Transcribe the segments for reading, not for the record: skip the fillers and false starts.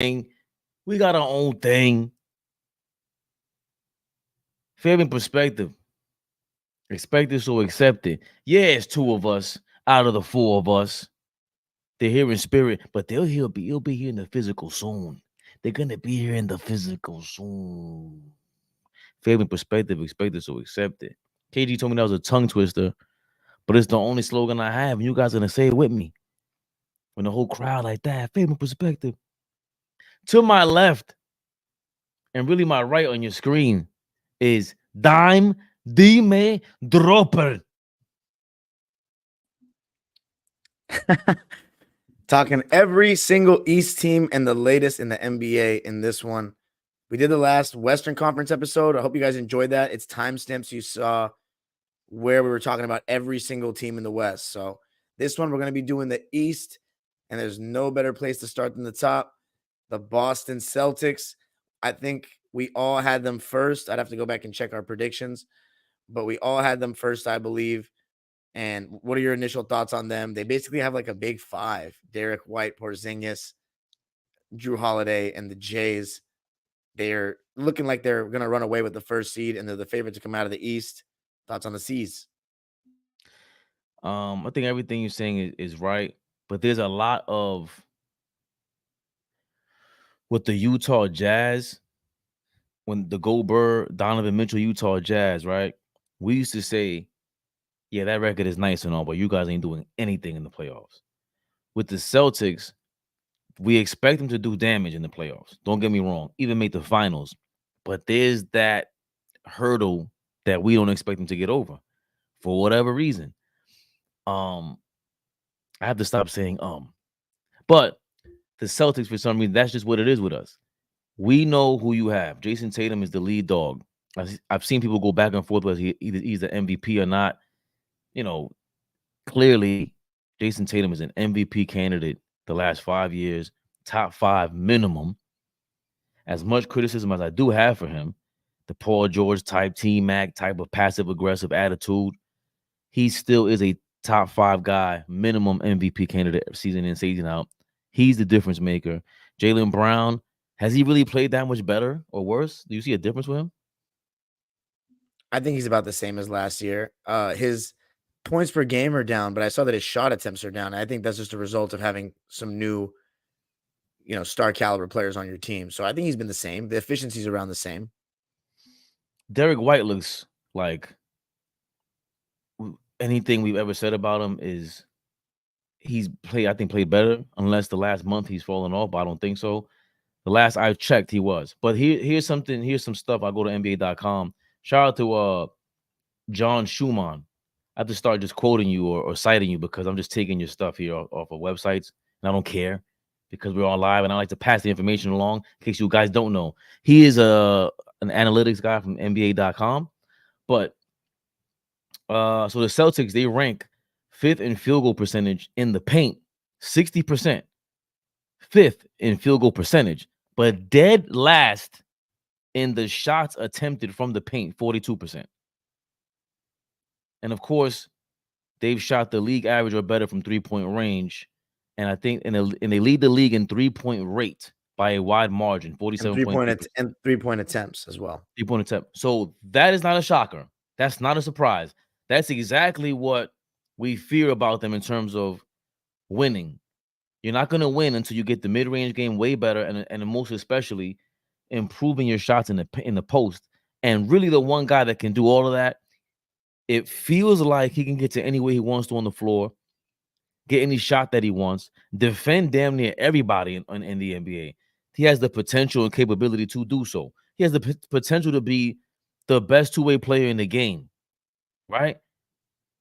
We got our own thing. Fabian perspective. Expect it, so accept it. Yeah, it's two of us out of the four of us. They're here in spirit, but he'll be here in the physical soon. They're gonna be here in the physical soon. Fabian perspective, expect it, so accept it. KG told me that was a tongue twister, but it's the only slogan I have, and you guys are gonna say it with me. When the whole crowd like that, Fabian perspective. To my left, and really my right on your screen, is Dime Dime Dropper. Talking every single East team and the latest in the NBA in this one. We did the last Western Conference episode. I hope you guys enjoyed that. It's timestamps so you saw where we were talking about every single team in the West. So this one, we're going to be doing the East, and there's no better place to start than the top. The Boston Celtics. I think we all had them first. I'd have to go back and check our predictions, but we all had them first, I believe. And what are your initial thoughts on them? They basically have like a big five: Derek White, Porzingis, Drew Holiday, and the Jays. They're looking like they're going to run away with the first seed, and they're the favorite to come out of the East. Thoughts on the C's? I think everything you're saying is right, but there's a lot of with the Utah Jazz, when the Goldberg, Donovan Mitchell, Utah Jazz, right? We used to say, yeah, that record is nice and all, but you guys ain't doing anything in the playoffs. With the Celtics, we expect them to do damage in the playoffs. Don't get me wrong, even make the finals. But there's that hurdle that we don't expect them to get over for whatever reason. I have to stop saying But the Celtics, for some reason, that's just what it is with us. We know who you have. Jason Tatum is the lead dog. I've seen people go back and forth whether he's the MVP or not. You know, clearly, Jason Tatum is an MVP candidate the last 5 years, top 5 minimum. As much criticism as I do have for him, the Paul George type, T-Mac type of passive-aggressive attitude, he still is a top 5 guy, minimum MVP candidate season in, season out. He's the difference maker. Jaylen Brown, has he really played that much better or worse? Do you see a difference with him? I think he's about the same as last year. His points per game are down, but I saw that his shot attempts are down. I think that's just a result of having some new, star caliber players on your team. So I think he's been the same. The efficiency's around the same. Derek White looks like anything we've ever said about him is he's played better, unless the last month he's fallen off, but I don't think so. The last I checked, he was. But here's some stuff. I go to NBA.com. Shout out to John Schumann. I have to start just quoting you or citing you because I'm just taking your stuff here off of websites, and I don't care because we're on live, and I like to pass the information along in case you guys don't know. He is an analytics guy from NBA.com. But so the Celtics, they rank 5th in field goal percentage in the paint, 60%. 5th in field goal percentage, but dead last in the shots attempted from the paint, 42%. And of course, they've shot the league average or better from 3-point range. And I think and they lead the league in 3-point rate by a wide margin, 47.3%. And 3-point attempts as well. 3-point attempt. So that is not a shocker. That's not a surprise. That's exactly what we fear about them in terms of winning. You're not going to win until you get the mid-range game way better, and most especially improving your shots in the post. And really, the one guy that can do all of that, it feels like he can get to anywhere he wants to on the floor, get any shot that he wants, defend damn near everybody in the NBA. He has the potential and capability to do so. He has the potential to be the best two-way player in the game, right?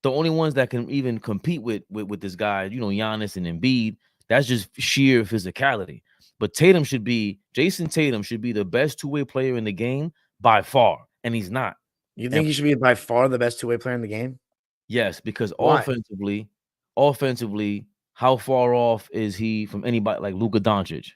The only ones that can even compete with this guy, Giannis and Embiid, that's just sheer physicality. But Jason Tatum should be the best two-way player in the game by far, and he's not. You think he should be by far the best two-way player in the game? Yes, because Why? offensively, how far off is he from anybody like Luka Doncic,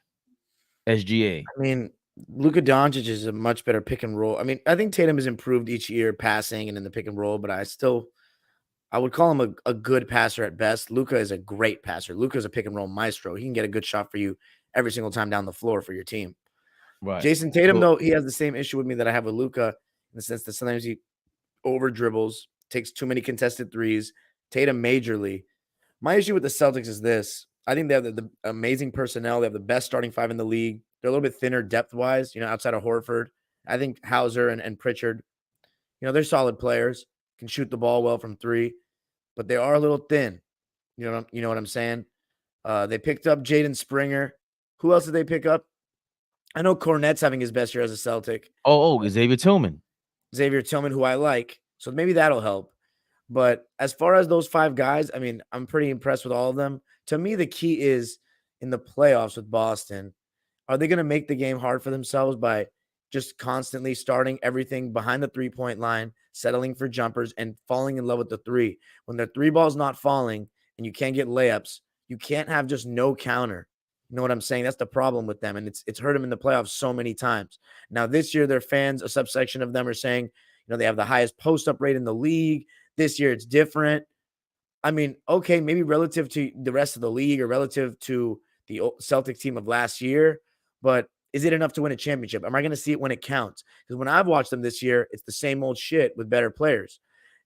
SGA? I mean, Luka Doncic is a much better pick and roll. I mean, I think Tatum has improved each year passing and in the pick and roll, but I would call him a good passer at best. Luka is a great passer. Luka is a pick and roll maestro. He can get a good shot for you every single time down the floor for your team. Right. Jason Tatum, So, though, he has the same issue with me that I have with Luka in the sense that sometimes he over dribbles, takes too many contested threes. Tatum majorly. My issue with the Celtics is this. I think they have the amazing personnel. They have the best starting five in the league. They're a little bit thinner depth-wise, outside of Horford. I think Hauser and Pritchard, they're solid players, can shoot the ball well from three, but they are a little thin. You know what I'm saying? They picked up Jaden Springer. Who else did they pick up? I know Cornette's having his best year as a Celtic. Xavier Tillman. Xavier Tillman, who I like. So maybe that'll help. But as far as those five guys, I mean, I'm pretty impressed with all of them. To me, the key is in the playoffs with Boston. Are they going to make the game hard for themselves by just constantly starting everything behind the three-point line, settling for jumpers, and falling in love with the three? When their three ball's not falling and you can't get layups, you can't have just no counter. You know what I'm saying? That's the problem with them, and it's hurt them in the playoffs so many times. Now, this year, their fans, a subsection of them are saying, they have the highest post-up rate in the league. This year, it's different. I mean, okay, maybe relative to the rest of the league or relative to the Celtics team of last year, but is it enough to win a championship? Am I going to see it when it counts? Because when I've watched them this year, it's the same old shit with better players.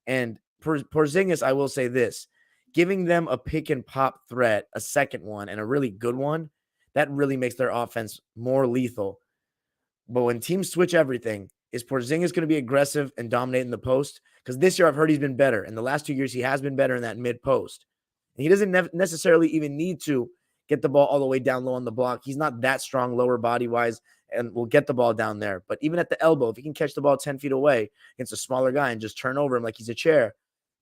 And Porzingis, I will say this, giving them a pick and pop threat, a second one, and a really good one, that really makes their offense more lethal. But when teams switch everything, is Porzingis going to be aggressive and dominate in the post? Because this year I've heard he's been better. In the last 2 years, he has been better in that mid post. And he doesn't necessarily even need to get the ball all the way down low on the block. He's not that strong lower body wise and will get the ball down there. But even at the elbow, if he can catch the ball 10 feet away against a smaller guy and just turn over him like he's a chair,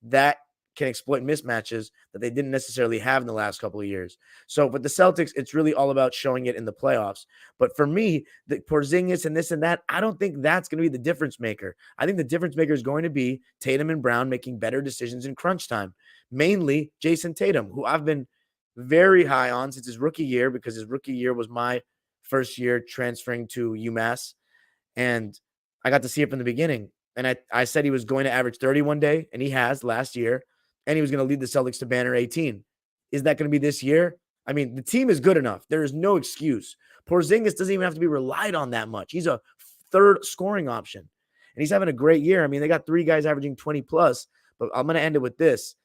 that can exploit mismatches that they didn't necessarily have in the last couple of years. So with the Celtics, it's really all about showing it in the playoffs. But for me, the Porzingis and this and that, I don't think that's going to be the difference maker. I think the difference maker is going to be Tatum and Brown making better decisions in crunch time. Mainly Jason Tatum, who I've been very high on since his rookie year, because his rookie year was my first year transferring to UMass. And I got to see it from the beginning. And I said he was going to average 30 one day, and he has last year. And he was going to lead the Celtics to banner 18. Is that going to be this year? I mean, the team is good enough. There is no excuse. Porzingis doesn't even have to be relied on that much. He's a third scoring option. And he's having a great year. I mean, they got three guys averaging 20 plus. But I'm going to end it with this.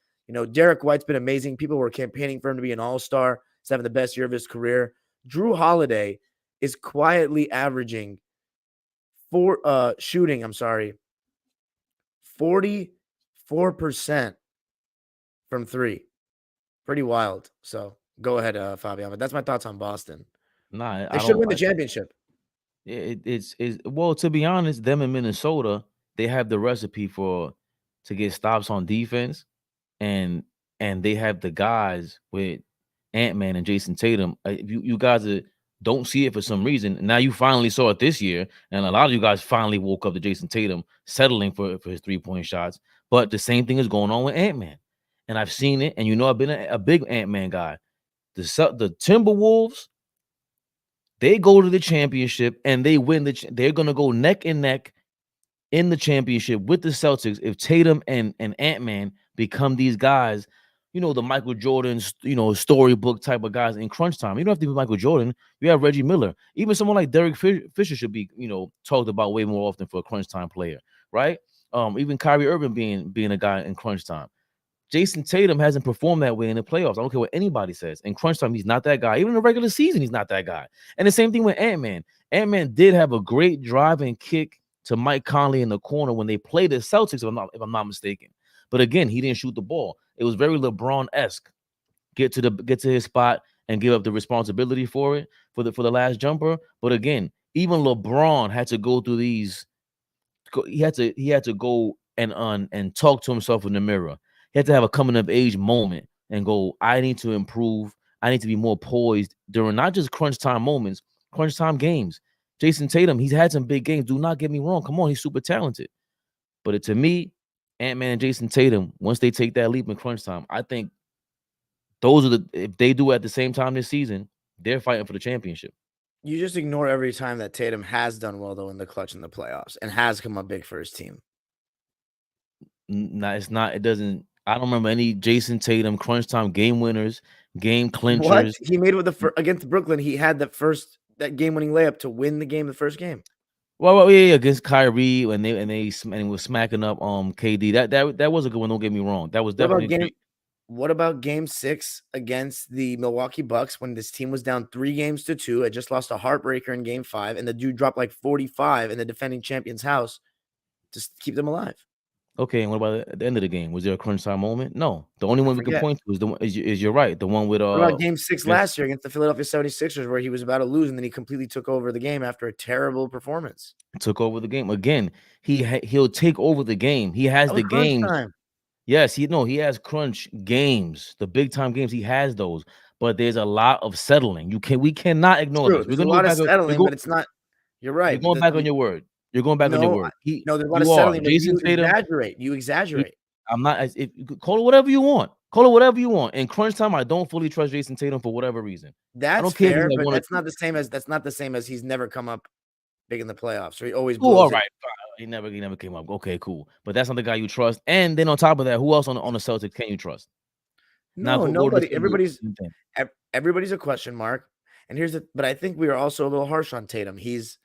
Derek White's been amazing. People were campaigning for him to be an all-star. He's having the best year of his career. Drew Holiday is quietly averaging 44% from three. Pretty wild. So go ahead, Fabian. But that's my thoughts on Boston. Nah, They I should don't. win the championship. It's well, to be honest, them in Minnesota, they have the recipe to get stops on defense, and they have the guys with Ant-Man and Jason Tatum. You guys don't see it for some reason. Now you finally saw it this year, and a lot of you guys finally woke up to Jason Tatum settling for his 3-point shots. But the same thing is going on with Ant-Man, and I've seen it. And I've been a big Ant-Man guy. The Timberwolves, they go to the championship and they win they're gonna go neck and neck in the championship with the Celtics if Tatum and Ant-Man become these guys, the Michael Jordan, storybook type of guys in crunch time. You don't have to be Michael Jordan. You have Reggie Miller. Even someone like Derek Fisher should be, talked about way more often for a crunch time player, right? Even Kyrie Irving being a guy in crunch time. Jason Tatum hasn't performed that way in the playoffs. I don't care what anybody says. In crunch time, he's not that guy. Even in the regular season, he's not that guy. And the same thing with Ant-Man. Ant-Man did have a great drive and kick to Mike Conley in the corner when they played the Celtics, if I'm not mistaken. But again, he didn't shoot the ball. It was very LeBron-esque. Get to his spot and give up the responsibility for it for the last jumper. But again, even LeBron had to go through these. He had to go and talk to himself in the mirror. He had to have a coming of age moment and go, I need to improve. I need to be more poised during not just crunch time moments, crunch time games. Jason Tatum, he's had some big games. Do not get me wrong. Come on, he's super talented. But to me, Ant-Man and Jason Tatum, once they take that leap in crunch time, I think if they do it at the same time this season, they're fighting for the championship. You just ignore every time that Tatum has done well, though, in the clutch in the playoffs and has come up big for his team. No, it's not. It doesn't. I don't remember any Jason Tatum crunch time game winners game What? clinchers. He made it with against Brooklyn. He had that game-winning layup to win the game, the first game. Well, yeah, against Kyrie and they were smacking up KD. That was a good one. Don't get me wrong. That was definitely What about game 6 against the Milwaukee Bucks when this team was down 3-2? It just lost a heartbreaker in game 5, and the dude dropped like 45 in the defending champion's house to keep them alive. okay. And what about at the end of the game? Was there a crunch time moment? No. The only one we can point to is the one. Is you're right. The one with What about game 6 last year against the Philadelphia 76ers, where he was about to lose and then he completely took over the game after a terrible performance? took over the game again. He'll take over the game. He has That the was crunch games. time. Yes, he has crunch games, the big time games. He has those, but there's a lot of settling. We cannot ignore True. this. There's a lot of settling, but it's not. You're right. You're going back on your word. You're going back on your word. No, there's a lot of settling, but Jason Tatum. You exaggerate. I'm not. If call it whatever you want. Call it whatever you want. In crunch time, I don't fully trust Jason Tatum for whatever reason. That's I don't care fair, if he's like but that's not the same as he's never come up big in the playoffs. So he always blows. All right, it. he never came up. Okay, cool. But that's not the guy you trust. And then on top of that, who else on the Celtics can you trust? No, nobody. Everybody's a question mark. And but I think we are also a little harsh on Tatum. He's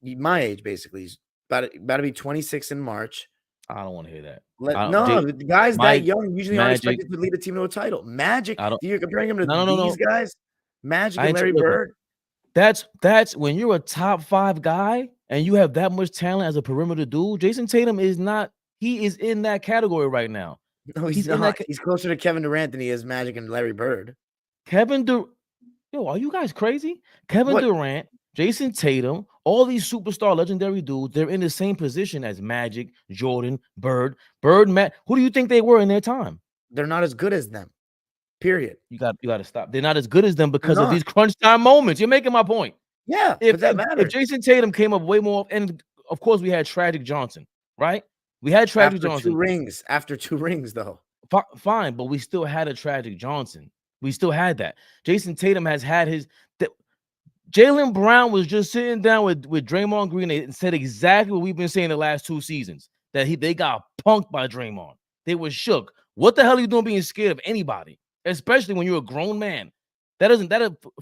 my age, basically. He's about to be 26 in March. I don't want to hear that. The guys that young usually aren't expected to lead a team to a title. Magic, you're comparing him to these guys? Magic and Larry Bird? That's when you're a top 5 guy and you have that much talent as a perimeter dude. Jason Tatum is not. He is in that category right now. No, he's not. He's closer to Kevin Durant than he is Magic and Larry Bird. Yo, are you guys crazy? Durant, Jason Tatum, all these superstar legendary dudes, they're in the same position as Magic, Jordan, Bird, Matt. Who do you think they were in their time? They're not as good as them. Period. You got to stop. They're not as good as them because of these crunch time moments. You're making my point. Yeah, but that matters. If Jason Tatum came up way more, and of course we had Tragic Johnson, right? We had Tragic Johnson. After two rings, though. Fine, but we still had a Tragic Johnson. We still had that. Jason Tatum has had his. Jaylen Brown was just sitting down with Draymond Green and said exactly what we've been saying the last 2 seasons, that they got punked by Draymond. They were shook. What the hell are you doing being scared of anybody, especially when you're a grown man?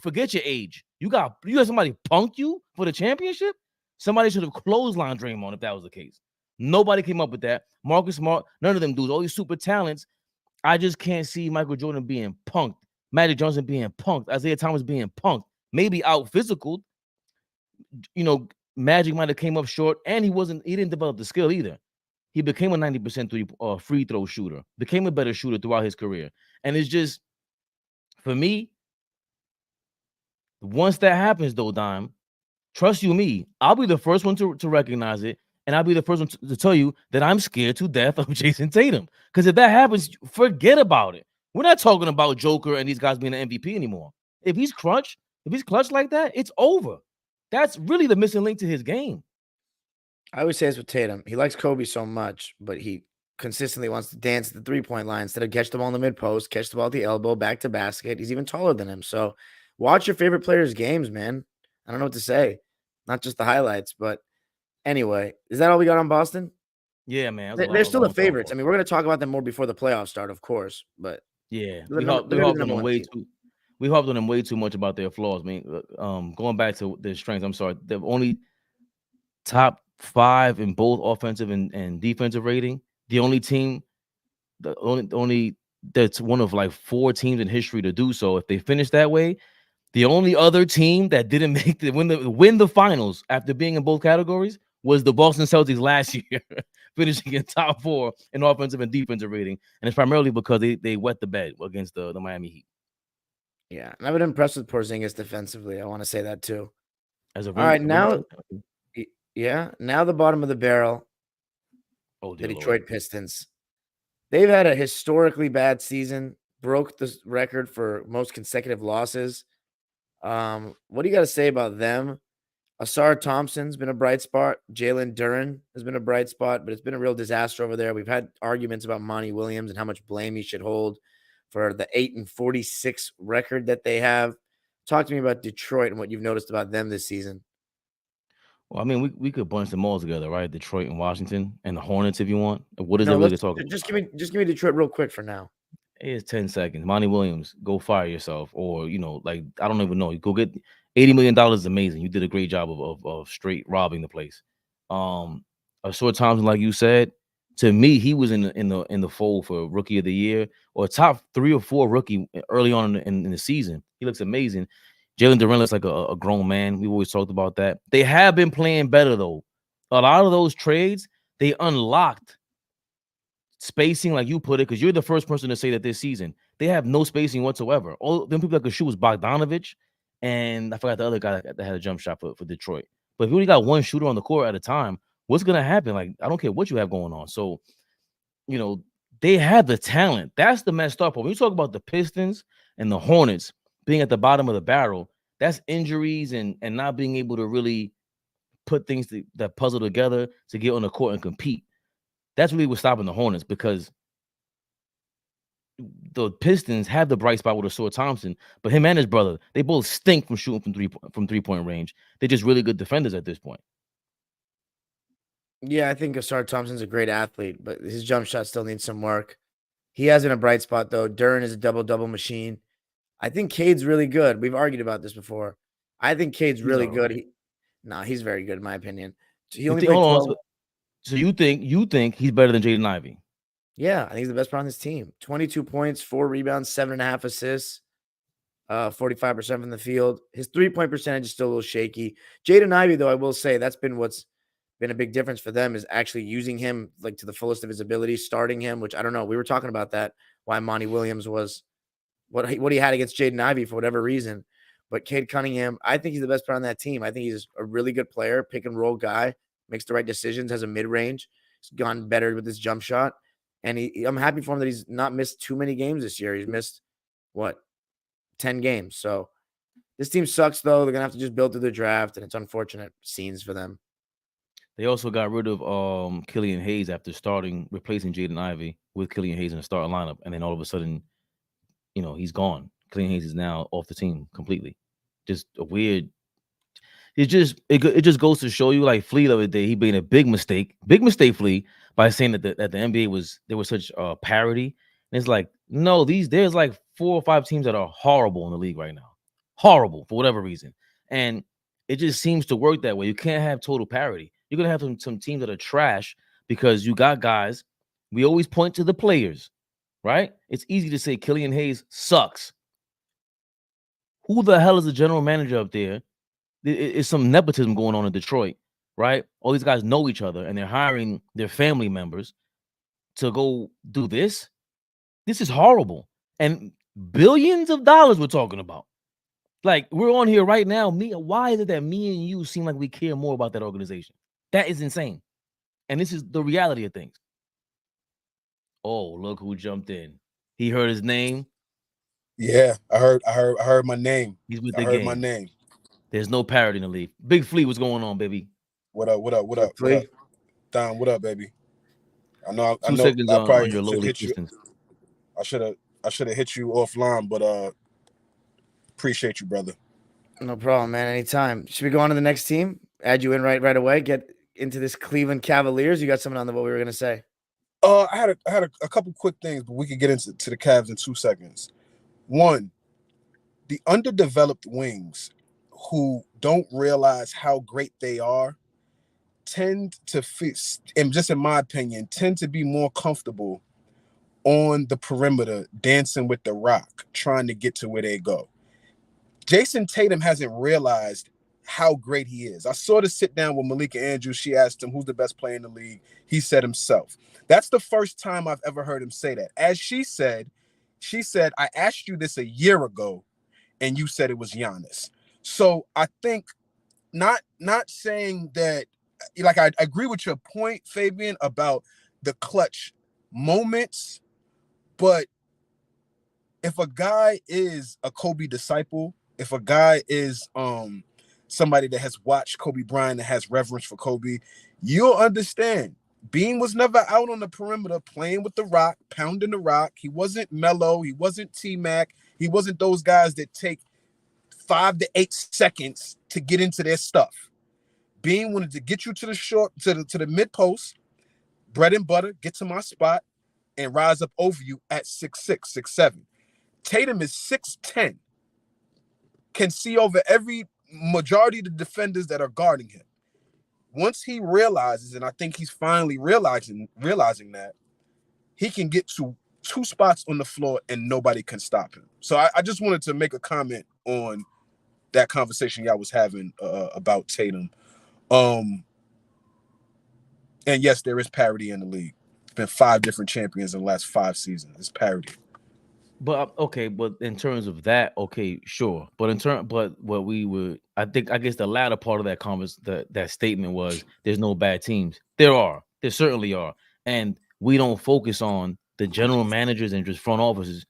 Forget your age. You got somebody punk you for the championship? Somebody should have clotheslined Draymond if that was the case. Nobody came up with that. Marcus Smart, none of them dudes, all these super talents. I just can't see Michael Jordan being punked, Magic Johnson being punked, Isaiah Thomas being punked, maybe out physical. Magic might have came up short, and he didn't develop the skill either. He became a 90% free throw shooter, became a better shooter throughout his career. And it's just, for me, once that happens, though, Dime, trust you me, I'll be the first one to recognize it, and I'll be the first one to tell you that I'm scared to death of Jason Tatum. Because if that happens, forget about it. We're not talking about Joker and these guys being an MVP anymore. If he's clutch like that, it's over. That's really the missing link to his game. I always say this with Tatum. He likes Kobe so much, but he consistently wants to dance at the three-point line instead of catch the ball in the mid-post, catch the ball at the elbow, back to basket. He's even taller than him. So watch your favorite players' games, man. I don't know what to say. Not just the highlights, but anyway. Is that all we got on Boston? Yeah, man. They're still the favorites. I mean, we're going to talk about them more before the playoffs start, of course. But yeah, we hopped on them way too. We hopped on them way too much about their flaws. I mean, going back to their strengths, I'm sorry. The only top 5 in both offensive and defensive rating. The only team, only that's one of like 4 teams in history to do so. If they finish that way, the only other team that didn't make win the finals after being in both categories was the Boston Celtics last year, finishing in top 4 in offensive and defensive rating, and it's primarily because they wet the bed against the Miami Heat. Yeah, and I've been impressed with Porzingis defensively. I want to say that too. All right, now the bottom of the barrel. The Detroit Pistons. They've had a historically bad season, broke the record for most consecutive losses. What do you got to say about them? Asar Thompson's been a bright spot. Jalen Duren has been a bright spot, but it's been a real disaster over there. We've had arguments about Monty Williams and how much blame he should hold for the 8-46 record that they have. Talk to me about Detroit and what you've noticed about them this season. Well, I mean, we could bunch them all together, right? Detroit and Washington and the Hornets, if you want. What is there really to talk about? Just give me Detroit real quick for now. It's 10 seconds. Monty Williams, go fire yourself. Or, like, I don't even know. You go get $80 million is amazing. You did a great job of straight robbing the place. A short Thompson, like you said, to me, he was in the fold for rookie of the year or top 3 or 4 rookie early on in the season. He looks amazing. Jalen Duren looks like a grown man. We've always talked about that. They have been playing better, though. A lot of those trades, they unlocked spacing, like you put it, because you're the first person to say that this season they have no spacing whatsoever. All them people that could shoot was Bogdanovich, and I forgot the other guy that had a jump shot for Detroit. But if you only got one shooter on the court at a time, what's gonna happen? Like, I don't care what you have going on. So, they have the talent. That's the messed up. When you talk about the Pistons and the Hornets being at the bottom of the barrel, that's injuries and not being able to really put things that puzzle together to get on the court and compete. That's really what's stopping the Hornets, because the Pistons have the bright spot with Asor Thompson, but him and his brother, they both stink from shooting from 3-point range. They're just really good defenders at this point. Yeah, I think Asar Thompson's a great athlete, but his jump shot still needs some work. He has been a bright spot, though. Duren is a double-double machine. I think Cade's really good. We've argued about this before. I think Cade's really good. He's very good in my opinion. He only played 12. So you think he's better than Jaden Ivey? Yeah, I think he's the best player on this team. 22 points, 4 rebounds, 7.5 assists, 45% from the field. His 3-point percentage is still a little shaky. Jaden Ivey, though, I will say that's been what's been a big difference for them, is actually using him like to the fullest of his ability, starting him, which I don't know. We were talking about that, why Monty Williams was what he had against Jaden Ivey for whatever reason. But Cade Cunningham, I think he's the best player on that team. I think he's a really good player, pick and roll guy, makes the right decisions, has a mid-range. He's gone better with his jump shot. And I'm happy for him that he's not missed too many games this year. He's missed, 10 games. So this team sucks, though. They're going to have to just build through the draft, and it's unfortunate scenes for them. They also got rid of Killian Hayes after replacing Jaden Ivey with Killian Hayes in the starting lineup. And then all of a sudden, he's gone. Killian Hayes is now off the team completely. Just a weird. It just goes to show you, like Flea the other day, he made a big mistake, Flea, by saying that the NBA there was such parity. And it's like, no, there's like 4 or 5 teams that are horrible in the league right now, horrible for whatever reason, and it just seems to work that way. You can't have total parity. You're gonna have some teams that are trash because you got guys. We always point to the players, right? It's easy to say Killian Hayes sucks. Who the hell is the general manager up there? It's some nepotism going on in Detroit, right? All these guys know each other, and they're hiring their family members to go do this. This is horrible. And billions of dollars we're talking about. Like, we're on here right now. Why is it that me and you seem like we care more about that organization? That is insane. And this is the reality of things. Oh, look who jumped in. He heard his name. Yeah, I heard my name. He's with the game. I heard my name. There's no parity in the league. Big Flea, what's going on, baby? What up? Don, what up, baby? I know. 2 seconds I on your lowly Pistons. I should have hit you offline, but appreciate you, brother. No problem, man. Anytime. Should we go on to the next team? Add you in right away. Get into this Cleveland Cavaliers. You got something on what we were gonna say? I had a couple quick things, but we could get into the Cavs in 2 seconds. One, the underdeveloped wings who don't realize how great they are tend to fit, and just in my opinion, tend to be more comfortable on the perimeter, dancing with the rock, trying to get to where they go. Jason Tatum hasn't realized how great he is. I saw the sit down with Malika Andrews. She asked him, who's the best player in the league? He said himself. That's the first time I've ever heard him say that. As she said, I asked you this a year ago, and you said it was Giannis. So I think not saying that, like, I agree with your point, Fabian, about the clutch moments, but if a guy is a Kobe disciple, if a guy is somebody that has watched Kobe Bryant, that has reverence for Kobe, you'll understand. Bean was never out on the perimeter playing with the rock, pounding the rock. He wasn't Melo. He wasn't T-Mac. He wasn't those guys that take 5 to 8 seconds to get into their stuff. Bean wanted to get you to the short, to the mid post, bread and butter, get to my spot, and rise up over you at 6'6", 6'7". Tatum is 6'10", can see over every majority of the defenders that are guarding him. Once he realizes, and I think he's finally realizing that, he can get to 2 spots on the floor and nobody can stop him. So I just wanted to make a comment on that conversation y'all was having about Tatum. And yes, there is parity in the league. It's been 5 different champions in the last 5 seasons. It's parity. But okay, but in terms of that, okay, sure. But what we would, I guess the latter part of that that statement was there's no bad teams. There certainly are, and we don't focus on the general managers and just front offices.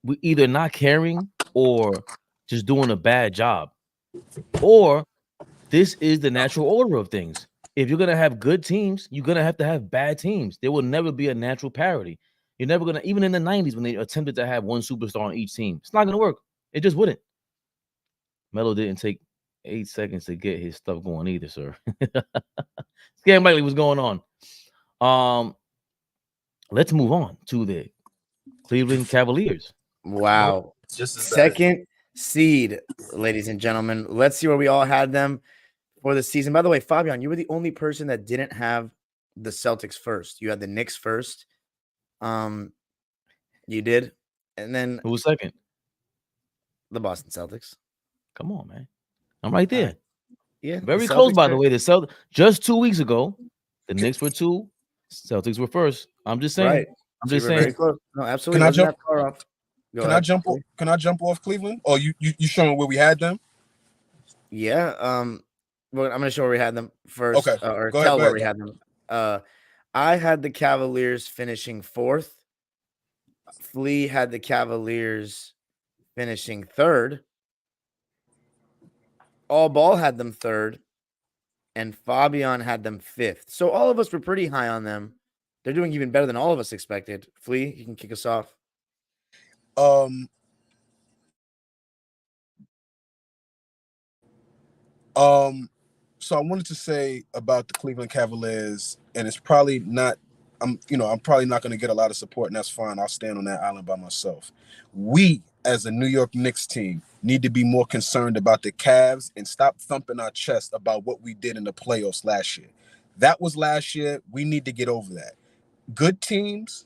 We either not caring or just doing a bad job, or this is the natural order of things. If you're gonna have good teams, you're gonna have to have bad teams. There will never be a natural parity. You're never gonna, even in the 90s when they attempted to have one superstar on each team, it's not gonna work. It just wouldn't. Melo didn't take 8 seconds to get his stuff going either, sir. Scam Likely, what's going on? Let's move on to the Cleveland Cavaliers. Wow. Just second seed, ladies and gentlemen. Let's see where we all had them for the season. By the way, Fabian, you were the only person that didn't have the Celtics first. You had the Knicks first. You did, and then Who was second? the Boston Celtics. Come on, man. I'm right there. Yeah, Very close, by the way. The Celtics just 2 weeks ago, the Knicks were 2, Celtics were first. I'm just saying. Right. I'm just Very saying. close. No, absolutely. Can I Wasn't jump? that far off. Can I jump off Cleveland? Or you showing where we had them? Yeah. Well, I'm gonna show where we had them first, Okay. or Go tell ahead, where we had them. I had the Cavaliers finishing 4th. Flea had the Cavaliers finishing 3rd. AllBall had them 3rd, and Fabian had them 5th. So all of us were pretty high on them. They're doing even better than all of us expected. Flea, you can kick us off. So I wanted to say about the Cleveland Cavaliers, and it's probably not, I'm probably not going to get a lot of support, and that's fine. I'll stand on that island by myself. We, as a New York Knicks team, need to be more concerned about the Cavs and stop thumping our chest about what we did in the playoffs last year. That was last year. We need to get over that. Good teams,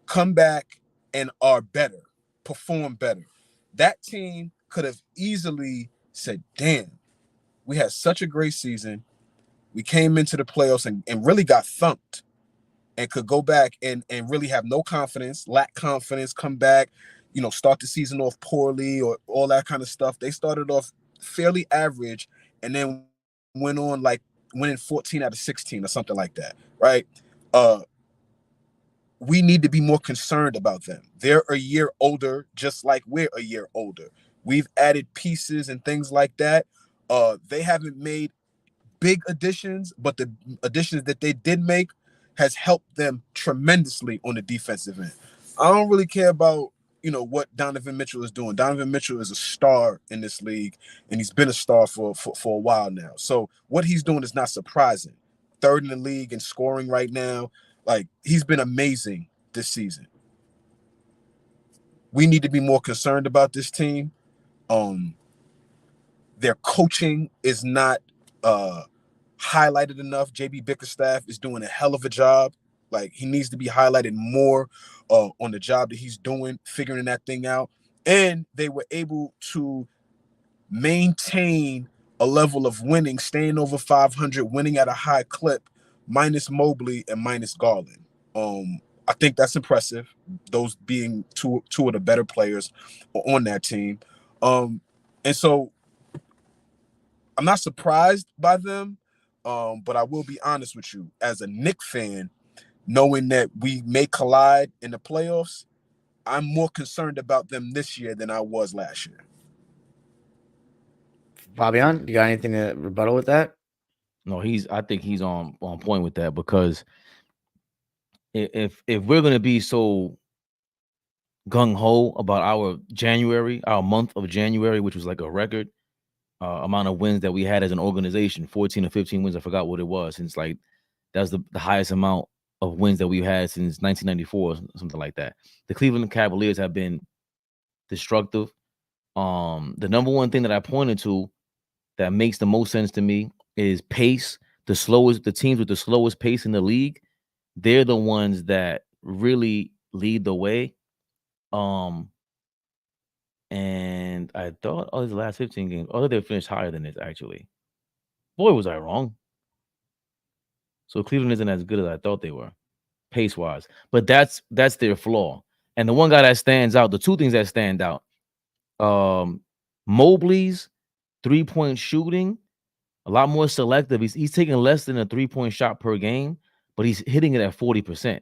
come back and are better, perform better. That team could have easily said, damn, we had such a great season. We came into the playoffs and really got thumped, and could go back and really have no confidence, lack confidence, come back, start the season off poorly or all that kind of stuff. They started off fairly average and then went on like winning 14 out of 16 or something like that, right? We need to be more concerned about them. They're a year older, just like we're a year older. We've added pieces and things like that. They haven't made big additions, but the additions that they did make has helped them tremendously on the defensive end. I don't really care about, what Donovan Mitchell is doing. Donovan Mitchell is a star in this league, and he's been a star for a while now. So what he's doing is not surprising. 3rd in the league in scoring right now. Like, he's been amazing this season. We need to be more concerned about this team. Their coaching is not highlighted enough. JB Bickerstaff is doing a hell of a job. Like, he needs to be highlighted more on the job that he's doing, figuring that thing out. And they were able to maintain a level of winning, staying over 500, winning at a high clip, minus Mobley and minus Garland. I think that's impressive, those being two of the better players on that team. And so I'm not surprised by them, but I will be honest with you. As a Knicks fan, knowing that we may collide in the playoffs, I'm more concerned about them this year than I was last year. Fabian, you got anything to rebuttal with that? No, I think he's on point with that, because if we're gonna be so gung ho about our month of January, which was like a record amount of wins that we had as an organization, 14 or 15 wins, I forgot what it was, since like That was the highest amount of wins that we've had since 1994, or something like that. The Cleveland Cavaliers have been destructive. The number one thing that I pointed to that makes the most sense to me is pace. The teams with the slowest pace in the league, they're the ones that really lead the way. And I thought, these last 15 games, they finished higher than this, actually. Boy, was I wrong. So Cleveland isn't as good as I thought they were, pace-wise. But that's their flaw. And the one guy that stands out, the two things that stand out, Mobley's three-point shooting, a lot more selective. He's taking less than a three-point shot per game, but he's hitting it at 40%.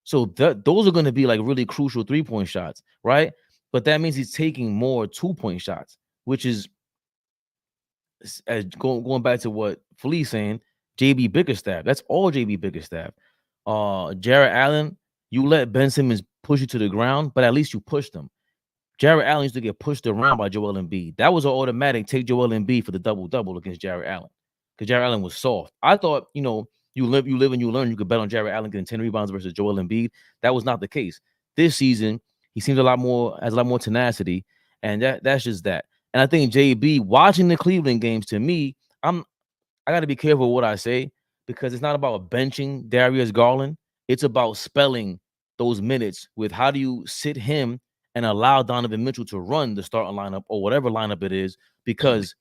So those are going to be like really crucial three-point shots, right? But that means he's taking more two-point shots, which is going back to what Feli's saying, JB Bickerstaff. That's all JB Bickerstaff. Jarrett Allen, you let Ben Simmons push you to the ground, but at least you pushed him. Jarrett Allen used to get pushed around by Joel Embiid. That was an automatic take Joel Embiid for the double-double against Jarrett Allen, because Jarrett Allen was soft. I thought, you live and you learn. You could bet on Jarrett Allen getting 10 rebounds versus Joel Embiid. That was not the case. This season, he seems has a lot more tenacity, and that's just that. And I think JB, watching the Cleveland games, to me, I got to be careful what I say, because it's not about benching Darius Garland. It's about spelling those minutes with how do you sit him and allow Donovan Mitchell to run the starting lineup or whatever lineup it is, because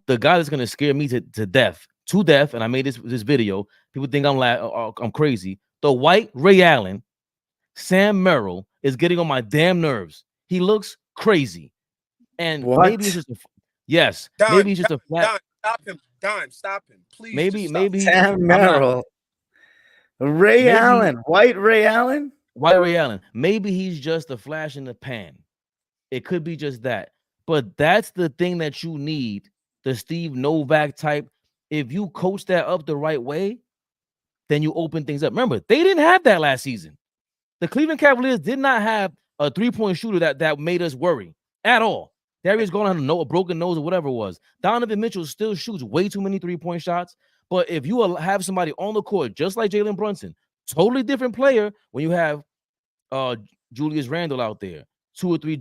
the guy that's going to scare me to death, and I made this video. People think I'm crazy. The white Ray Allen, Sam Merrill, is getting on my damn nerves. He looks crazy. And maybe it's just maybe he's just a flat. Stop him, please. Maybe Sam Merrill, Ray Allen, white Ray Allen. Maybe he's just a flash in the pan. It could be just that. But that's the thing that you need, the Steve Novak type. If you coach that up the right way, then you open things up. Remember, they didn't have that last season. The Cleveland Cavaliers did not have a three-point shooter that made us worry at all. Darius Garland had a broken nose or whatever it was. Donovan Mitchell still shoots way too many three-point shots. But if you have somebody on the court, just like Jalen Brunson, totally different player when you have Julius Randle out there, 2 or 3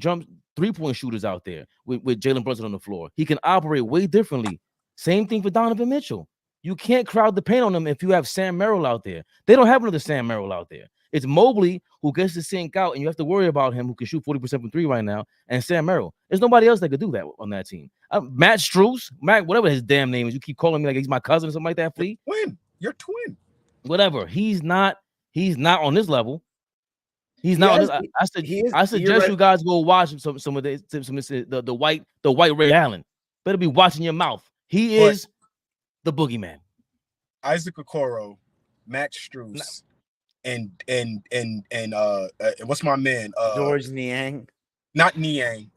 three-point shooters out there with Jalen Brunson on the floor. He can operate way differently. Same thing for Donovan Mitchell. You can't crowd the paint on them if you have Sam Merrill out there. They don't have another Sam Merrill out there. It's Mobley who gets to sink out, and you have to worry about him, who can shoot 40% from 3 right now, and Sam Merrill. There's nobody else that could do that on that team. Matt Strus, whatever his damn name is, you keep calling me like he's my cousin or something like that, Flea. Your twin. Whatever. He's not on this level. He's not on this. I suggest you guys go watch some of the white Ray Allen. Better be watching your mouth. He is the boogeyman. Isaac Okoro, Max Strus, and what's my man? George Niang. Not Niang.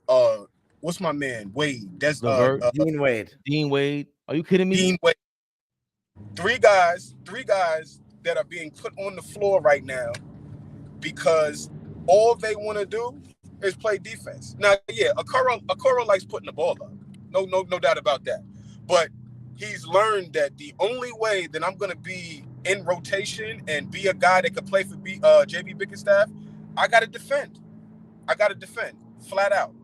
What's my man? Wade. That's Dean Wade. Dean Wade. Are you kidding me? Dean Wade. Three guys that are being put on the floor right now because all they want to do is play defense. Now, yeah, Okoro likes putting the ball up. No doubt about that. But he's learned that the only way that I'm going to be in rotation and be a guy that could play for JB Bickerstaff, I got to defend. Flat out.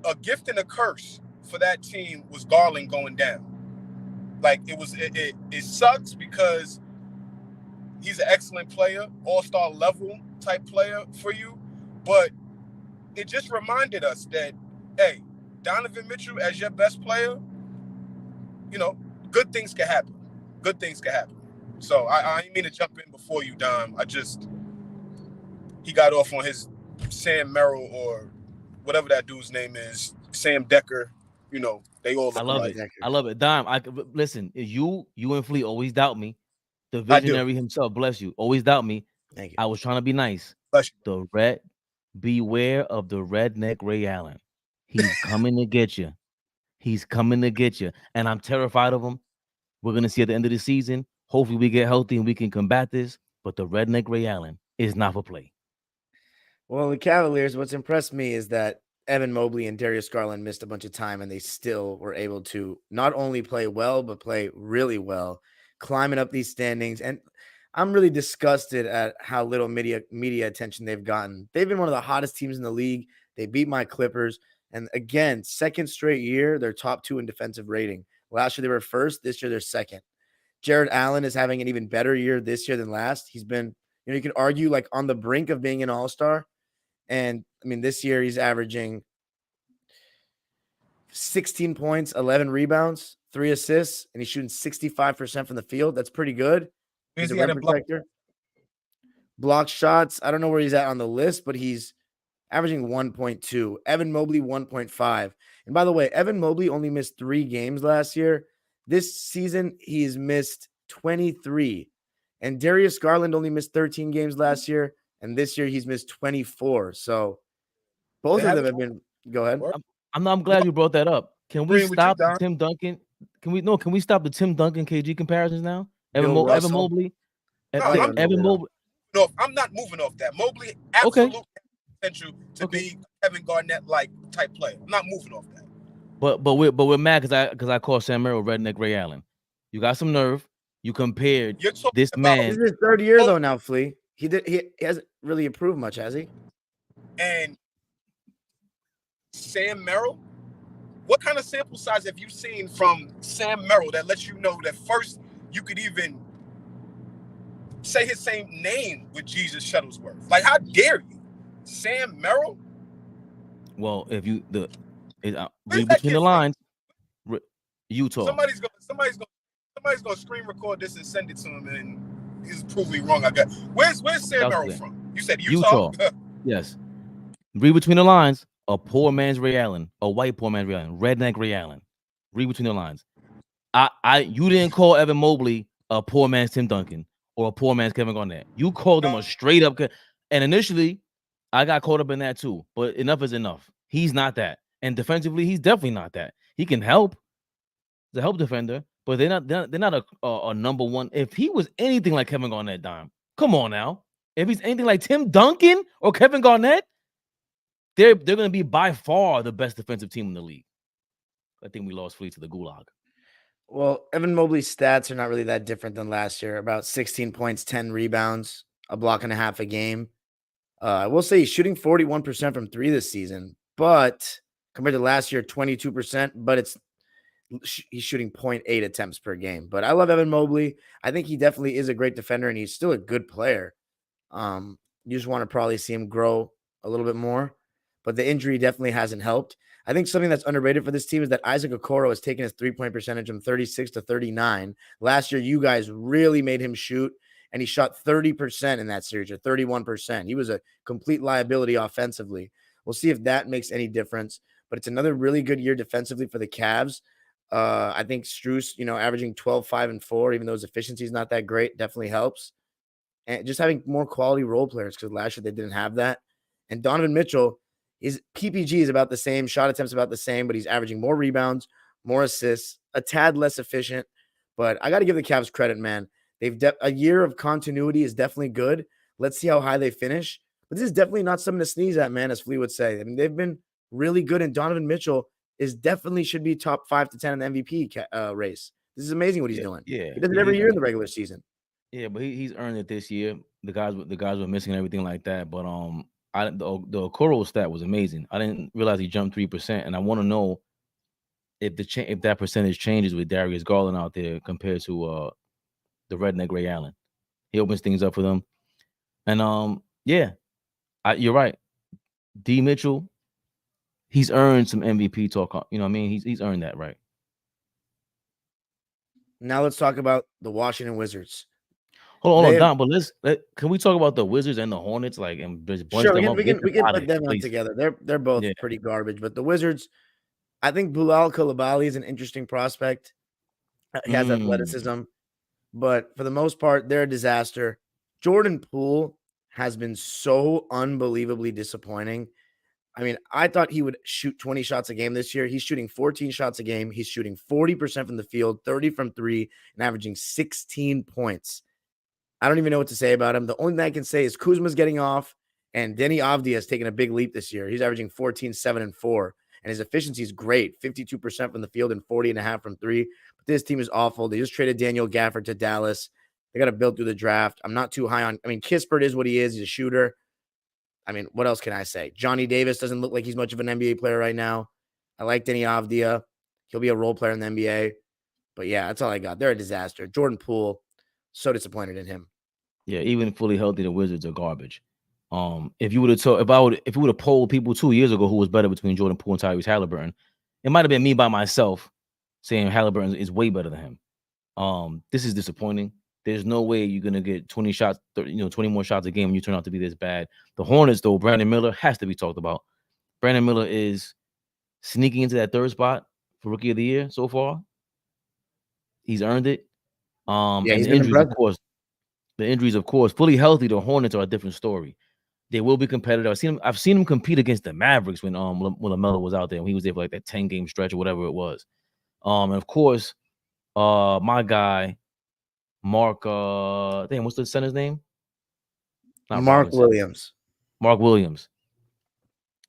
A gift and a curse for that team was Garland going down. Like, it sucks because he's an excellent player, all-star level type player for you. But it just reminded us that, hey, Donovan Mitchell as your best player, good things can happen. So I didn't mean to jump in before you, Dom. He got off on his Sam Merrill or whatever that dude's name is, Sam Decker. They all look alike. I love it. Dom, listen, you and Flea always doubt me. The visionary himself, bless you, always doubt me. Thank you. I was trying to be nice. Bless you. Beware of the redneck Ray Allen. He's coming to get you. And I'm terrified of him. We're going to see at the end of the season. Hopefully we get healthy and we can combat this. But the redneck Ray Allen is not for play. Well, the Cavaliers, what's impressed me is that Evan Mobley and Darius Garland missed a bunch of time, and they still were able to not only play well, but play really well. climbing up these standings. And I'm really disgusted at how little media attention they've gotten. They've been one of the hottest teams in the league. They beat my Clippers. And again, second straight year, they're top 2 in defensive rating. Last year, they were first. This year, they're second. Jared Allen is having an even better year this year than last. He's been, you could argue like on the brink of being an all-star. And I mean, this year he's averaging 16 points, 11 rebounds, 3 assists, and he's shooting 65% from the field. That's pretty good. He's a rim protector. Block shots. I don't know where he's at on the list, but he's averaging 1.2. Evan Mobley, 1.5. And by the way, Evan Mobley only missed 3 games last year. This season, he's missed 23. And Darius Garland only missed 13 games last year. And this year, he's missed 24. So both of them have been – go ahead. I'm glad you brought that up. Can we stop the Tim Duncan? Can we stop the Tim Duncan KG comparisons now? Evan Mobley? Evan Mobley. No, I'm not moving off that. Mobley absolutely has potential to be Kevin Garnett-like type player. I'm not moving off that. But we're mad because I call Sam Merrill Redneck Ray Allen. You got some nerve. You compared this man. This is his 3rd year though now, Flea. He hasn't really improved much, has he? And Sam Merrill, what kind of sample size have you seen from Sam Merrill that lets you know that first you could even say his same name with Jesus Shuttlesworth? Like, how dare you? Sam Merrill? Well, if you read between the lines, Utah. Somebody's gonna screen record this and send it to him, and he's provably wrong. I guess. Where's Sam Merrill from? You said Utah. Yes. Read between the lines. A poor man's Ray Allen, a white poor man's Ray Allen, redneck Ray Allen. Read between the lines. You didn't call Evan Mobley a poor man's Tim Duncan or a poor man's Kevin Garnett. You called him a straight up. And initially, I got caught up in that too. But enough is enough. He's not that. And defensively, he's definitely not that. He can help. He's a help defender, but they're not a number one. If he was anything like Kevin Garnett, Dime, come on now. If he's anything like Tim Duncan or Kevin Garnett, they're going to be by far the best defensive team in the league. I think we lost Flea to the gulag. Well, Evan Mobley's stats are not really that different than last year. About 16 points, 10 rebounds, a block and a half a game. I will say he's shooting 41% from 3 this season, but compared to last year, 22%, but he's shooting 0.8 attempts per game. But I love Evan Mobley. I think he definitely is a great defender, and he's still a good player. You just want to probably see him grow a little bit more, but the injury definitely hasn't helped. I think something that's underrated for this team is that Isaac Okoro has taken his 3-point percentage from 36 to 39. Last year, you guys really made him shoot, and he shot 30% in that series, or 31%. He was a complete liability offensively. We'll see if that makes any difference, but it's another really good year defensively for the Cavs. I think Strus, averaging 12, 5, and 4, even though his efficiency is not that great, definitely helps. And just having more quality role players, because last year they didn't have that. And Donovan Mitchell, his PPG is about the same, shot attempts about the same, but he's averaging more rebounds, more assists, a tad less efficient. But I got to give the Cavs credit, man. A year of continuity is definitely good. Let's see how high they finish. But this is definitely not something to sneeze at, man, as Flea would say. I mean, they've been really good, and Donovan Mitchell should be top 5 to 10 in the MVP race. This is amazing what he's doing. Yeah, he does it every year in the regular season. Yeah, but he's earned it this year. The guys were missing and everything like that. But the Okoro stat was amazing. I didn't realize he jumped 3%, and I want to know if that percentage changes with Darius Garland out there compared to the redneck Ray Allen. He opens things up for them, and you're right. D Mitchell, he's earned some MVP talk. You know what I mean? He's earned that, right? Now let's talk about the Washington Wizards. Hold on, Don. But can we talk about the Wizards and the Hornets? Like, and just bunch them up. We can put them out together. They're both pretty garbage. But the Wizards, I think Bilal Coulibaly is an interesting prospect. He has athleticism, but for the most part, they're a disaster. Jordan Poole has been so unbelievably disappointing. I mean, I thought he would shoot 20 shots a game this year. He's shooting 14 shots a game. He's shooting 40% from the field, 30 from 3, and averaging 16 points. I don't even know what to say about him. The only thing I can say is Kuzma's getting off, and Denny Avdia has taken a big leap this year. He's averaging 14, 7, and 4. and his efficiency is great, 52% from the field and 40.5 from three. But this team is awful. They just traded Daniel Gafford to Dallas. They got to build through the draft. I'm not too high on. I mean, Kispert is what he is. He's a shooter. I mean, what else can I say? Johnny Davis doesn't look like he's much of an NBA player right now. I like Denny Avdia. He'll be a role player in the NBA. But yeah, that's all I got. They're a disaster. Jordan Poole, so disappointed in him. Yeah, even fully healthy, the Wizards are garbage. If you would have polled people 2 years ago who was better between Jordan Poole and Tyrese Halliburton, it might have been me by myself saying Halliburton is way better than him. This is disappointing. There's no way you're gonna get 20 shots, 20 more shots a game, and you turn out to be this bad. The Hornets, though, Brandon Miller has to be talked about. Brandon Miller is sneaking into that third spot for Rookie of the Year so far. He's earned it. Yeah, and he's the been injuries, impressive. of course. The injuries, of course, fully healthy. The Hornets are a different story. They will be competitive. I've seen him compete against the Mavericks when LaMelo was out there, when he was there for like that 10-game stretch or whatever it was. And of course, my guy, Mark, what's the center's name? Not Mark Robinson. Williams. Mark Williams.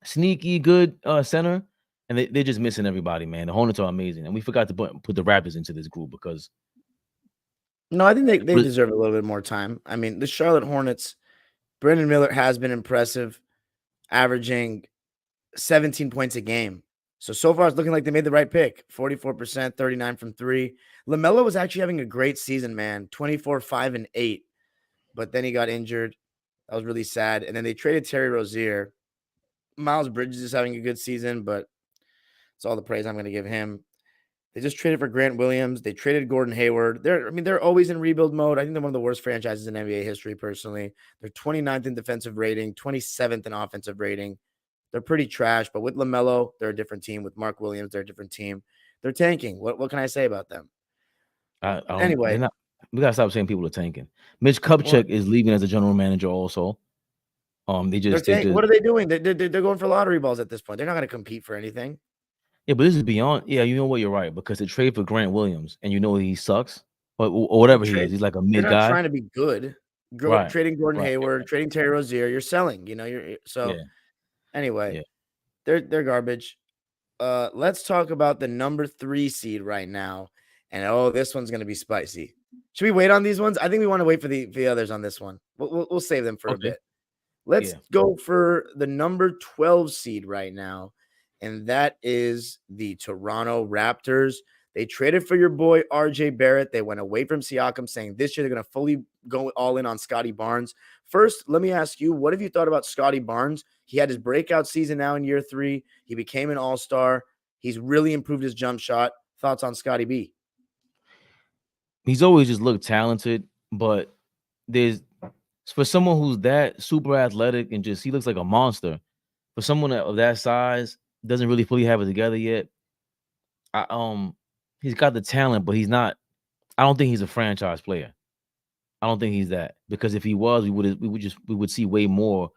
Sneaky, good center. And they're just missing everybody, man. The Hornets are amazing. And we forgot to put the Raptors into this group because. No, I think they deserve a little bit more time. I mean, the Charlotte Hornets, Brandon Miller has been impressive, averaging 17 points a game. So far, it's looking like they made the right pick. 44%, 39 from three. LaMelo was actually having a great season, man. 24, 5, and 8. But then he got injured. That was really sad. And then they traded Terry Rozier. Miles Bridges is having a good season, but it's all the praise I'm going to give him. They just traded for Grant Williams. They traded Gordon Hayward. They're always in rebuild mode. I think they're one of the worst franchises in NBA history, personally. They're 29th in defensive rating, 27th in offensive rating. They're pretty trash, but with LaMelo, they're a different team. With Mark Williams, they're a different team. They're tanking. What can I say about them? Anyway, we gotta stop saying people are tanking. Mitch Kupchak is leaving as a general manager also. What are they doing? They're going for lottery balls at this point. They're not going to compete for anything. Yeah, but this is beyond. Yeah, you know what? You're right, because they trade for Grant Williams, and you know he sucks, or whatever he is. He's like a mid guy. They're not trying to be good. Trading Gordon Hayward, trading Terry Rozier. You're selling. Anyway, they're garbage. Let's talk about the number 3 seed right now. And this one's going to be spicy. Should we wait on these ones? I think we want to wait for the others on this one. We'll save them for a bit. Let's go for the number 12 seed right now. And that is the Toronto Raptors. They traded for your boy, RJ Barrett. They went away from Siakam, saying this year they're going to fully go all in on Scotty Barnes. First, let me ask you, what have you thought about Scotty Barnes? He had his breakout season now in year 3. He became an all-star. He's really improved his jump shot. Thoughts on Scotty B? He's always just looked talented, but for someone who's that super athletic and he looks like a monster, for someone of that size, doesn't really fully have it together yet. He's got the talent, but he's not. I don't think he's a franchise player. I don't think he's that, because if he was, we would see way more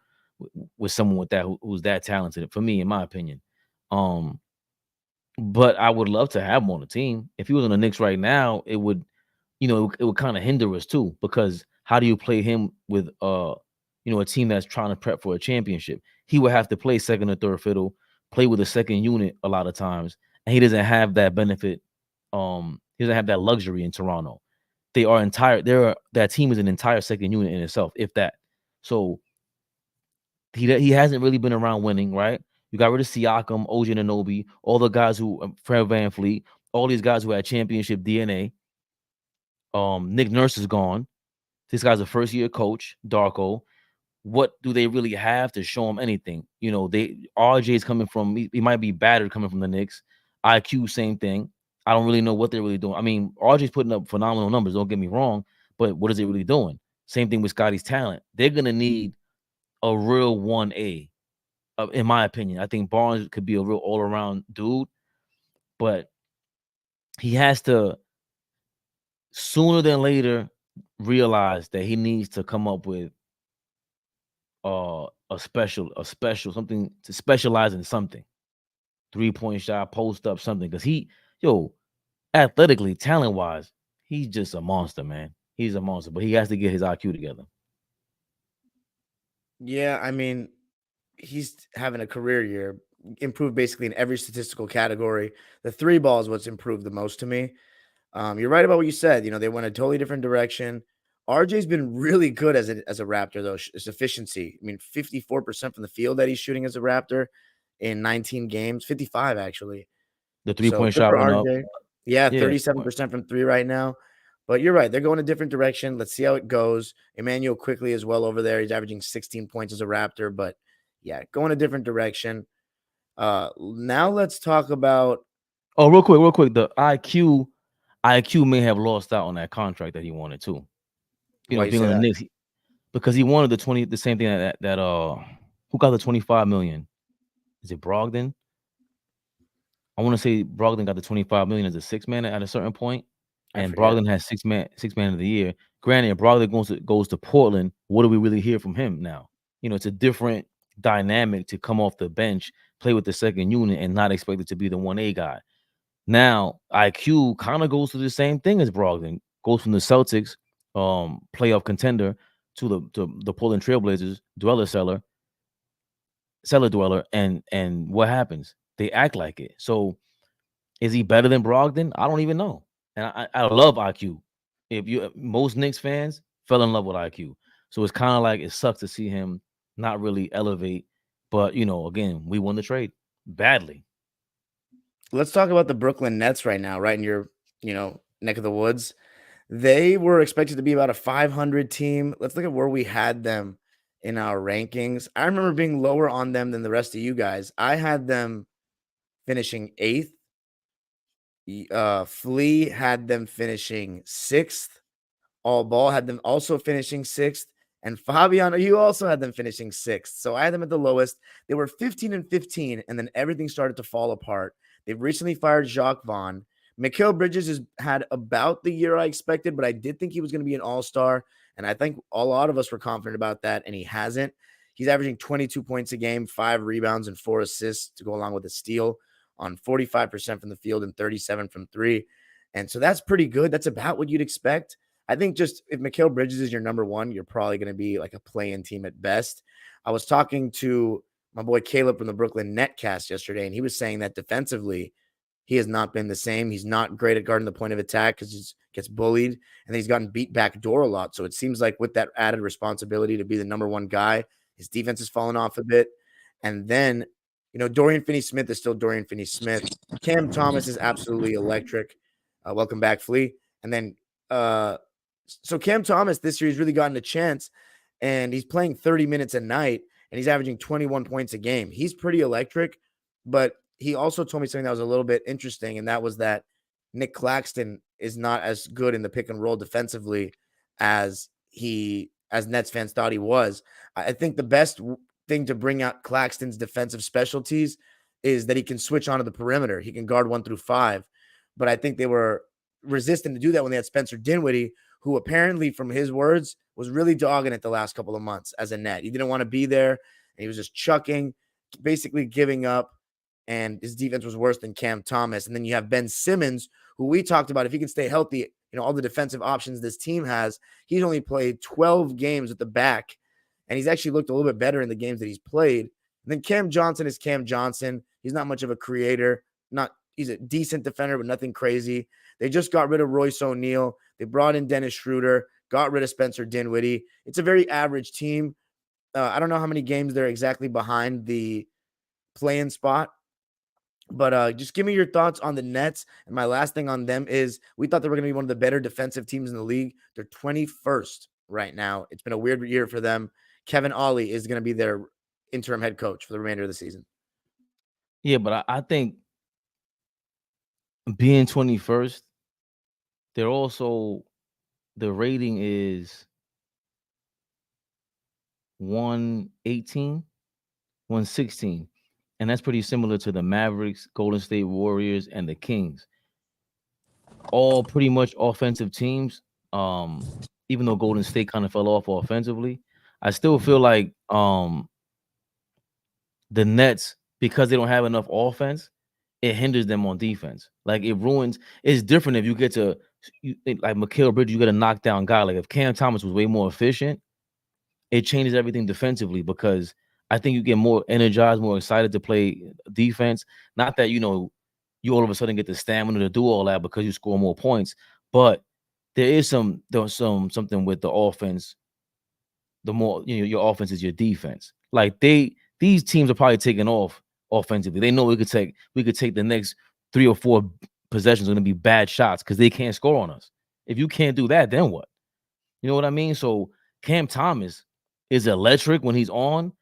with someone with that who's that talented. For me, in my opinion, but I would love to have him on the team. If he was on the Knicks right now, it would kind of hinder us too, because how do you play him with a team that's trying to prep for a championship? He would have to play second or third fiddle, play with a second unit a lot of times, and he doesn't have that benefit. He doesn't have that luxury in Toronto. That team is an entire second unit in itself, if that. So he hasn't really been around winning, right? You got rid of Siakam, OG Anunoby, all the guys Fred VanVleet, all these guys who had championship DNA. Nick Nurse is gone. This guy's a first-year coach, Darko. What do they really have to show him anything? RJ is coming from, he might be battered coming from the Knicks. IQ, same thing. I don't really know what they're really doing. I mean, RJ's putting up phenomenal numbers, don't get me wrong, but what is it really doing? Same thing with Scotty's talent. They're going to need a real 1A, in my opinion. I think Barnes could be a real all-around dude, but he has to, sooner than later, realize that he needs to come up with a special something to specialize in something. 3-point shot, post up, something. Because athletically, talent wise, he's just a monster, man. He's a monster, but he has to get his IQ together. Yeah, I mean, he's having a career year. improved basically in every statistical category. The 3 ball is what's improved the most to me. You're right about what you said. They went a totally different direction. RJ's been really good as a Raptor, though. His efficiency. I mean, 54% from the field that he's shooting as a Raptor in 19 games, 55 actually. The So 3-point good shot for went up. RJ. Yeah, Yeah. 37% from 3 right now. But you're right. They're going a different direction. Let's see how it goes. Emmanuel quickly as well over there. He's averaging 16 points as a Raptor. But yeah, going a different direction. Now let's talk about. Oh, real quick. The IQ may have lost out on that contract that he wanted too. Why you Being say on the that? Knicks, because he wanted the same thing that who got the 25 million? Is it Brogdon? I want to say Brogdon got the 25 million as a 6-man at a certain point, and forget. Brogdon has 6-man of the year. Granted, if Brogdon goes to Portland, what do we really hear from him now? It's a different dynamic to come off the bench, play with the second unit, and not expect it to be the 1A guy. Now, IQ kind of goes through the same thing as Brogdon. Goes from the Celtics, playoff contender, to the Portland Trailblazers, cellar dweller, and what happens? They act like it. So, is he better than Brogdon? I don't even know. And I love IQ. Most Knicks fans fell in love with IQ, so it's kind of like it sucks to see him not really elevate. But again, we won the trade badly. Let's talk about the Brooklyn Nets right now, right in your, neck of the woods. They were expected to be about a 500 team. Let's look at where we had them in our rankings. I remember being lower on them than the rest of you guys. I had them finishing 8th. Flea had them finishing 6th. AllBall had them also finishing 6th. And Fabian, you also had them finishing 6th. So I had them at the lowest. They were 15-15, and then everything started to fall apart. They've recently fired Jacques Vaughn. Mikal Bridges has had about the year I expected, but I did think he was going to be an all-star, and I think a lot of us were confident about that, and he hasn't. He's averaging 22 points a game, 5 rebounds, and 4 assists to go along with a steal on 45% from the field and 37 from 3. And so that's pretty good. That's about what you'd expect. I think just if Mikal Bridges is your number 1, you're probably going to be like a play-in team at best. I was talking to my boy Caleb from the Brooklyn Netcast yesterday, and he was saying that defensively, he has not been the same. He's not great at guarding the point of attack because he gets bullied, and then he's gotten beat back door a lot. So it seems like with that added responsibility to be the number 1 guy, his defense has fallen off a bit. And then, Dorian Finney-Smith is still Dorian Finney-Smith. Cam Thomas is absolutely electric. Welcome back, Flea. And then, so Cam Thomas this year, he's really gotten a chance, and he's playing 30 minutes a night, and he's averaging 21 points a game. He's pretty electric, but he also told me something that was a little bit interesting, and that was that Nick Claxton is not as good in the pick and roll defensively as Nets fans thought he was. I think the best thing to bring out Claxton's defensive specialties is that he can switch onto the perimeter. He can guard 1 through 5, but I think they were resistant to do that when they had Spencer Dinwiddie, who apparently, from his words, was really dogging it the last couple of months as a net. He didn't want to be there, and he was just chucking, basically giving up, and his defense was worse than Cam Thomas. And then you have Ben Simmons, who we talked about, if he can stay healthy, all the defensive options this team has, he's only played 12 games at the back, and he's actually looked a little bit better in the games that he's played. And then Cam Johnson is Cam Johnson. He's not much of a creator. He's a decent defender, but nothing crazy. They just got rid of Royce O'Neal. They brought in Dennis Schroeder, got rid of Spencer Dinwiddie. It's a very average team. I don't know how many games they're exactly behind the play-in spot, but just give me your thoughts on the Nets. And my last thing on them is we thought they were going to be one of the better defensive teams in the league. They're 21st right now. It's been a weird year for them. Kevin Ollie is going to be their interim head coach for the remainder of the season. Yeah, but I think being 21st, they're also, the rating is 118, 116. And that's pretty similar to the Mavericks, Golden State Warriors, and the Kings. All pretty much offensive teams. Even though Golden State kind of fell off offensively, I still feel like the Nets, because they don't have enough offense, it hinders them on defense. Like it's different if you get to like Mikal Bridges, you get a knockdown guy. Like if Cam Thomas was way more efficient, it changes everything defensively because I think you get more energized, more excited to play defense. Not that, you all of a sudden get the stamina to do all that because you score more points, but there is something with the offense. The more your offense is your defense. Like these teams are probably taking off offensively. They know we could take the next 3 or 4 possessions are going to be bad shots because they can't score on us. If you can't do that, then what? You know what I mean? So Cam Thomas is electric when he's on.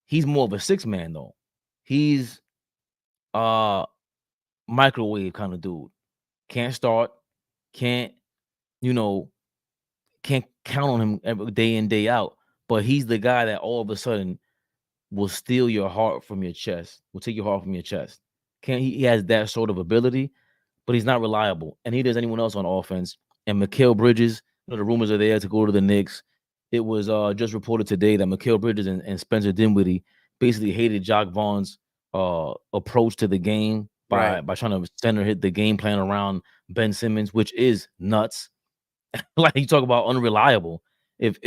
He's more of a 6-man though. He's microwave kind of dude. Can't start, can't can't count on him every day in, day out. But he's the guy that all of a sudden will steal your heart from your chest, will take your heart from your chest. He has that sort of ability, but he's not reliable. And neither is anyone else on offense. And Mikal Bridges, the rumors are there to go to the Knicks. It was just reported today that Mikal Bridges and Spencer Dinwiddie basically hated Jacques Vaughn's approach to the game by trying to center hit the game plan around Ben Simmons, which is nuts. Like you talk about unreliable. If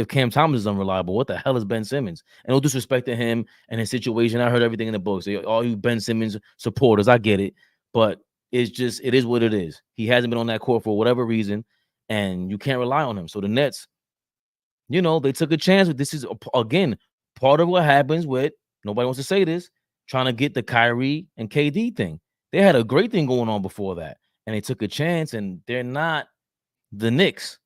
Cam Thomas is unreliable, what the hell is Ben Simmons? And no disrespect to him and his situation. I heard everything in the books. All you Ben Simmons supporters, I get it, but it is what it is. He hasn't been on that court for whatever reason, and you can't rely on him. So the Nets, they took a chance. But this is again part of what happens with nobody wants to say this, trying to get the Kyrie and KD thing. They had a great thing going on before that, and they took a chance, and they're not the Knicks.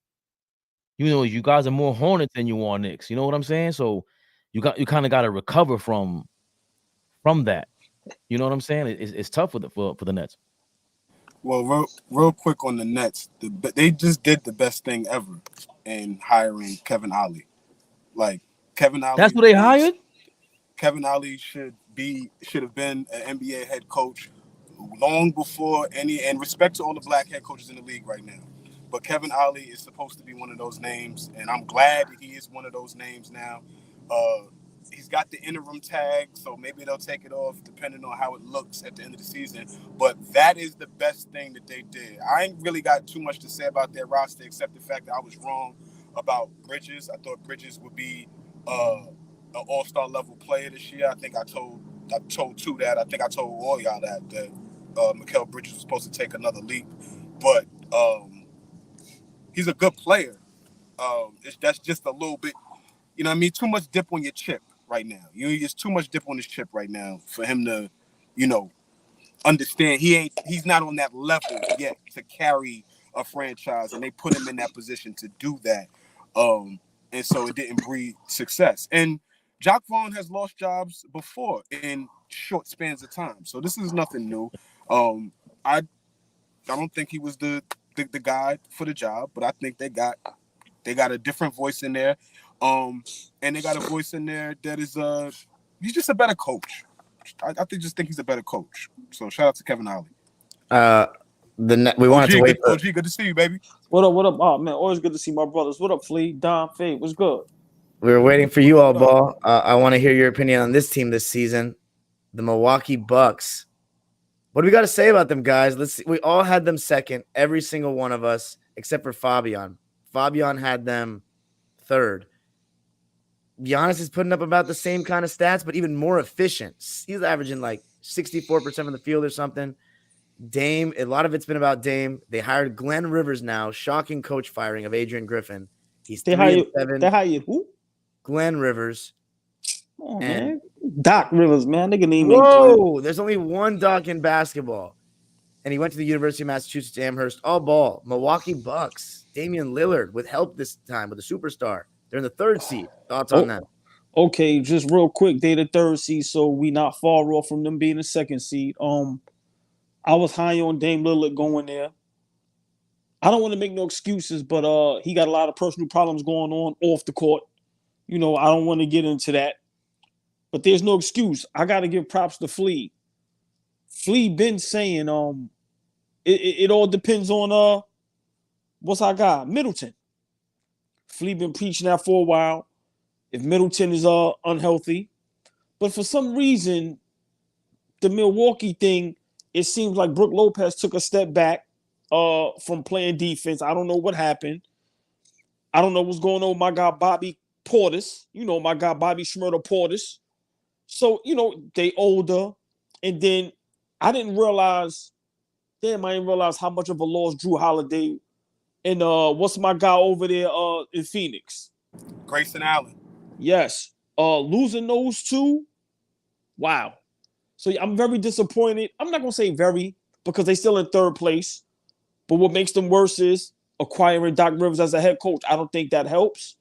You guys are more Hornets than you are Knicks. You know what I'm saying? So you kind of got to recover from that. You know what I'm saying? It's tough for the Nets. Well, real quick on the Nets, they just did the best thing ever in hiring Kevin Ollie. Like Kevin Ollie, that's who they hired. Kevin Ollie should have been an NBA head coach long before and respect to all the black head coaches in the league right now. But Kevin Ollie is supposed to be one of those names, and I'm glad he is one of those names now. He's got the interim tag, so maybe they'll take it off depending on how it looks at the end of the season. But that is the best thing that they did. I ain't really got too much to say about their roster except the fact that I was wrong about Bridges. I thought Bridges would be an all-star level player this year. I think I told two that. I think I told all y'all that Mikal Bridges was supposed to take another leap. But he's a good player. That's just a little bit, you know what I mean? Too much dip on your chip right now. It's too much dip on his chip right now for him to, understand he's not on that level yet to carry a franchise, and they put him in that position to do that. And so it didn't breed success. And Jacques Vaughn has lost jobs before in short spans of time. So this is nothing new. I don't think he was the guy for the job, but I think they got a different voice in there. And they got a voice in there that is he's just a better coach. I think he's a better coach. So shout out to Kevin Ollie. We wanted to wait. OG, good to see you, baby. What up? Oh man, always good to see my brothers. What up, Flea? Dom, Fade, what's good? We were waiting for you, AllBall. I want to hear your opinion on this team this season, the Milwaukee Bucks. What do we got to say about them, guys? Let's see. We all had them second, every single one of us, except for Fabian. Fabian had them third. Giannis is putting up about the same kind of stats, but even more efficient. He's averaging like 64% from the field or something. Dame, a lot of it's been about Dame. They hired Glen Rivers now. Shocking coach firing of Adrian Griffin. He's 3-7. They hired who? Glen Rivers. Oh, man. Doc Rivers, man. They can name me. Whoa, there's only one Doc in basketball. And he went to the University of Massachusetts Amherst. AllBall. Milwaukee Bucks. Damian Lillard with help this time with a superstar. They're in the 3rd seed. Thoughts on that? Okay, just real quick. They're the 3rd seed, so we not far off from them being the 2nd seed. I was high on Dame Lillard going there. I don't want to make no excuses, but he got a lot of personal problems going on off the court. I don't want to get into that. But there's no excuse. I got to give props to Flea. Flea been saying it all depends on what's our guy? Middleton. Flea been preaching that for a while. If Middleton is unhealthy. But for some reason, the Milwaukee thing, it seems like Brook Lopez took a step back from playing defense. I don't know what happened. I don't know what's going on with my guy Bobby Portis, my guy Bobby Shmurda Portis. So, they older. And then I didn't realize how much of a loss Drew Holiday and what's my guy over there in Phoenix? Grayson Allen. Yes. Losing those two. Wow. So I'm very disappointed. I'm not gonna say very, because they still in third place. But what makes them worse is acquiring Doc Rivers as a head coach. I don't think that helps.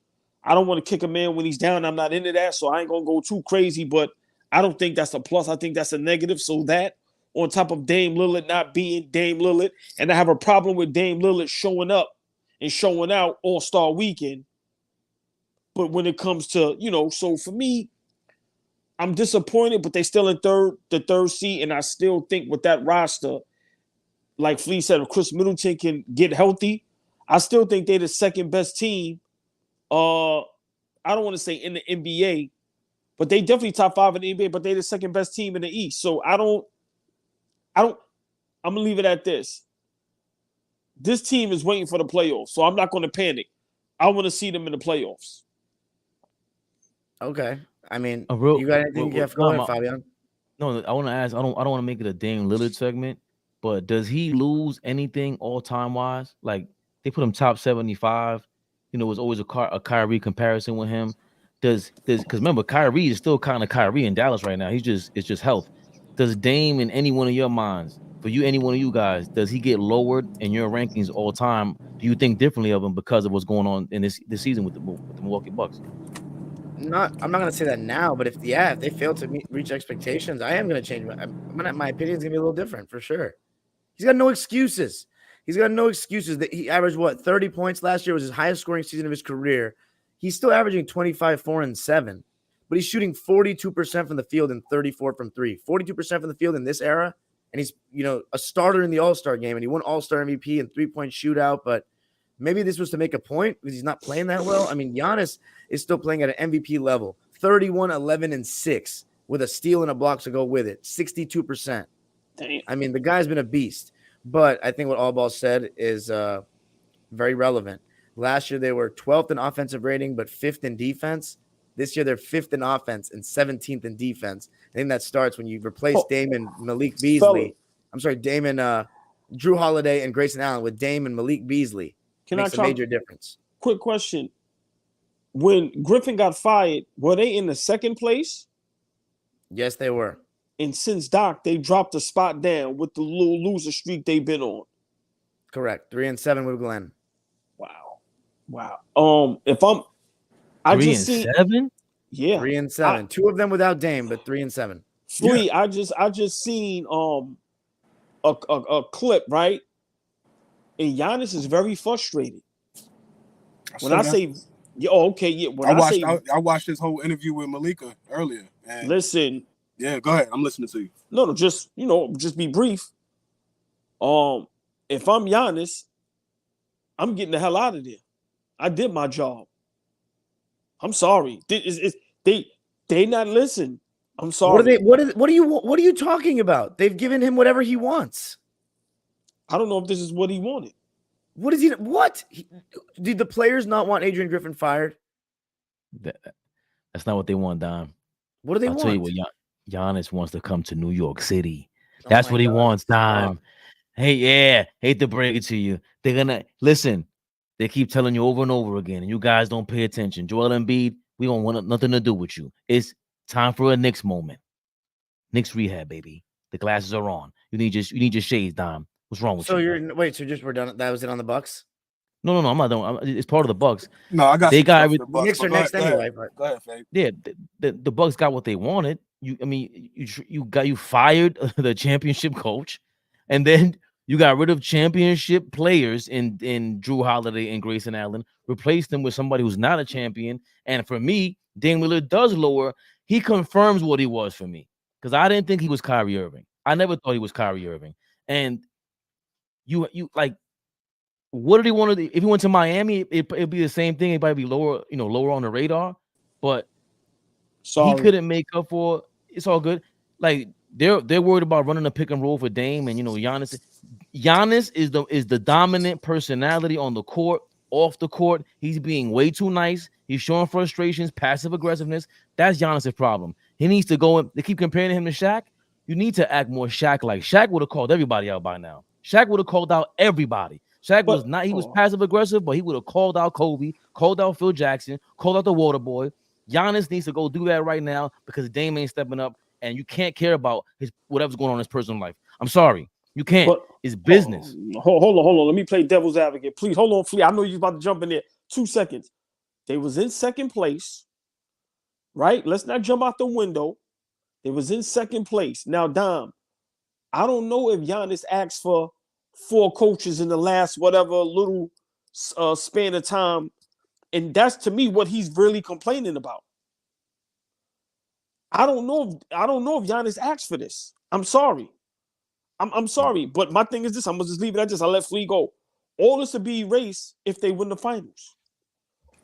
I don't want to kick a man when he's down. I'm not into that, so I ain't gonna go too crazy, but I don't think that's a plus. I think that's a negative. So that, on top of Dame Lillard not being Dame Lillard, and I have a problem with Dame Lillard showing up and showing out All-Star Weekend. But when it comes to, so for me, I'm disappointed, but they still in the third seed, and I still think with that roster, like Flea said, if Chris Middleton can get healthy, I still think they're the second best team. I don't want to say in the NBA, but they definitely top 5 in the NBA, but they're the second best team in the East. So I'm gonna leave it at this. This team is waiting for the playoffs, so I'm not going to panic. I want to see them in the playoffs. Okay. I mean, you got anything you have going, Fabian? No, I want to ask. I don't want to make it a Dame Lillard segment, but does he lose anything all time wise? Like they put him top 75. It's always a Kyrie comparison with him. Because remember, Kyrie is still kind of Kyrie in Dallas right now. It's just health. Does Dame, in any one of your minds, for you, any one of you guys, does he get lowered in your rankings all time? Do you think differently of him because of what's going on in this season with the Milwaukee Bucks? I'm not going to say that now, but if they fail to reach expectations, I am going to change my opinion is going to be a little different for sure. He's got no excuses. That he averaged 30 points last year was his highest scoring season of his career. He's still averaging 25, 4, and 7, but he's shooting 42% from the field and 34 from 3. 42% from the field in this era, and he's a starter in the All-Star game, and he won All-Star MVP and 3-point shootout. But maybe this was to make a point because he's not playing that well. I mean, Giannis is still playing at an MVP level, 31, 11, and 6 with a steal and a block to go with it, 62%. I mean, the guy's been a beast. But I think what AllBall said is very relevant. Last year, they were 12th in offensive rating, but 5th in defense. This year, they're 5th in offense and 17th in defense. I think that starts when you replace Dame and Malik Beasley. Dame and Drew Holiday and Grayson Allen with Dame and Malik Beasley. Makes a major difference. Quick question. When Griffin got fired, were they in the second place? Yes, they were. And since Doc, they dropped a spot down with the little loser streak they've been on. Correct. 3-7 with Glen. Wow. If I'm 3-7? Yeah. 3-7. 2 of them without Dame, but 3-7. Flea, yeah. I just seen a clip, right? And Giannis is very frustrated. When I say I watched this whole interview with Malika earlier. And listen. Yeah, go ahead. I'm listening to you. No, just be brief. If I'm Giannis, I'm getting the hell out of there. I did my job. I'm sorry. They not listen. I'm sorry. What are you talking about? They've given him whatever he wants. I don't know if this is what he wanted. What is he? What did the players not want Adrian Griffin fired? That's not what they want, Dom. What do they want? I'll tell you what, Giannis wants to come to New York City. That's what he wants, Dom. Hey, yeah, hate to break it to you. They're gonna listen. They keep telling you over and over again, and you guys don't pay attention. Joel Embiid, we don't want nothing to do with you. It's time for a Knicks moment. Knicks rehab, baby. The glasses are on. You need your shades, Dom. What's wrong with you? We're done. That was it on the Bucks? No, I'm not done. It's part of the Bucks. No, I got. They got the Bucks. Knicks are next anyway. Go ahead, Fabe. Yeah, the Bucks got what they wanted. You fired the championship coach, and then you got rid of championship players in Drew Holiday and Grayson Allen, replaced them with somebody who's not a champion. And for me, Dame Lillard does lower. He confirms what he was for me because I didn't think he was Kyrie Irving. I never thought he was Kyrie Irving. And you like, what did he want to do? If he went to Miami, it'd be the same thing. It'd probably be lower, lower on the radar. But he couldn't make up for. It's all good. Like they're worried about running a pick and roll for Dame, and Giannis is the dominant personality on the court. off the court, he's being way too nice. He's showing frustrations, passive aggressiveness. That's Giannis' problem. He needs to go in. They keep comparing him to Shaq. You need to act more Shaq-like. Shaq would have called everybody out by now. Shaq would have called out everybody. Shaq was not, he was passive aggressive, but he would have called out Kobe, called out Phil Jackson, called out the Water Boy. Giannis needs to go do that right now because Dame ain't stepping up, and you can't care about whatever's going on in his personal life. I'm sorry. You can't. But, it's business. Hold on. Let me play devil's advocate. Please, hold on, Flea. I know you're about to jump in there. 2 seconds. They was in second place, right? Let's not jump out the window. They was in second place. Now, Dom, I don't know if Giannis asked for 4 coaches in the last whatever little span of time. And that's, to me, what he's really complaining about. I don't know if Giannis asked for this. I'm sorry. I'm sorry, but my thing is this. I'm gonna just leave it at this. I'll let Flea go. All this will be erased if they win the finals.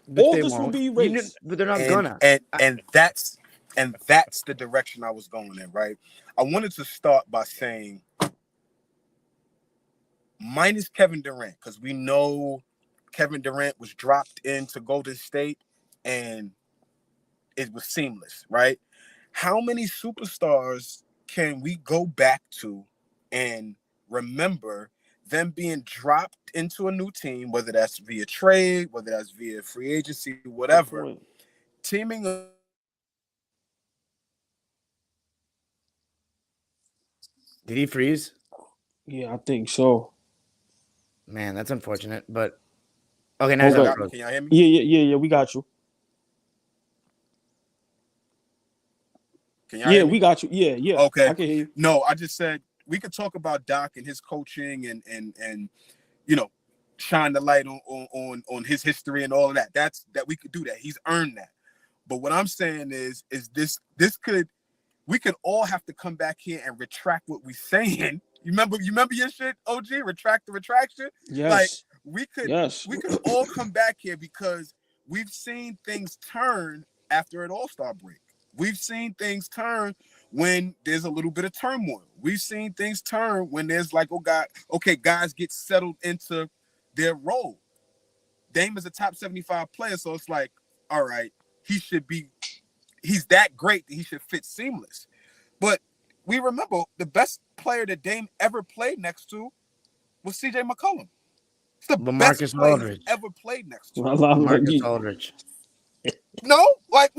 But all this will be erased. But they're not gonna. And that's the direction I was going in, right? I wanted to start by saying minus Kevin Durant, because we know Kevin Durant was dropped into Golden State and it was seamless, right? How many superstars can we go back to and remember them being dropped into a new team, whether that's via trade, whether that's via free agency, whatever, teaming up? Did he freeze? Yeah, I think so. Man, that's unfortunate. But okay, now can y'all hear me? Yeah, we got you. Can y'all hear me? We got you. Yeah. Okay. I can hear you. No, I just said we could talk about Doc and his coaching and you know, shine the light on his history and all of that. That we could do that. He's earned that. But what I'm saying is we could all have to come back here and retract what we're saying. You remember your shit, OG? Retract the retraction? Yes. Like we could all come back here because we've seen things turn after an All-Star break. We've seen things turn when there's a little bit of turmoil. We've seen things turn when there's like, guys get settled into their role. Dame is a top 75 player, so it's like, all right, he's that great that he should fit seamless. But we remember the best player that Dame ever played next to was CJ McCollum. It's the best player he's ever played next to. Marcus Aldridge. No, like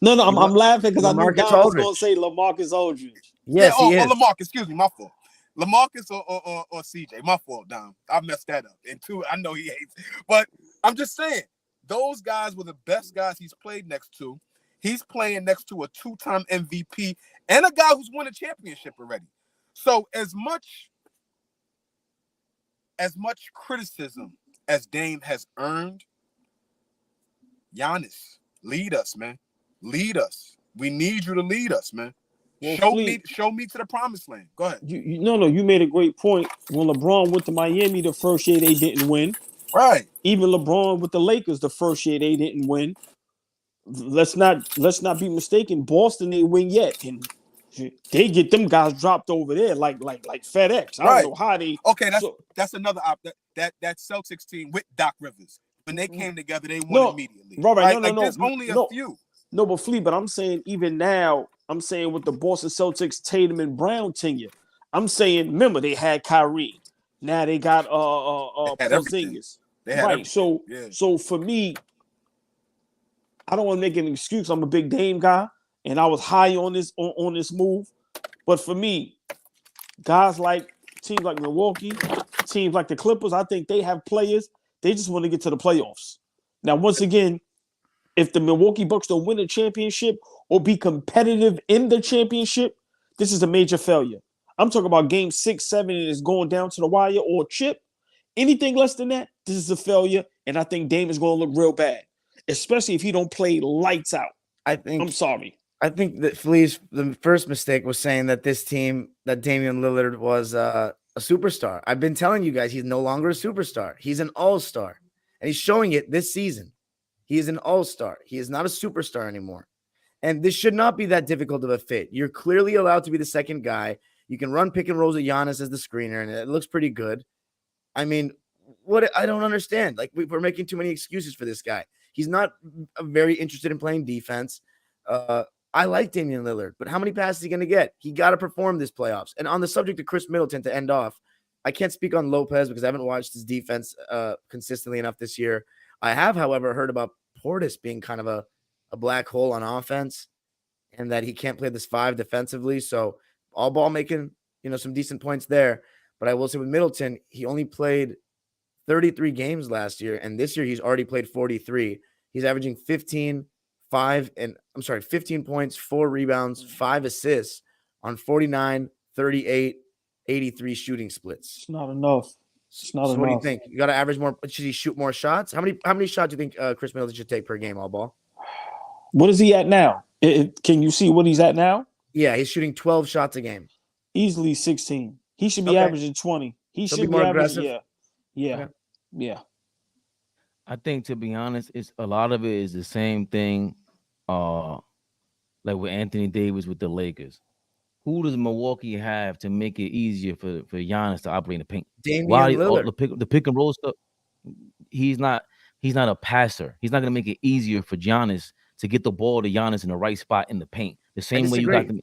No, I'm laughing because I knew Don was going to say LaMarcus Aldridge. Yes, he is. LaMarcus, excuse me, my fault. LaMarcus or CJ, my fault, Don. I messed that up. And 2, I know he hates it. But I'm just saying, those guys were the best guys he's played next to. He's playing next to a 2-time MVP and a guy who's won a championship already. So as much criticism as Dame has earned, Giannis, lead us, man. Lead us. We need you to lead us, man. Well, show me to the promised land. Go ahead. You made a great point. When LeBron went to Miami the first year, they didn't win. Right. Even LeBron with the Lakers the first year, they didn't win. Let's not be mistaken. Boston didn't win yet, and they get them guys dropped over there like FedEx. I don't know how they. Okay, that's another that Celtics team with Doc Rivers. When they came together, they won immediately. Right. No. There's only a few. No, but Flea, but I'm saying even now, I'm saying with the Boston Celtics, Tatum and Brown tenure, I'm saying, remember, they had Kyrie. Now they got Porzingis. Right. So for me, I don't want to make an excuse. I'm a big Dame guy, and I was high on this move. But for me, guys like teams like Milwaukee, teams like the Clippers, I think they have players. They just want to get to the playoffs. Now, once again, if the Milwaukee Bucks don't win a championship or be competitive in the championship, this is a major failure. I'm talking about game 6, 7, and it's going down to the wire or chip. Anything less than that, this is a failure, and I think Dame is going to look real bad, especially if he don't play lights out. I'm sorry. I think that the first mistake was saying that this team, that Damian Lillard was a superstar. I've been telling you guys he's no longer a superstar. He's an all-star, and he's showing it this season. He is an all-star. He is not a superstar anymore. And this should not be that difficult of a fit. You're clearly allowed to be the second guy. You can run pick and rolls at Giannis as the screener, and it looks pretty good. I mean, what I don't understand. Like we're making too many excuses for this guy. He's not very interested in playing defense. I like Damian Lillard, but how many passes is he going to get? He got to perform this playoffs. And on the subject of Chris Middleton, to end off, I can't speak on Lopez because I haven't watched his defense consistently enough this year. I have, however, heard about Portis being kind of a black hole on offense and that he can't play this 5 defensively. So AllBall making, some decent points there. But I will say with Middleton, he only played 33 games last year, and this year he's already played 43. He's averaging 15 points, 4 rebounds, 5 assists on 49, 38, 83 shooting splits. It's not enough. It's not enough. What do you think? You got to average more. Should he shoot more shots? How many shots do you think Chris Middleton should take per game, AllBall? What is he at now? Can you see what he's at now? Yeah, he's shooting 12 shots a game. Easily 16. He should be averaging 20. He should be more averaging, aggressive. Yeah. I think, to be honest, it's a lot of it is the same thing, like with Anthony Davis with the Lakers. Who does Milwaukee have to make it easier for Giannis to operate in the paint? Damian Lillard. The pick and roll stuff. He's not a passer. He's not going to make it easier for Giannis to get the ball to Giannis in the right spot in the paint. The same way you got them.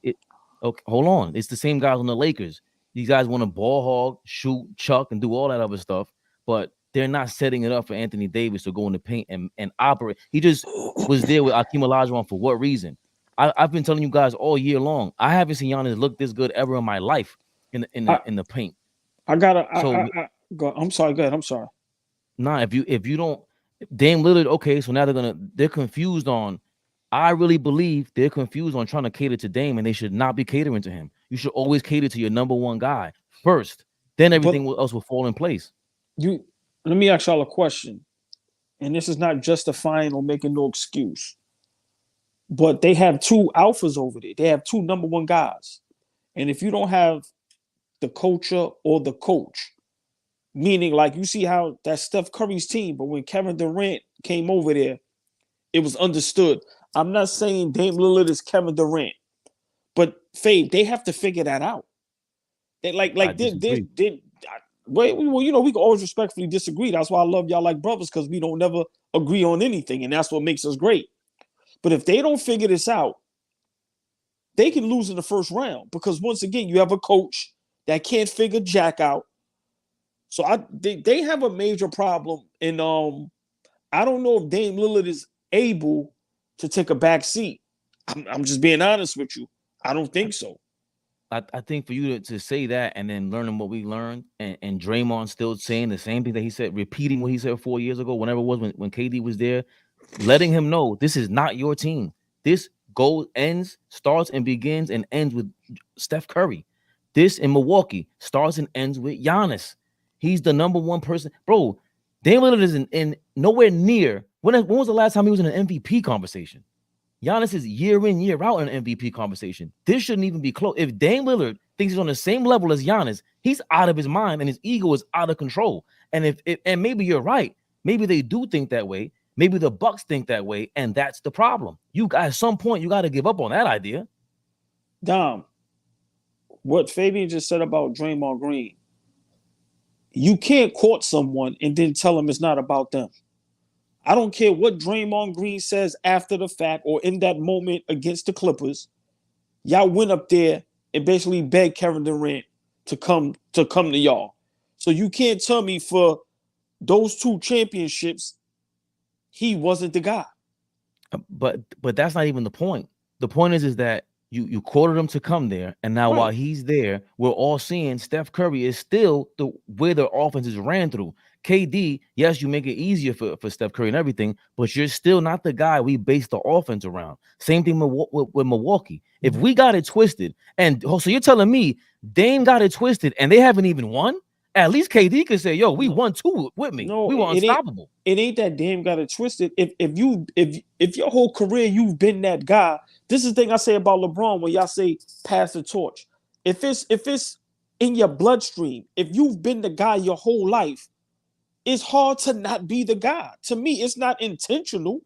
Okay, hold on. It's the same guys on the Lakers. These guys want to ball hog, shoot, chuck, and do all that other stuff, but they're not setting it up for Anthony Davis to go in the paint and operate. He just was there with Akeem Olajuwon for what reason? I've been telling you guys all year long. I haven't seen Giannis look this good ever in my life in the paint. I'm sorry. Go ahead. I'm sorry. Nah, if you don't, Dame Lillard. Okay, so now they're confused on. I really believe they're confused on trying to cater to Dame, and they should not be catering to him. You should always cater to your number one guy first. Then everything else will fall in place. Let me ask y'all a question, and this is not justifying or making no excuse. But they have 2 alphas over there. They have 2 number one guys. And if you don't have the coacher or the coach, meaning like you see how that's Steph Curry's team, but when Kevin Durant came over there, it was understood. I'm not saying Dame Lillard is Kevin Durant, but Fabe, they have to figure that out. They we can always respectfully disagree. That's why I love y'all like brothers, because we don't never agree on anything, and that's what makes us great. But if they don't figure this out, they can lose in the first round, because once again, you have a coach that can't figure Jack out. So they have a major problem, and I don't know if Dame Lillard is able to take a back seat. I'm just being honest with you. I don't think so. I think for you to say that and then learning what we learned, and Draymond still saying the same thing that he said, repeating what he said 4 years ago, whenever it was when KD was there, letting him know this is not your team. This starts and begins and ends with Steph Curry. This in Milwaukee starts and ends with Giannis. He's the number one person. Bro, Dame Lillard is in nowhere near. When was the last time he was in an MVP conversation? Giannis is year in, year out in an MVP conversation. This shouldn't even be close. If Dame Lillard thinks he's on the same level as Giannis, he's out of his mind and his ego is out of control. And and maybe you're right. Maybe they do think that way. Maybe the Bucks think that way, and that's the problem. At some point, you got to give up on that idea. Dom, what Fabian just said about Draymond Green, you can't court someone and then tell them it's not about them. I don't care what Draymond Green says after the fact or in that moment against the Clippers. Y'all went up there and basically begged Kevin Durant to come to y'all. So you can't tell me for those 2 championships, he wasn't the guy. But that's not even the point. The point is that you courted him to come there, and now while he's there, we're all seeing Steph Curry is still the way the offense is ran through. KD, yes, you make it easier for Steph Curry and everything, but you're still not the guy we base the offense around. Same thing with Milwaukee. If we got it twisted, and so you're telling me Dame got it twisted and they haven't even won? At least KD could say, "Yo, we won 2 with me. We were unstoppable." It ain't that Dame got it twisted. If your whole career you've been that guy, this is the thing I say about LeBron when y'all say pass the torch. If it's in your bloodstream, if you've been the guy your whole life, it's hard to not be the guy. To me, it's not intentional,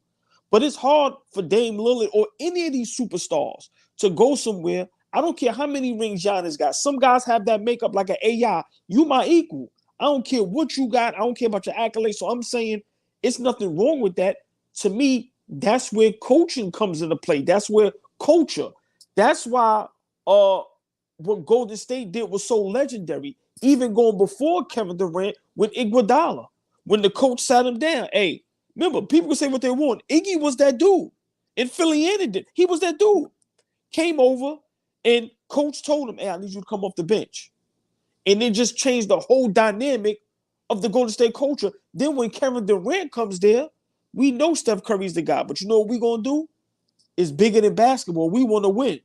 but it's hard for Dame Lillard or any of these superstars to go somewhere. I don't care how many rings Giannis got. Some guys have that makeup like an AI. You my equal. I don't care what you got. I don't care about your accolades. So I'm saying it's nothing wrong with that. To me, that's where coaching comes into play. That's where culture. That's why what Golden State did was so legendary. Even going before Kevin Durant with Iguodala, when the coach sat him down. Hey, remember, people can say what they want. Iggy was that dude. And Philly did. He was that dude. Came over and coach told him, hey, I need you to come off the bench. And it just changed the whole dynamic of the Golden State culture. Then when Kevin Durant comes there, we know Steph Curry's the guy. But you know what we're going to do? It's bigger than basketball. We want to win.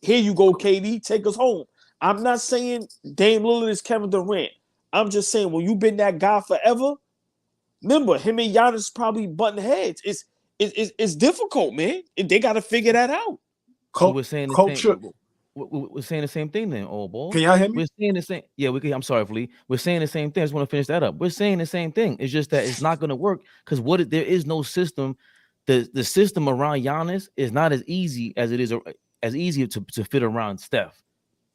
Here you go, KD. Take us home. I'm not saying Dame Lillard is Kevin Durant. I'm just saying when you've been that guy forever, remember, him and Giannis probably butting heads. It's difficult, man. They got to figure that out. So we're saying the culture. same, we're saying the same thing then, AllBall. Can y'all hear me? We're saying the same. Yeah, we can. I'm sorry, Flea. We're saying the same thing. I just want to finish that up. We're saying the same thing. It's just that it's not going to work because there is no system. The system around Giannis is not as easy as it is to fit around Steph.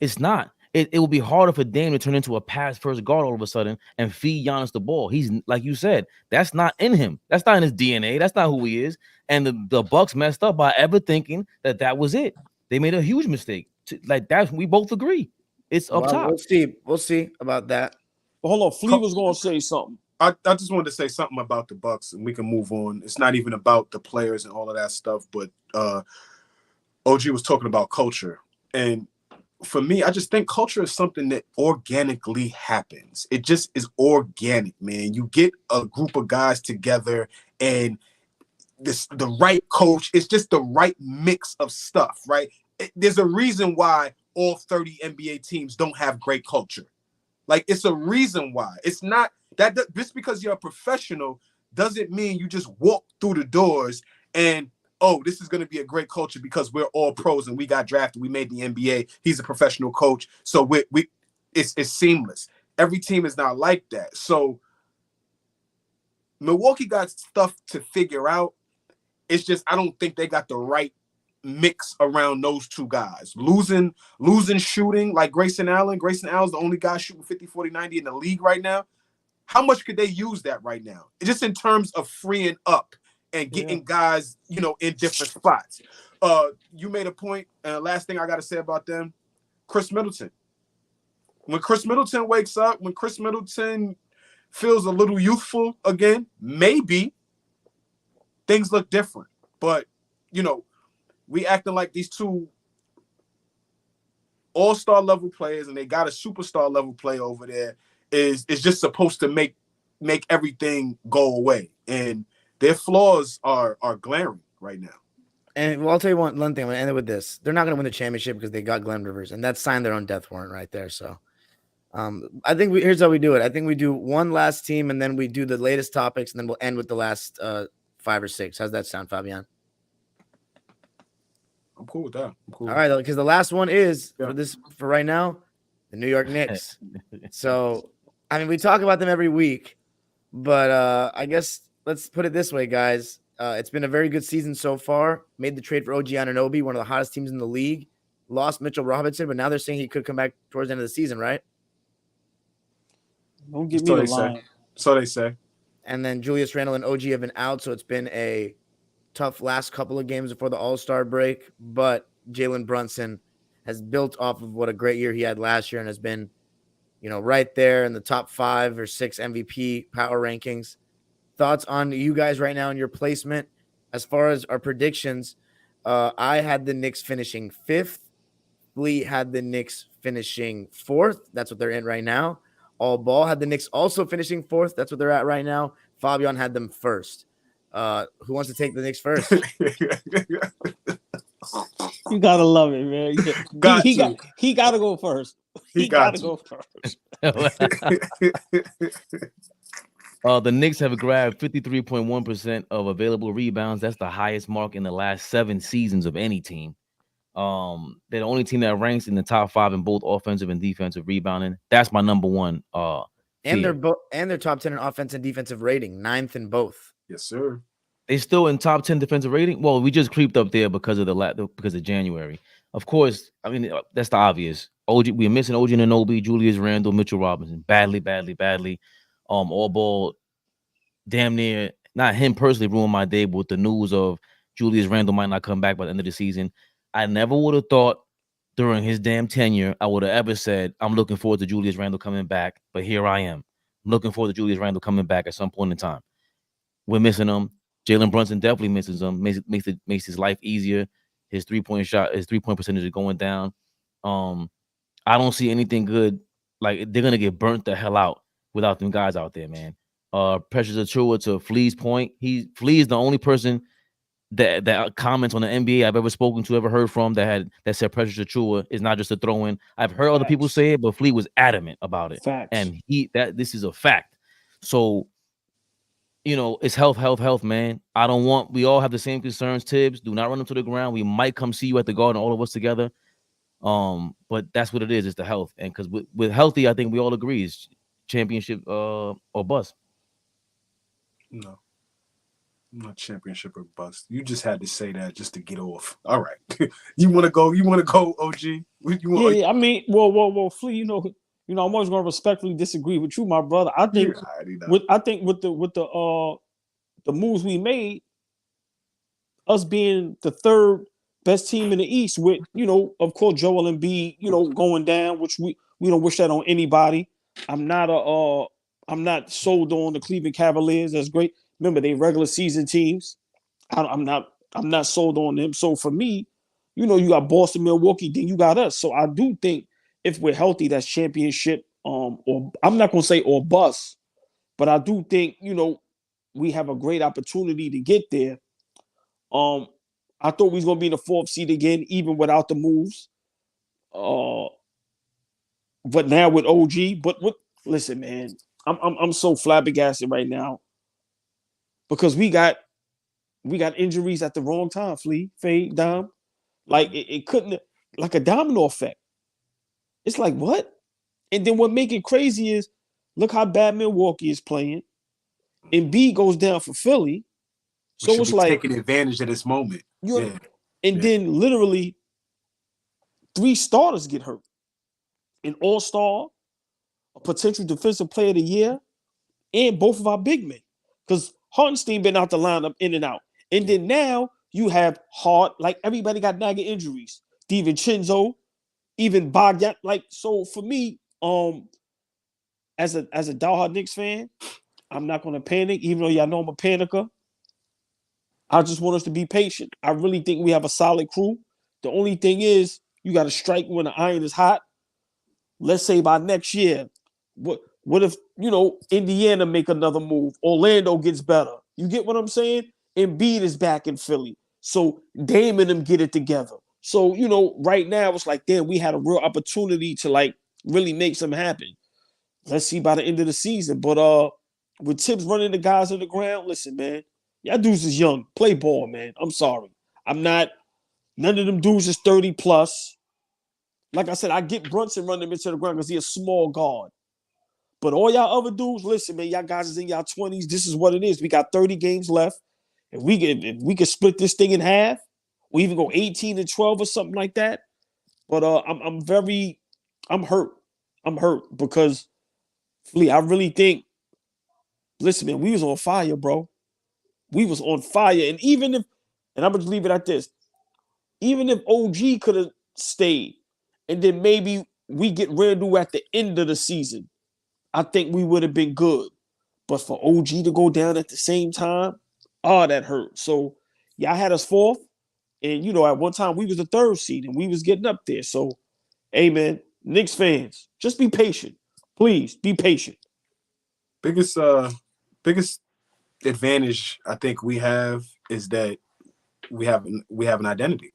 It's not. It will be harder for Dame to turn into a pass first guard all of a sudden and feed Giannis the ball. He's like you said, that's not in him. That's not in his DNA. That's not who he is. And the Bucks messed up by ever thinking that was it. They made a huge mistake. Like that, we both agree. It's up top. We'll see about that. But hold on, Flea was going to say something. I just wanted to say something about the Bucks, and we can move on. It's not even about the players and all of that stuff, but OG was talking about culture. And for me, I just think culture is something that organically happens. It just is organic, man. You get a group of guys together and the right coach. It's just the right mix of stuff, right? There's a reason why all 30 NBA teams don't have great culture. Like, it's a reason why. It's not that just because you're a professional doesn't mean you just walk through the doors and, oh, this is going to be a great culture because we're all pros and we got drafted. We made the NBA. He's a professional coach. So it's seamless. Every team is not like that. So Milwaukee got stuff to figure out. It's just I don't think they got the right mix around those two guys. Losing shooting like Grayson Allen. Grayson Allen's the only guy shooting 50, 40, 90 in the league right now. How much could they use that right now? Just in terms of freeing up and getting guys, in different spots. You made a point, and the last thing I got to say about them, Chris Middleton. When Chris Middleton wakes up, when Chris Middleton feels a little youthful again, maybe things look different. But, we acting like these two all-star level players and they got a superstar level player over there is just supposed to make everything go away. And their flaws are glaring right now. And I'll tell you one thing. I'm going to end it with this. They're not going to win the championship because they got Glen Rivers, and that's signed their own death warrant right there. So I think here's how we do it. I think we do one last team, and then we do the latest topics, and then we'll end with the last 5 or 6. How's that sound, Fabian? I'm cool with that. All right, because the last one is for right now, the New York Knicks. So, I mean, we talk about them every week, but I guess let's put it this way, guys. It's been a very good season so far. Made the trade for OG Anunoby, one of the hottest teams in the league. Lost Mitchell Robinson, but now they're saying he could come back towards the end of the season, right? Don't give me the line. So they say. And then Julius Randle and OG have been out, so it's been a tough last couple of games before the All-Star break. But Jalen Brunson has built off of what a great year he had last year and has been, right there in the top 5 or 6 MVP power rankings. Thoughts on you guys right now in your placement? As far as our predictions, I had the Knicks finishing 5th. Lee had the Knicks finishing 4th. That's what they're in right now. AllBall had the Knicks also finishing 4th. That's what they're at right now. Fabian had them 1st. Who wants to take the Knicks first? You gotta love it, man. He gotta go first. He gotta go first. The Knicks have grabbed 53.1% of available rebounds. That's the highest mark in the last 7 seasons of any team. They're the only team that ranks in the top 5 in both offensive and defensive rebounding. That's my number one. And they're top 10 in offense and defensive rating, 9th in both. Yes, sir. They still in top 10 defensive rating. Well, we just creeped up there because of January. Of course, I mean that's the obvious. We're missing OG Anunoby, Julius Randle, Mitchell Robinson. Badly. AllBall damn near, not him personally ruined my day, but with the news of Julius Randle might not come back by the end of the season. I never would have thought during his damn tenure I would have ever said I'm looking forward to Julius Randle coming back, but here I am. I'm looking forward to Julius Randle coming back at some point in time. We're missing him. Jalen Brunson definitely misses him. Makes his life easier. His 3-point percentage is going down. I don't see anything good. Like, they're gonna get burnt the hell out without them guys out there, man. Precious Achiuwa, to Flea's point, Flea is the only person that comments on the NBA I've ever spoken to, ever heard from, that said Precious Achiuwa is not just a throw-in. I've heard other people say it, but Flea was adamant about it. Facts. And this is a fact. So, it's health, man. We all have the same concerns. Tibbs, do not run them to the ground. We might come see you at the Garden, all of us together. But that's what it is. It's the health. And because with healthy, I think we all agree is championship or bust. No. Not championship or bust. You just had to say that just to get off. All right. You want to go, OG? Yeah, I mean, well, Flea, I'm always gonna respectfully disagree with you, my brother. I think with the moves we made, us being the third best team in the East, with of course Joel Embiid, going down, which we don't wish that on anybody. I'm not sold on the Cleveland Cavaliers. That's great. Remember, they regular season teams. I'm not sold on them. So for me, you got Boston, Milwaukee, then you got us. So I do think if we're healthy, that's championship. Or I'm not gonna say or bust, but I do think we have a great opportunity to get there. I thought we was gonna be in the 4th seed again, even without the moves. But now with OG, listen, man, I'm so flabbergasted right now because we got injuries at the wrong time. Fade, Dom, like it couldn't, like a domino effect. It's like, what? And then what make it crazy is look how bad Milwaukee is playing. Embiid goes down for Philly. So it's like taking advantage of this moment. Then literally 3 starters get hurt. An all-star, a potential defensive player of the year, and both of our big men. Because Hartenstein been out the lineup in and out. And then now you have Hart, like everybody got nagging injuries. DiVincenzo, even Bogdan. Like, so for me, as a diehard Knicks fan, I'm not gonna panic, even though y'all know I'm a panicker. I just want us to be patient. I really think we have a solid crew. The only thing is you got to strike when the iron is hot. Let's say by next year, what if Indiana make another move? Orlando gets better. You get what I'm saying? Embiid is back in Philly. So Dame and them get it together. So, right now it's like, damn, we had a real opportunity to like really make something happen. Let's see by the end of the season. But with Tibbs running the guys on the ground, listen, man, y'all dudes is young. Play ball, man. I'm sorry. None of them dudes is 30 plus. Like I said, I get Brunson running into the ground because he's a small guard. But all y'all other dudes, listen, man, y'all guys is in y'all 20s. This is what it is. We got 30 games left. If we could split this thing in half, or even go 18-12 or something like that. But I'm hurt. I'm hurt because, Flea, I really think, listen, man, we was on fire, bro. We was on fire. And I'm going to leave it at this, even if OG could have stayed, and then maybe we get Randle at the end of the season, I think we would have been good. But for OG to go down at the same time, that hurt. So y'all had us 4th. And, at one time we was the 3rd seed and we was getting up there. So, hey, man, Knicks fans, just be patient. Please be patient. Biggest advantage I think we have is that we have an identity.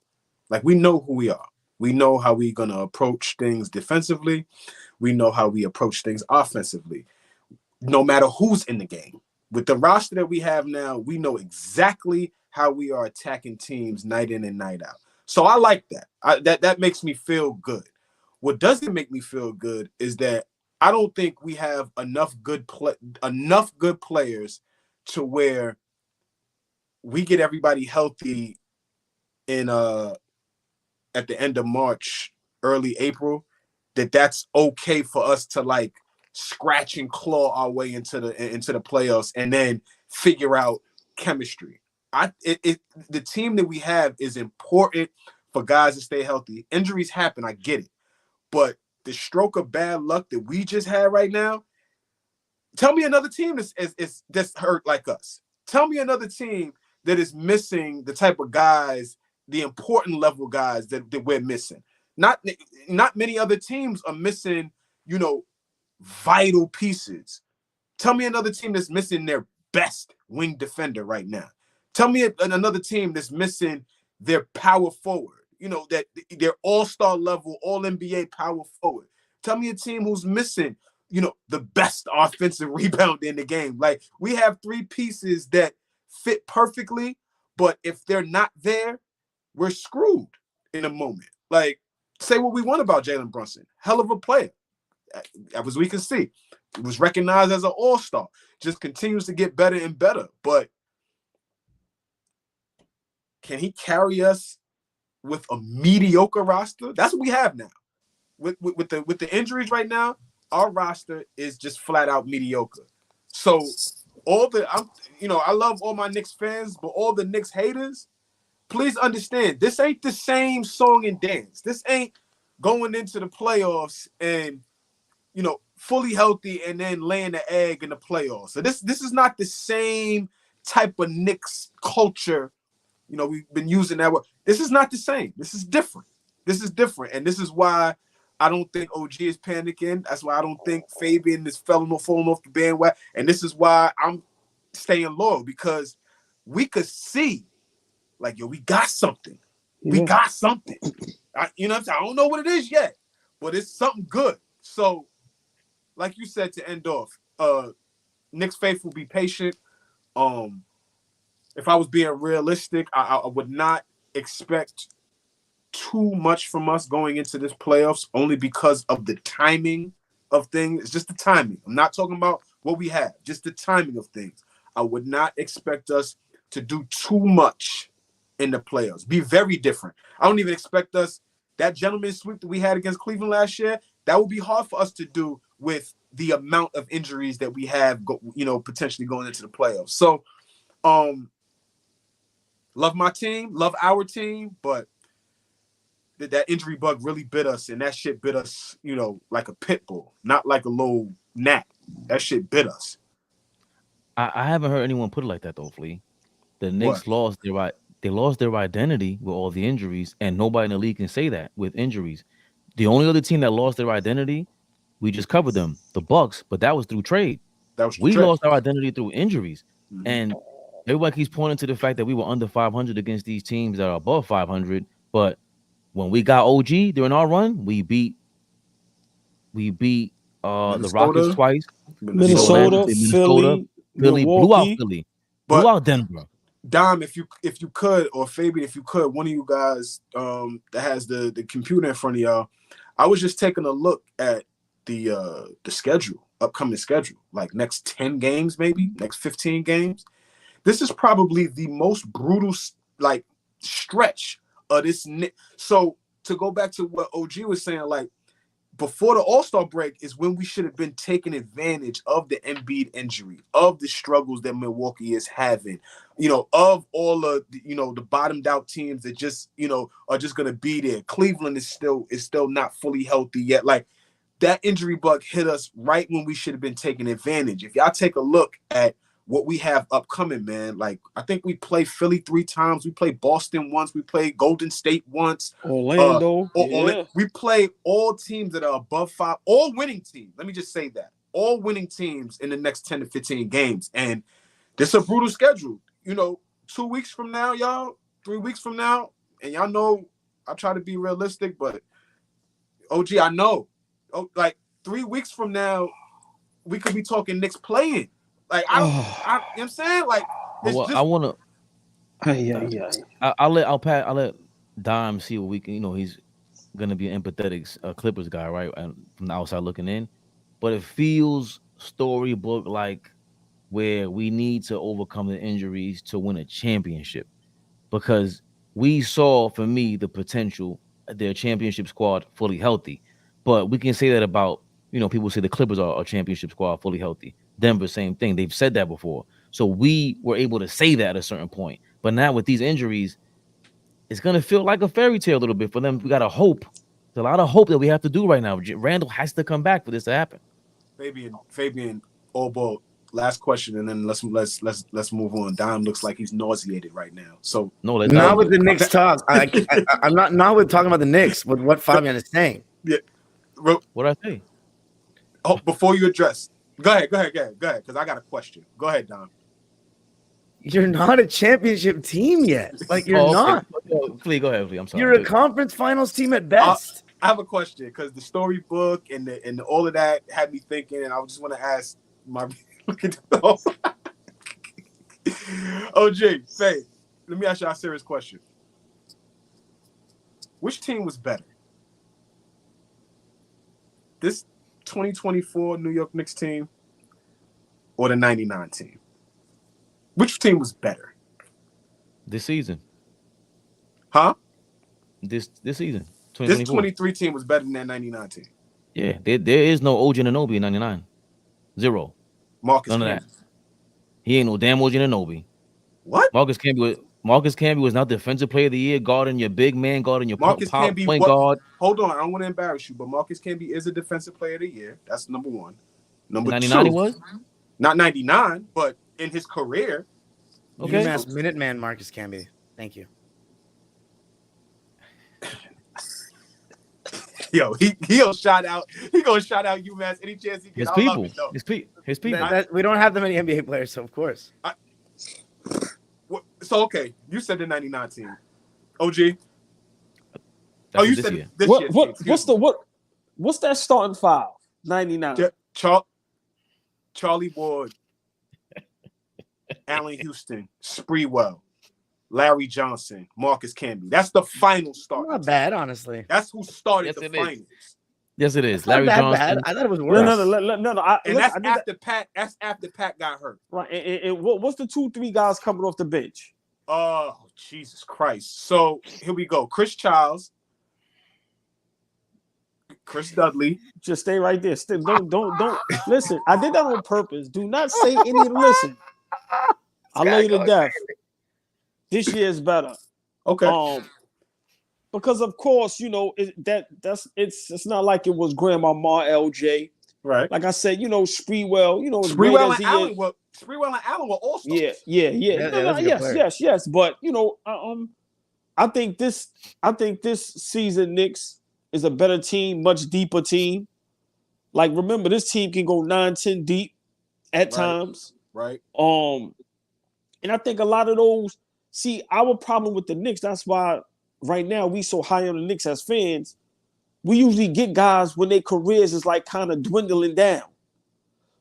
Like, we know who we are. We know how we're going to approach things defensively. We know how we approach things offensively, no matter who's in the game. With the roster that we have now, we know exactly how we are attacking teams night in and night out. So I like that. That makes me feel good. What doesn't make me feel good is that I don't think we have enough good players to where we get everybody healthy in at the end of March, early April, that's okay for us to like scratch and claw our way into the playoffs and then figure out chemistry. The team that we have is important for guys to stay healthy. Injuries happen, I get it, but the stroke of bad luck that we just had right now. Tell me another team that's hurt like us. Tell me another team that is missing the type of guys, the important level guys that we're missing. Not many other teams are missing, vital pieces. Tell me another team that's missing their best wing defender right now. Tell me another team that's missing their power forward, that their all-star level, all-NBA power forward. Tell me a team who's missing, the best offensive rebounder in the game. Like, we have three pieces that fit perfectly, but if they're not there, we're screwed in a moment. Like, say what we want about Jalen Brunson. Hell of a player. As we can see, he was recognized as an all-star. Just continues to get better and better. But can he carry us with a mediocre roster? That's what we have now. With the injuries right now, our roster is just flat out mediocre. So I love all my Knicks fans, but all the Knicks haters, please understand, this ain't the same song and dance. This ain't going into the playoffs and, fully healthy and then laying the egg in the playoffs. So this is not the same type of Knicks culture. We've been using that word. This is not the same. This is different. And this is why I don't think OG is panicking. That's why I don't think Fabian is falling off the bandwagon. And this is why I'm staying loyal, because we could see, like, we got something. Yeah. We got something. I don't know what it is yet, but it's something good. So, like you said, to end off, Knicks faithful, be patient. If I was being realistic, I would not expect too much from us going into this playoffs, only because of the timing of things. It's just the timing. I'm not talking about what we have, just the timing of things. I would not expect us to do too much in the playoffs. Be very different. I don't even expect us, that gentleman's sweep that we had against Cleveland last year, that would be hard for us to do with the amount of injuries that we have, potentially going into the playoffs. So, love my team, love our team, but that injury bug really bit us, and that shit bit us, like a pit bull, not like a little gnat. That shit bit us. I haven't heard anyone put it like that though, Flea. The Knicks lost their identity with all the injuries, and nobody in the league can say that with injuries. The only other team that lost their identity, we just covered them, the Bucks, but that was through trade. We lost our identity through injuries. Mm-hmm. And everybody keeps pointing to the fact that we were under 500 against these teams that are above 500. But when we got OG during our run, we beat the Rockets twice. Minnesota, Philly, blew out Philly, blew out Denver. Dom, if you could, or Fabian, if you could, one of you guys that has the computer in front of y'all, I was just taking a look at the schedule, upcoming schedule, like next 10 games, maybe next 15 games. This is probably the most brutal stretch of this. So to go back to what OG was saying, like, before the All-Star break is when we should have been taking advantage of the Embiid injury, of the struggles that Milwaukee is having, of all of the bottomed out teams that just, are just going to be there. Cleveland is still not fully healthy yet. Like, that injury bug hit us right when we should have been taking advantage. If y'all take a look at what we have upcoming, man, like, I think we play Philly 3 times. We play Boston once. We play Golden State once. Orlando. We play all teams that are above 5, all winning teams. Let me just say that. All winning teams in the next 10 to 15 games. And this is a brutal schedule. 2 weeks from now, y'all, 3 weeks from now, and y'all know I try to be realistic, but OG, I know. Like 3 weeks from now, we could be talking Knicks playing. Like, you know what I'm saying? Like, I want to. I'll let Dime see what we can. He's gonna be an empathetic Clippers guy, right? And from the outside looking in, but it feels storybook like where we need to overcome the injuries to win a championship, because we saw, for me, the potential, their championship squad fully healthy. But we can say that about, people say the Clippers are a championship squad, fully healthy. Denver, same thing. They've said that before. So we were able to say that at a certain point. But now with these injuries, it's going to feel like a fairy tale a little bit for them. We got to hope. There's a lot of hope that we have to do right now. Randall has to come back for this to happen. Fabian, AllBall. Last question, and then let's move on. Dom looks like he's nauseated right now. So not with the Knicks talk. I'm not with talking about the Knicks. With what Fabian is saying. Yeah. What I say? Oh, before you address, go ahead, because I got a question. Go ahead, Dom. You're not a championship team yet. Like you're not. Please go ahead, please. I'm sorry. You're a conference finals team at best. I have a question because the storybook and all of that had me thinking, and I just want to ask my OJ, Faye, let me ask you a serious question. Which team was better? This 2024 New York Knicks team or the 99 team? Which team was better? This season. Huh? This season. This 23 team was better than that 99 team. Yeah, there is no OG Anunoby in 99. Zero. Marcus None Camby. of that. He ain't no damn OG Anunoby. What? Marcus Camby was not defensive player of the year, guarding your big man, guarding your point Camby, guard. Hold on, I don't want to embarrass you, but Marcus Camby is a defensive player of the year. That's number one. Number 99 two, he was? Not 99, but in his career. Okay. UMass Minuteman Marcus Camby. Thank you. Yo, he'll shout out. He gonna shout out UMass any chance he gets. His people. We don't have that many NBA players, so of course. So okay, you said the 99 team. OG. You said year. this what, year. What's that starting five? 99. Charlie Ward, Allen Houston, Sprewell, Larry Johnson, Marcus Camby. That's the final start. Not bad, honestly. That's who started the finals. Yes, it is. That's Larry Johnson. Bad. I thought it was worse. No. That's after Pat got hurt. Right. And what's the 2-3 guys coming off the bench? Oh, Jesus Christ. So here we go. Chris Childs, Chris Dudley. Just stay right there. Don't listen. I did that on purpose. Do not say any. Listen. I love you to death. This year is better. Okay. Because of course, it's not like it was Grandma Ma LJ. Right. Like I said, Sprewell, Sprewell and Allen were all stars. Yeah. Yes. But I think this season Knicks is a better team, much deeper team. Like remember, this team can go 9-10 deep at times. Right. And I think a lot of those. See, our problem with the Knicks, that's why right now we so high on the Knicks as fans. We usually get guys when their careers is like kind of dwindling down.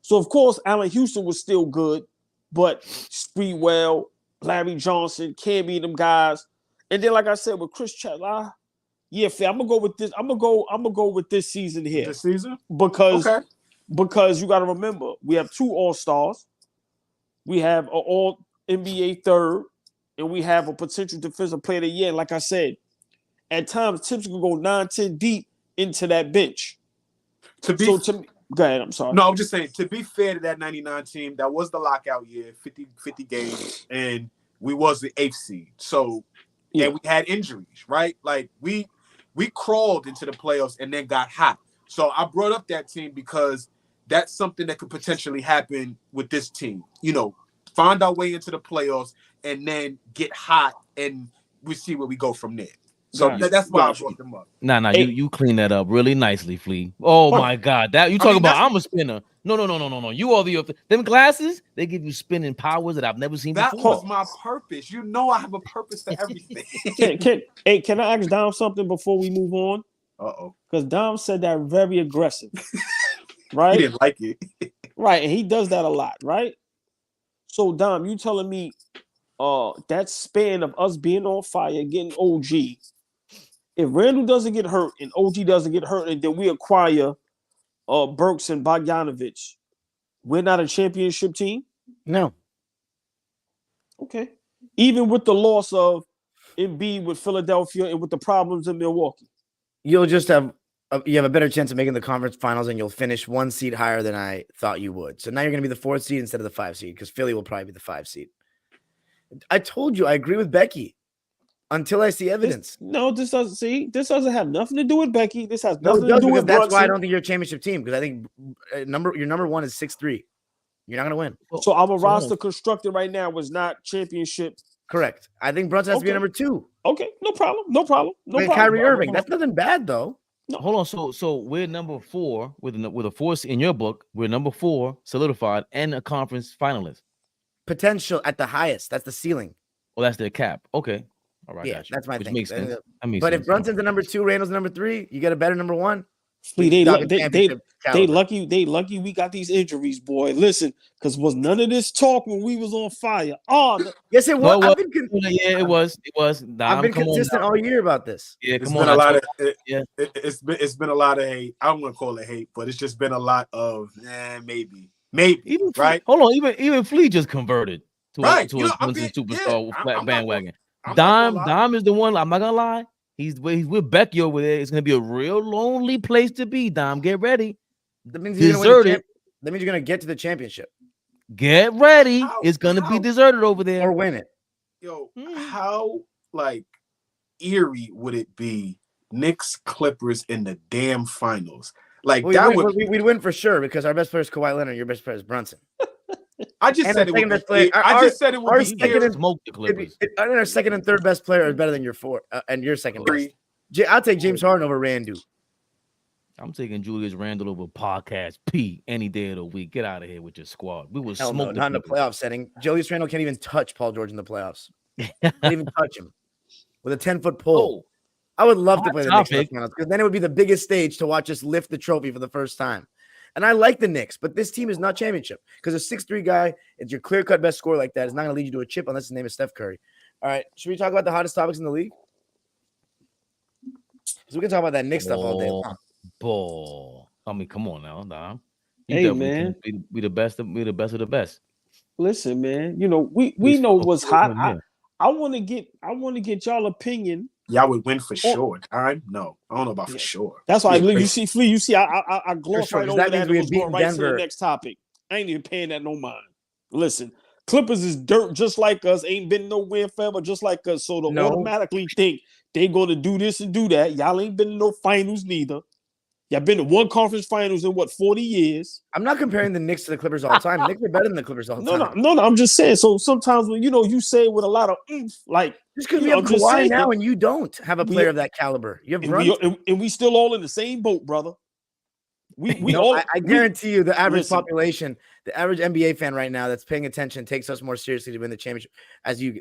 So, of course, Allen Houston was still good, but Sprewell, Larry Johnson, Camby, them guys. And then, like I said, with Chris Childs, I'm gonna go with this. I'm gonna go with this season here. This season? Because you gotta remember, we have 2 All-Stars, we have an All-NBA third, and we have a potential defensive player of the year. And like I said, at times Tips can go 9-10 deep into that bench. Go ahead, I'm sorry. No, I'm just saying, to be fair to that 99 team, that was the lockout year, 50 games, and we was the 8th seed. So, and we had injuries, right? Like, we crawled into the playoffs and then got hot. So I brought up that team because that's something that could potentially happen with this team. Find our way into the playoffs and then get hot, and we see where we go from there. So that's why I brought them up. Nah, you clean that up really nicely, Flea. Oh my God, that you talking about? I'm a spinner. No. You are them glasses. They give you spinning powers that I've never seen before. That was my purpose. I have a purpose for everything. Can I ask Dom something before we move on? Because Dom said that very aggressive, right? He didn't like it, right? And he does that a lot, right? So Dom, you telling me that span of us being on fire, getting OG, if Randall doesn't get hurt and OG doesn't get hurt, and then we acquire Burks and Bogdanovich, we're not a championship team? No. Okay. Even with the loss of Embiid with Philadelphia and with the problems in Milwaukee. You'll just have you have a better chance of making the conference finals, and you'll finish 1 seed higher than I thought you would. So now you're going to be the 4th seed instead of the 5 seed because Philly will probably be the 5 seed. I told you I agree with Becky until I see evidence. This doesn't have nothing to do with Becky. This has No, nothing it to does, do because with that's Brunson. why I don't think you're a championship team, because I think your number 1 is 6'3". You're not going to win. So our roster constructed right now was not championship. Correct. I think Brunson has to be number 2. Okay, no problem. No problem. No problem. Kyrie Irving. That's nothing bad though. No. Hold on. So we're number 4 with a 4 in your book. We're number 4 solidified and a conference finalist. Potential at the highest. That's the ceiling. Well, that's their cap. Okay. All right. Yeah, that's my thing. Makes sense. But if Brunson's the number 2, Randall's the number 3, you get a better number 1. They lucky we got these injuries, boy. Listen, because was none of this talk when we was on fire. Yes, it was. It was. I've been consistent all year about this. Yeah, it's been a lot of hate. I don't want to call it hate, but it's just been a lot of maybe. Even right? Hold on, even Flea just converted to a superstar bandwagon. Dime is the one. I'm not gonna lie. He's with Becky over there. It's gonna be a real lonely place to be. Dom, get ready. That means you're gonna that means you're gonna get to the championship. Get ready. It's gonna be deserted over there. Or win it. Yo, how eerie would it be? Knicks Clippers in the damn finals. We'd win for sure because our best player is Kawhi Leonard. Your best player is Brunson. I just said it would be. I just said it would be. Smoke the Clippers. Our second and third best player is better than your 4 and your second best. I'll take James Harden over Randu. I'm taking Julius Randle over Podcast P any day of the week. Get out of here with your squad. We will smoke. Not in a playoff setting. Julius Randle can't even touch Paul George in the playoffs. Can't even touch him with a 10-foot pole. I would love to play the Knicks in the finals because then it would be the biggest stage to watch us lift the trophy for the first time. And I like the Knicks, but this team is not championship because a 6'3" guy, it's your clear-cut best scorer like that, is not going to lead you to a chip unless his name is Steph Curry. All right, should we talk about the hottest topics in the league? Because we can talk about that Knicks stuff all day long. I mean, come on now, Dom. Hey, man. We the best of the best. Listen, man. We know what's hot. I want to get y'all opinion. Y'all would win for sure. No, I don't know about for sure. That's why you see, Flea. You see, I gloss right over that. Means we was going right to the next topic. I ain't even paying that no mind. Listen, Clippers is dirt just like us. Ain't been nowhere forever just like us. So to automatically think they going to do this and do that. Y'all ain't been in no finals neither. Y'all been to one conference finals in 40 years? I'm not comparing the Knicks to the Clippers all the time. Knicks are better than the Clippers all the time. No. I'm just saying. So sometimes when you say it with a lot of like just because we have Kawhi now and you don't have a player of that caliber. You have and we still all in the same boat, brother. I guarantee you the average population, the average NBA fan right now that's paying attention takes us more seriously to win the championship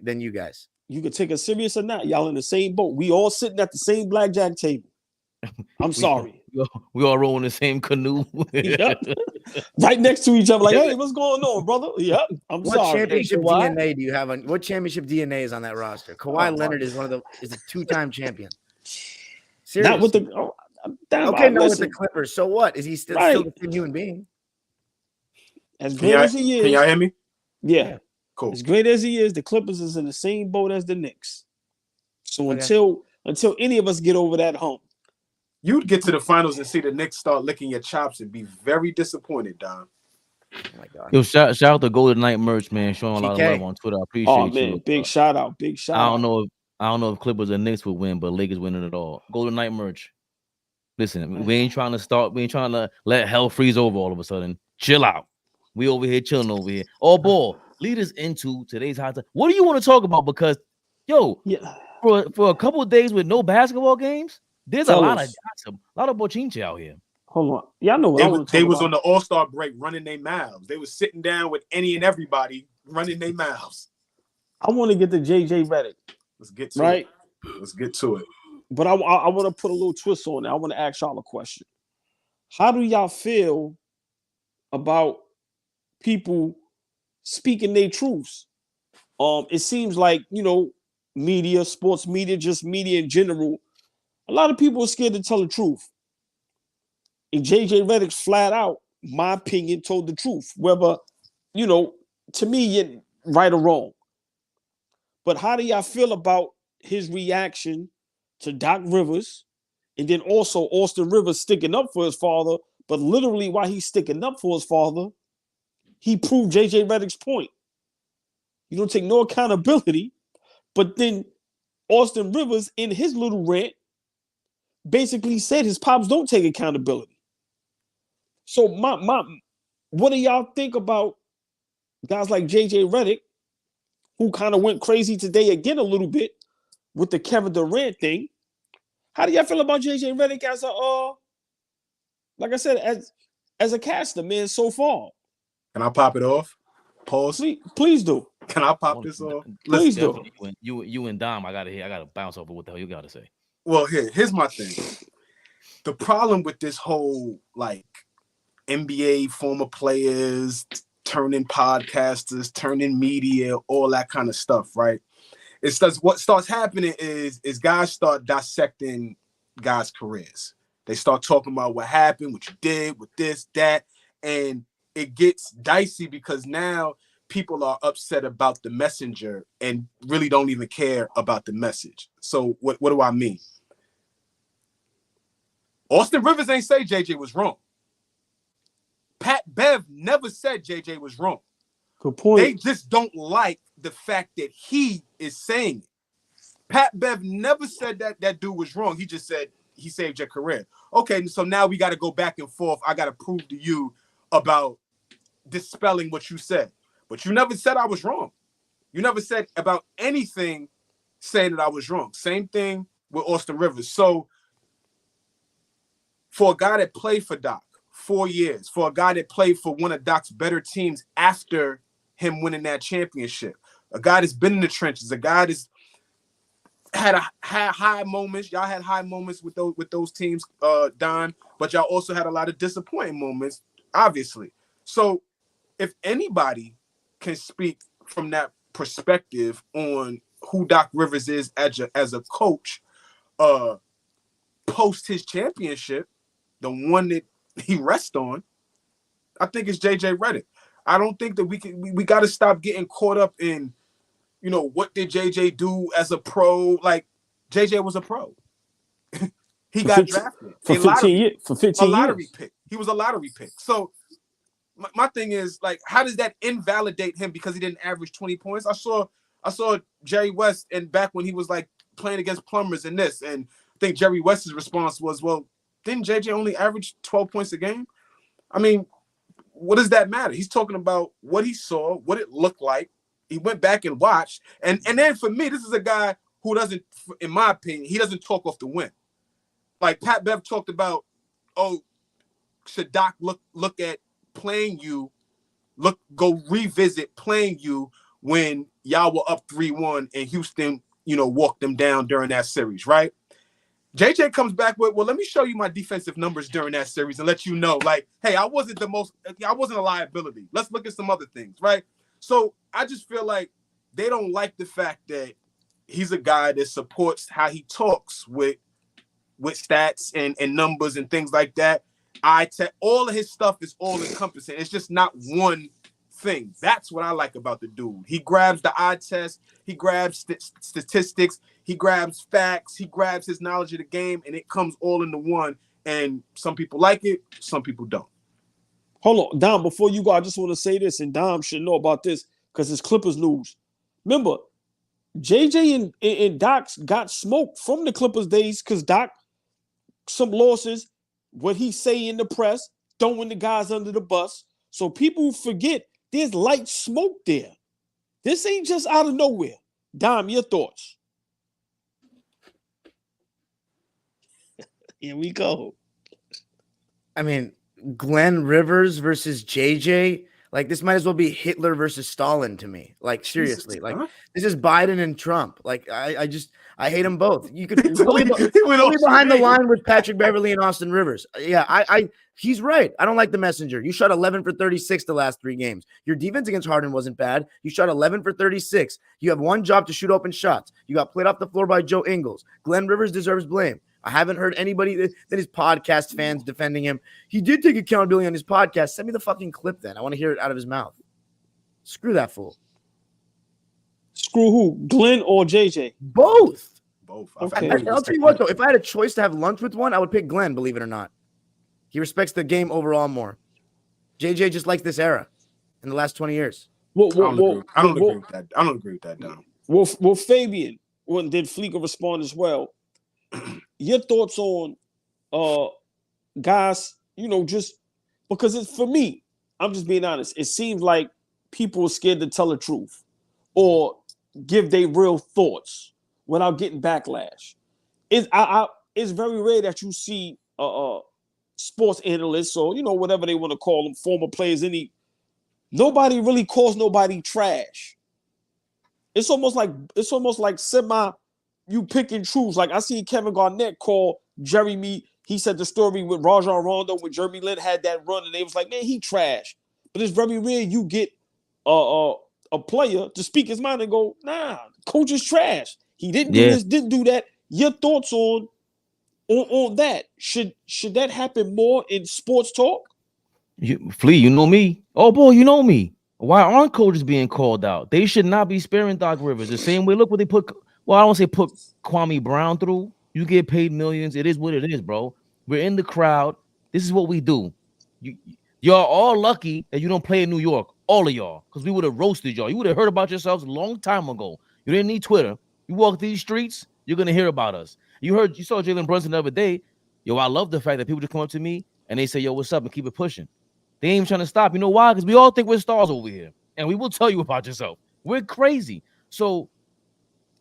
than you guys. You can take us serious or not. Y'all in the same boat. We all sitting at the same blackjack table. I'm sorry. We all rowing the same canoe. Yep. Right next to each other, like, hey, what's going on, brother? Yep. What championship DNA do you have on? What championship DNA is on that roster? Kawhi Leonard is a 2-time champion. Seriously. Not with the with the Clippers. So what? Is he still the same human being? As great as he is. Can y'all hear me? Yeah. Cool. As great as he is, the Clippers is in the same boat as the Knicks. So until any of us get over that hump, you'd get to the finals and see the Knicks start licking your chops and be very disappointed, Don. Oh my God. Yo, shout out to Golden Knight merch, man. Showing a lot of love on Twitter. I appreciate you. Big shout out. I don't know if Clippers or Knicks would win, but Lakers winning it all. Golden Knight merch. Listen, we ain't trying to let hell freeze over all of a sudden. Chill out. We over here chilling over here. AllBall, lead us into today's hot topic. What do you want to talk about? Because for a couple of days with no basketball games, there's a lot of gossip, a lot of bochinche out here. Hold on. Y'all know they was on the All-Star break running their mouths. They was sitting down with any and everybody running their mouths. I want to get to JJ Redick. Let's get to it. Let's get to it. But I want to put a little twist on it. I want to ask y'all a question. How do y'all feel about people speaking their truths? It seems like, media, sports media, just media in general, a lot of people are scared to tell the truth. And JJ Redick's flat out, my opinion, told the truth. Whether, to me, you're right or wrong. But how do y'all feel about his reaction to Doc Rivers And then also Austin Rivers sticking up for his father, but literally while he's sticking up for his father, he proved JJ Redick's point. You don't take no accountability, but then Austin Rivers in his little rant basically said his pops don't take accountability. So what do y'all think about guys like JJ Redick, who kind of went crazy today again a little bit with the Kevin Durant thing? How do y'all feel about JJ Redick as a like I said, as a caster, man, so far? Can I pop it off? Pause. Please do. Can I pop this off? Please do. You and Dom, I gotta bounce over what the hell you gotta say. Well, here's my thing. The problem with this whole like NBA former players turning podcasters, turning media, all that kind of stuff, right? It's because what starts happening is guys start dissecting guys' careers. They start talking about what happened, what you did, with this, that, and it gets dicey because now people are upset about the messenger and really don't even care about the message. So what do I mean? Austin Rivers ain't say JJ was wrong. Pat Bev never said JJ was wrong. Good point. They just don't like the fact that he is saying it. Pat Bev never said that dude was wrong. He just said he saved your career. Okay, so now we got to go back and forth. I got to prove to you about dispelling what you said. But you never said I was wrong. You never said about anything saying that I was wrong. Same thing with Austin Rivers. So for a guy that played for Doc 4 years, for a guy that played for one of Doc's better teams after him winning that championship, a guy that's been in the trenches, a guy that's had high moments. Y'all had high moments with those teams, Don, but y'all also had a lot of disappointing moments, obviously. So if anybody can speak from that perspective on who Doc Rivers is as a coach, post his championship, the one that he rests on, I think it's JJ Redick. I don't think that we got to stop getting caught up in, you know, what did JJ do as a pro? Like, JJ was a pro. He got drafted for 15 years. A lottery pick. He was a lottery pick. So my thing is, like, how does that invalidate him because he didn't average 20 points? I saw Jerry West, and back when he was like playing against plumbers and this, and I think Jerry West's response was, well, didn't JJ only average 12 points a game? I mean, what does that matter? He's talking about what he saw, what it looked like. He went back and watched. And then for me, this is a guy who doesn't, in my opinion, he doesn't talk off the win. Like Pat Bev talked about, oh, should Doc look at playing you, go revisit playing you when y'all were up 3-1 and Houston, you know, walked them down during that series, right? JJ comes back with, well, let me show you my defensive numbers during that series and let you know, like, hey, I wasn't a liability. Let's look at some other things, right? So I just feel like they don't like the fact that he's a guy that supports how he talks with stats and numbers and things like that. All of his stuff is all encompassing. It's just not one thing. That's what I like about the dude. He grabs the eye test. He grabs statistics. He grabs facts. He grabs his knowledge of the game, and it comes all into one. And some people like it. Some people don't. Hold on, Dom, before you go, I just want to say this, and Dom should know about this because it's Clippers news. Remember, JJ and Doc got smoked from the Clippers days because Doc, some losses, what he say in the press, throwing the guys under the bus. So people forget there's light smoke there. This ain't just out of nowhere. Dom, your thoughts? Here we go. I mean, Glen Rivers versus JJ, like this might as well be Hitler versus Stalin to me. Like seriously, like this is Biden and Trump. Like I hate them both. You could totally behind the line with Patrick Beverly and Austin Rivers. Yeah, he's right. I don't like the messenger. You shot 11 for 36 the last 3 games. Your defense against Harden wasn't bad. You shot 11 for 36. You have one job to shoot open shots. You got played off the floor by Joe Ingles. Glen Rivers deserves blame. I haven't heard anybody that his podcast fans defending him. He did take accountability on his podcast. Send me the fucking clip then. I want to hear it out of his mouth. Screw that fool. Screw who? Glen or JJ? Both. both. Okay. I'll tell you what, though. If I had a choice to have lunch with one, I would pick Glen, believe it or not. He respects the game overall more. JJ just likes this era in the last 20 years. I don't agree with that. I don't agree with that, Dom. Well, Fabian, did Fleeker respond as well? Your thoughts on guys, just because it's for me, I'm just being honest. It seems like people are scared to tell the truth or give their real thoughts without getting backlash. It's very rare that you see sports analysts or whatever they want to call them, former players. Nobody really calls nobody trash. It's almost like semi you pick and choose. Like I see Kevin Garnett call Jeremy. He said the story with Rajon Rondo when Jeremy Lin had that run, and they was like, man, he trash. But it's very rare you get a player to speak his mind and go, nah, coach is trash. He didn't do this, didn't do that. Your thoughts on that? Should that happen more in sports talk? Flea, you know me. Oh boy, you know me. Why aren't coaches being called out? They should not be sparing Doc Rivers. The same way, look what they put. Well, I don't say put Kwame Brown through. You get paid millions. It is what it is, bro. We're in the crowd. This is what we do. Y'all all lucky that you don't play in New York, all of y'all, because we would have roasted y'all. You would have heard about yourselves a long time ago. You didn't need Twitter. You walk these streets, you're gonna hear about us. You saw Jalen Brunson the other day. Yo, I love the fact that people just come up to me and they say, yo, what's up, and keep it pushing. They ain't even trying to stop. You know why? Because we all think we're stars over here, and we will tell you about yourself. We're crazy. So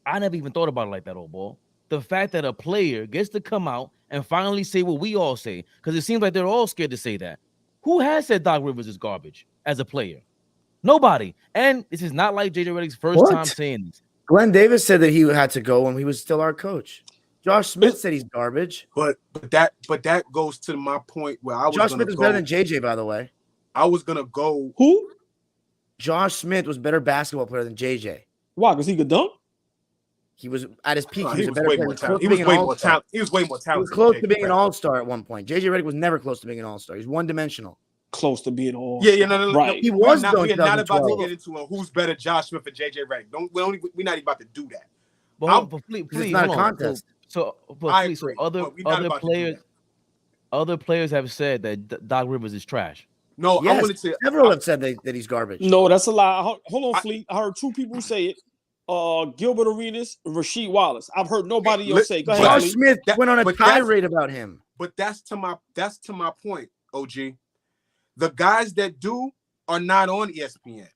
I never even thought about it like that, old boy. The fact that a player gets to come out and finally say what we all say, because it seems like they're all scared to say that. Who has said Doc Rivers is garbage as a player? Nobody. And this is not like JJ Redick's first time saying this. Glenn Davis said that he had to go when he was still our coach. Josh Smith said he's garbage. But that goes to my point where I was. Josh Smith is better than JJ, by the way. I was gonna go. Who? Josh Smith was better basketball player than JJ. Why? Because he could dunk? He was at his peak. He was way more talented. He was way more talented. He was close to being an all-star at one point. JJ Redick was never close to being an all-star. He's one-dimensional. Close to being all-star. Yeah, no. Right. He was. We're not about to get into who's better, Josh Smith or JJ Redick. We're not even about to do that. But please, it's not a contest. So other players have said that Doc Rivers is trash. No, yes, I wanted to. Several have said that he's garbage. No, that's a lie. Hold on, Fleet. I heard two people say it. Gilbert Arenas, Rasheed Wallace. I've heard nobody else say. Go ahead, Josh Smith went on a tirade about him. But that's to my point, OG. The guys that do are not on ESPN,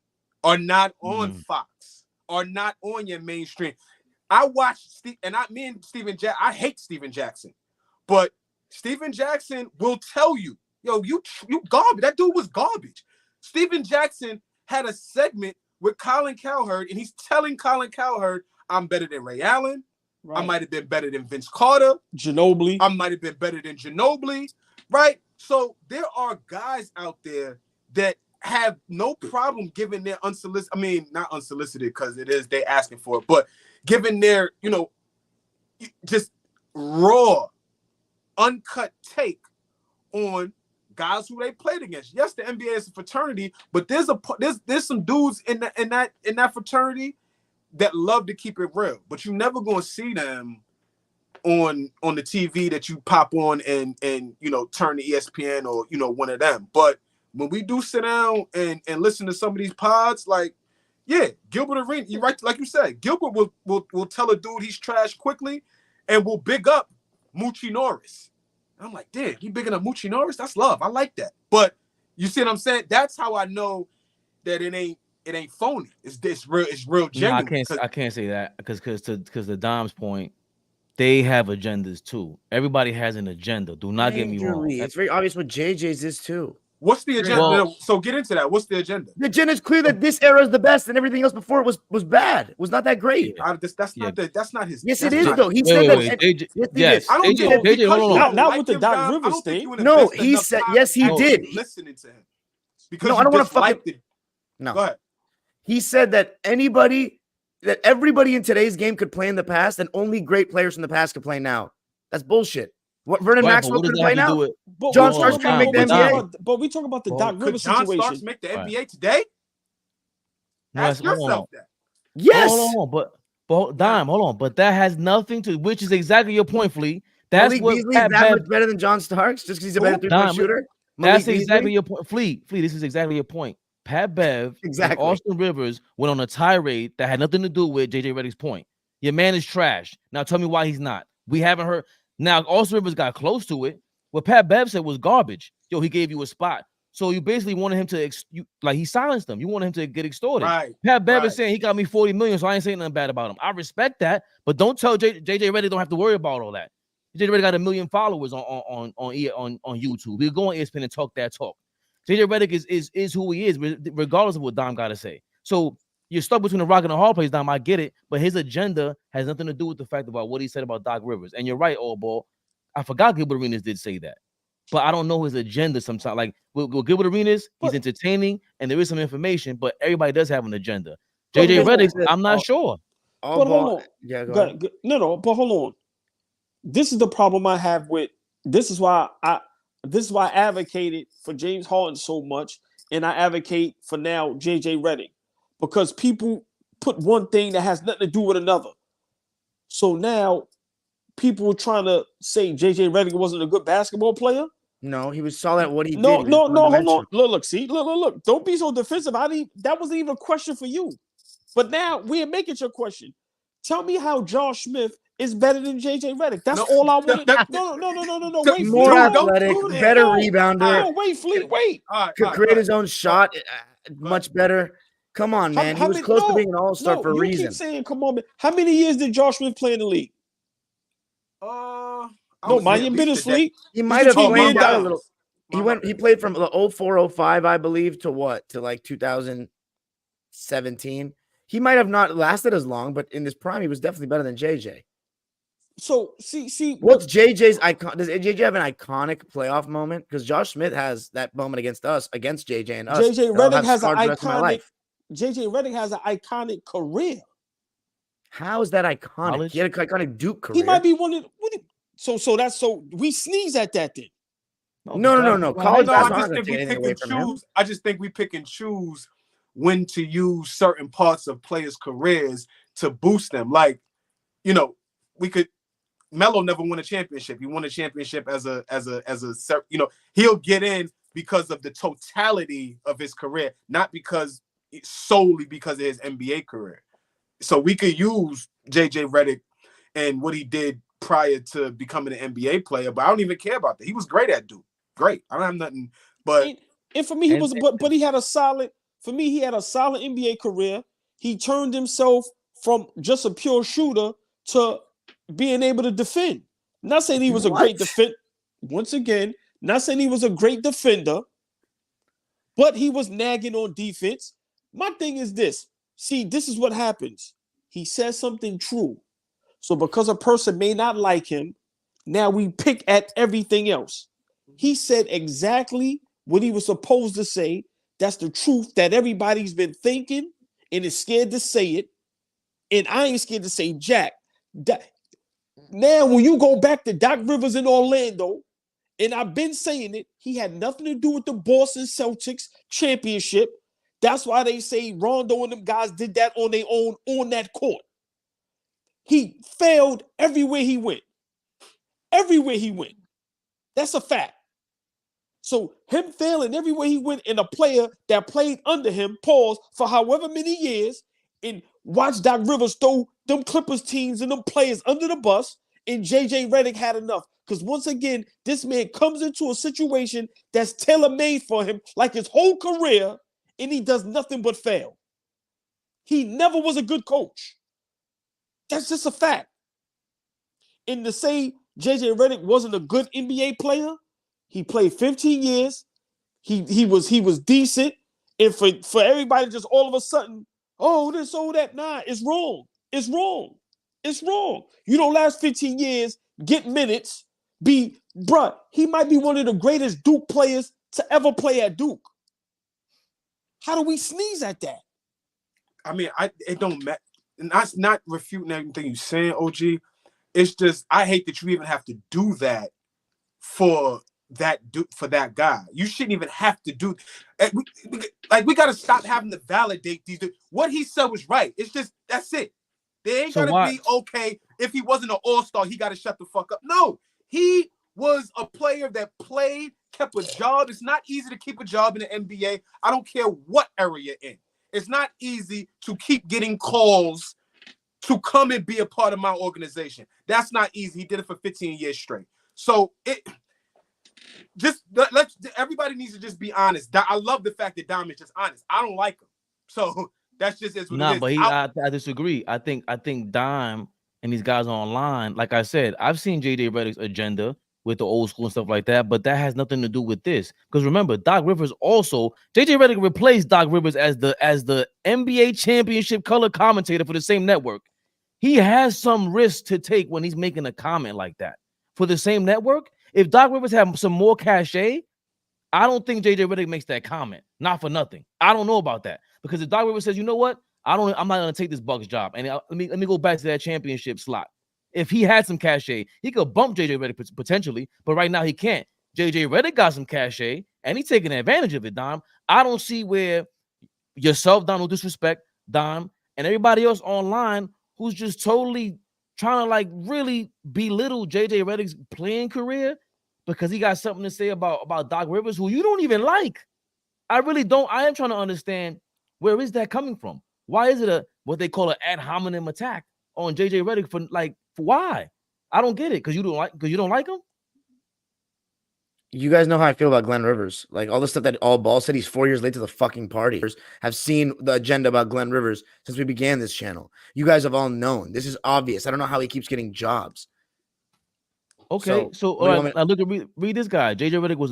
are not on Fox, are not on your mainstream. I watched me and Steven Jackson. I hate Steven Jackson, but Steven Jackson will tell you, yo, you garbage. That dude was garbage. Steven Jackson had a segment with Colin Cowherd, and he's telling Colin Cowherd, I'm better than Ray Allen. Right. I might have been better than Vince Carter. Ginobili. I might have been better than Ginobili. Right? So there are guys out there that have no problem giving their not unsolicited because it is they asking for it, but giving their, just raw, uncut take on guys who they played against. Yes, the NBA is a fraternity, but there's some dudes in that fraternity that love to keep it real. But you're never gonna see them on the TV that you pop on and turn to ESPN or one of them. But when we do sit down and listen to some of these pods, like, yeah, Gilbert Arenas, you right, like you said, Gilbert will tell a dude he's trash quickly and will big up Moochie Norris. I'm like, damn, he bigging up Moochie Norris? That's love. I like that. But you see what I'm saying? That's how I know that it ain't phony. It's real genuine. No, I can't say that because to Dom's point, they have agendas too. Everybody has an agenda. Do not get me wrong. It's very obvious what JJ's is too. What's the agenda? Well, so get into that. What's the agenda? The agenda is clear that this era is the best, and everything else before it was bad. It was not that great. That's not his. Yes, it is though. He said that. Yes, I don't know. JJ, hold on. Not with the Doc Rivers thing. No, he said yes. He did. Listening to him because no, I don't want to fucking. No, go ahead. He said that everybody in today's game could play in the past, and only great players from the past could play now. That's bullshit. What Vernon Maxwell could play now? John Starks can make the NBA. But we talk about the Doc Rivers situation. John Starks make the NBA today? Ask yourself that. Yes. Hold on, But Dime, hold on. But that has nothing to, which is exactly your point, Flea. That's Malik what Beasley's Pat that Bev. much better than John Starks just because he's a better three-point Dime, shooter. That's Malik exactly Beasley? your point. Flea, this is exactly your point. Pat Bev and Exactly. Austin Rivers went on a tirade that had nothing to do with JJ Redick's point. Your man is trash. Now tell me why he's not. We haven't heard. Now Austin Rivers got close to it. What Pat Bev said was garbage. Yo, he gave you a spot. So you basically wanted him to, like he silenced him. You wanted him to get extorted. Right. Pat Bev right. is saying he got me 40 million, so I ain't saying nothing bad about him. I respect that, but don't tell JJ Redick don't have to worry about all that. JJ Redick got 1 million followers on YouTube. He'll go on ESPN and talk that talk. JJ Redick is who he is, regardless of what Dom got to say. So you're stuck between a rock and a hard place, Dom. I get it, but his agenda has nothing to do with the fact about what he said about Doc Rivers. And you're right, AllBall. I forgot Gilbert Arenas did say that, but I don't know his agenda sometimes. Like with Gilbert Arenas, he's entertaining and there is some information, but everybody does have an agenda. JJ Redick, I'm not sure. But hold on. Yeah, go ahead. No, but hold on. This is the problem I have with this is why I advocated for James Harden so much, and I advocate for now JJ Redick, because people put one thing that has nothing to do with another. So now people are trying to say JJ Redick wasn't a good basketball player. No, he was solid at what he did. No, hold on. Look. Look. Don't be so defensive. That wasn't even a question for you. But now we're making your question. Tell me how Josh Smith is better than JJ Redick. That's all I want. No. Wait, more athletic, don't better rebounder. No, wait, Fleet, wait. Could create his own shot much better. Come on, man. He was close to being an all-star for a reason. You keep saying, come on, man. How many years did Josh Smith play in the league? Mind your business, Fleet. He might have played out a little. He played from the 04-05, I believe, to what? To like 2017. He might have not lasted as long, but in his prime, he was definitely better than JJ. So see, what's JJ's icon? Does JJ have an iconic playoff moment? Because Josh Smith has that moment against JJ and us. JJ Redick has an iconic. JJ Redick has an iconic career. How is that iconic? He had an iconic Duke career. He might be one of. So we sneeze at that then. No. College I just think we pick and choose when to use certain parts of players' careers to boost them. Like, we could. Melo never won a championship. He won a championship as a he'll get in because of the totality of his career, not solely because of his NBA career. So we could use JJ Redick and what he did prior to becoming an NBA player, but I don't even care about that. He was great at Duke. Great. I don't have nothing. But and for me, but he had a solid. For me, he had a solid NBA career. He turned himself from just a pure shooter to being able to defend. Not saying he was a great defender. Once again, not saying he was a great defender, but he was nagging on defense. My thing is this. See, this is what happens. He says something true. So because a person may not like him, now we pick at everything else. He said exactly what he was supposed to say. That's the truth that everybody's been thinking and is scared to say it. And I ain't scared to say jack. Now, when you go back to Doc Rivers in Orlando, and I've been saying it, he had nothing to do with the Boston Celtics championship. That's why they say Rondo and them guys did that on their own on that court. He failed everywhere he went. Everywhere he went. That's a fact. So him failing everywhere he went, and a player that played under him, pause, for however many years, and watch Doc Rivers throw them Clippers teams and them players under the bus, and JJ Redick had enough. Because once again, this man comes into a situation that's tailor-made for him, like his whole career, and he does nothing but fail. He never was a good coach. That's just a fact. And to say JJ Redick wasn't a good NBA player, he played 15 years. He was decent. And for everybody just all of a sudden, oh, this, oh, that, nah, it's wrong. It's wrong. It's wrong. You don't last 15 years, get minutes, he might be one of the greatest Duke players to ever play at Duke. How do we sneeze at that? I mean, it don't matter. And that's not refuting everything you're saying, OG. It's just, I hate that you even have to do that for that guy. You shouldn't even have to do. We got to stop having to validate these. What he said was right. It's just, that's it. They ain't So gotta why? be okay. If he wasn't an all-star, he gotta shut the fuck up. No, he was a player that played, kept a job. It's not easy to keep a job in the NBA. I don't care what area you're in. It's not easy to keep getting calls to come and be a part of my organization. That's not easy. He did it for 15 years straight. So everybody needs to just be honest. I love the fact that Dom is just honest. I don't like him. So that's just what Nah, it is. but I disagree. I think Dime and these guys online, like I said, I've seen JJ Redick's agenda with the old school and stuff like that, but that has nothing to do with this. Because remember, Doc Rivers also, JJ Redick replaced Doc Rivers as the NBA championship color commentator for the same network. He has some risk to take when he's making a comment like that for the same network. If Doc Rivers had some more cachet, I don't think JJ Redick makes that comment. Not for nothing. I don't know about that. Because if Doc Rivers says, you know what? I'm not gonna take this Bucks job. And let me go back to that championship slot. If he had some cachet, he could bump JJ Redick potentially, but right now he can't. JJ Redick got some cachet and he's taking advantage of it, Dom. I don't see where yourself, Dom, no disrespect, Dom, and everybody else online who's just totally trying to like really belittle JJ Redick's playing career because he got something to say about Doc Rivers, who you don't even like. I really don't. I am trying to understand, where is that coming from? Why is it what they call an ad hominem attack on JJ Redick for why? I don't get it. Because you don't like him? You guys know how I feel about Glen Rivers. Like all the stuff that AllBall said, he's 4 years late to the fucking party. Have seen the agenda about Glen Rivers since we began this channel. You guys have all known. This is obvious. I don't know how he keeps getting jobs. Okay, so all right, now look at read this guy. JJ Redick was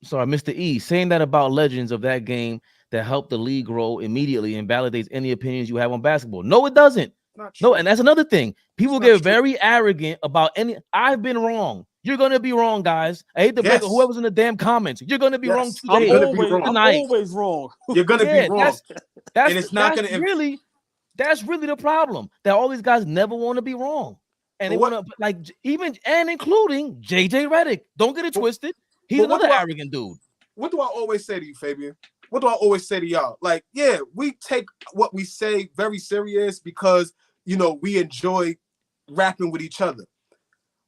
Mr. E saying that about legends of that game that helped the league grow immediately invalidates any opinions you have on basketball. No, it doesn't. No, and that's another thing. People get very arrogant about any. I've been wrong. You're gonna be wrong, guys. I hate to break whoever's in the damn comments. You're gonna be wrong today. I'm always wrong. You're gonna be wrong. And it's not gonna really. That's really the problem. That all these guys never want to be wrong, and they want to like even and including JJ Redick. Don't get it twisted. He's another arrogant dude. What do I always say to you, Fabian? What do I always say to y'all? Like, yeah, we take what we say very serious because, you know, we enjoy rapping with each other.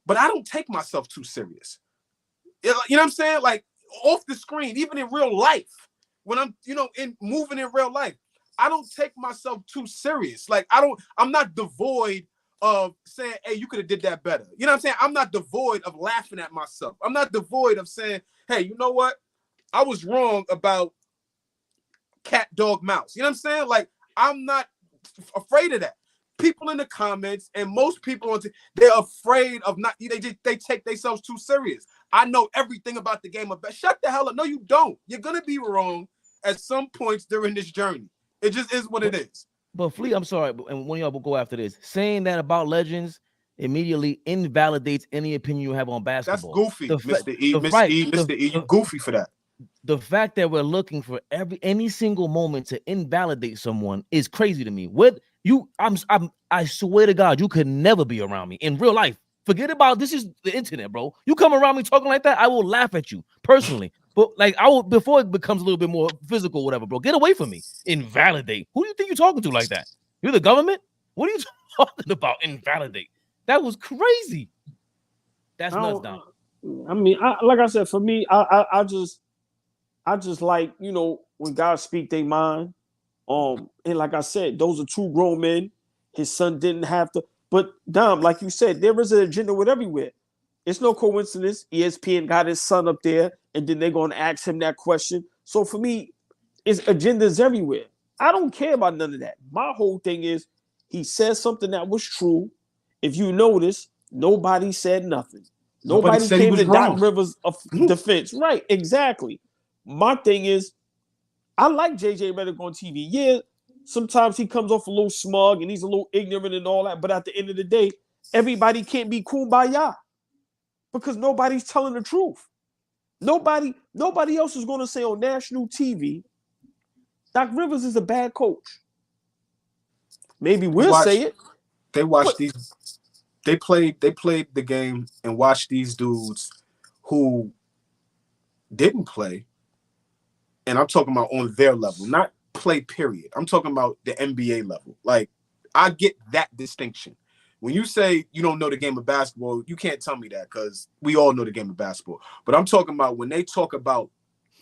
But I don't take myself too serious. You know what I'm saying? Like, off the screen, even in real life, when I'm, moving in real life, I don't take myself too serious. Like, I'm not devoid of saying, hey, you could have did that better. You know what I'm saying? I'm not devoid of laughing at myself. I'm not devoid of saying, hey, you know what? I was wrong about cat, dog, mouse. You know what I'm saying? Like, I'm not afraid of that. People in the comments and most people, they're afraid of not, they take themselves too serious. I know everything about the game. Shut the hell up. No, you don't. You're going to be wrong at some points during this journey. It just is what it is. But Fleet, I'm sorry, and one of y'all will go after this. Saying that about legends immediately invalidates any opinion you have on basketball. That's goofy, Mr. E. You're goofy for that. The fact that we're looking for any single moment to invalidate someone is crazy to me. I swear to God, you could never be around me in real life. Forget about this is the internet, bro. You come around me talking like that, I will laugh at you personally. But like I will before it becomes a little bit more physical, whatever, bro. Get away from me. Invalidate. Who do you think you're talking to like that? You're the government? What are you talking about? Invalidate. That was crazy. That's nuts, Dom. I mean, like I said, for me, I just like, when guys speak their mind. And like I said, those are two grown men. His son didn't have to. But Dom, like you said, there is an agenda with everywhere. It's no coincidence. ESPN got his son up there, and then they're going to ask him that question. So for me, it's agendas everywhere. I don't care about none of that. My whole thing is he said something that was true. If you notice, nobody said nothing. Nobody came to Doc Rivers' defense. Right, exactly. My thing is, I like JJ Redick on TV. Yeah, sometimes he comes off a little smug and he's a little ignorant and all that. But at the end of the day, everybody can't be kumbaya because nobody's telling the truth. Nobody else is going to say on national TV, Doc Rivers is a bad coach. Maybe we'll say it. They watched these. They played the game and watched these dudes who didn't play. And I'm talking about on their level, not play period. I'm talking about the NBA level. Like I get that distinction. When you say you don't know the game of basketball, you can't tell me that because we all know the game of basketball. But I'm talking about when they talk about,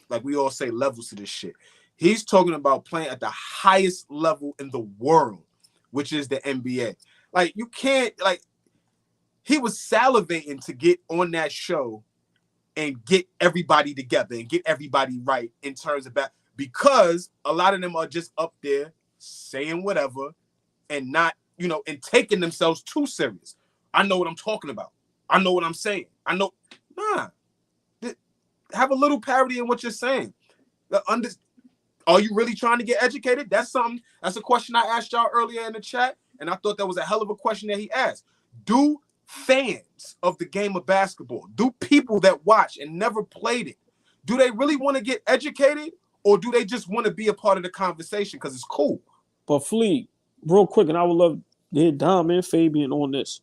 like we all say, levels to this shit. He's talking about playing at the highest level in the world, which is the NBA. Like, you can't, like, he was salivating to get on that show and get everybody together and get everybody right in terms of that, because a lot of them are just up there saying whatever and not, you know, and taking themselves too serious. I know what I'm talking about. I know what I'm saying. I know. Nah. Have a little parity in what you're saying. Are you really trying to get educated? That's a question I asked y'all earlier in the chat, and I thought that was a hell of a question that he asked. Do fans of the game of basketball, do people that watch and never played it, do they really want to get educated, or do they just want to be a part of the conversation because it's cool? But Fleet, real quick, and I would love to hear Dom and Fabian on this.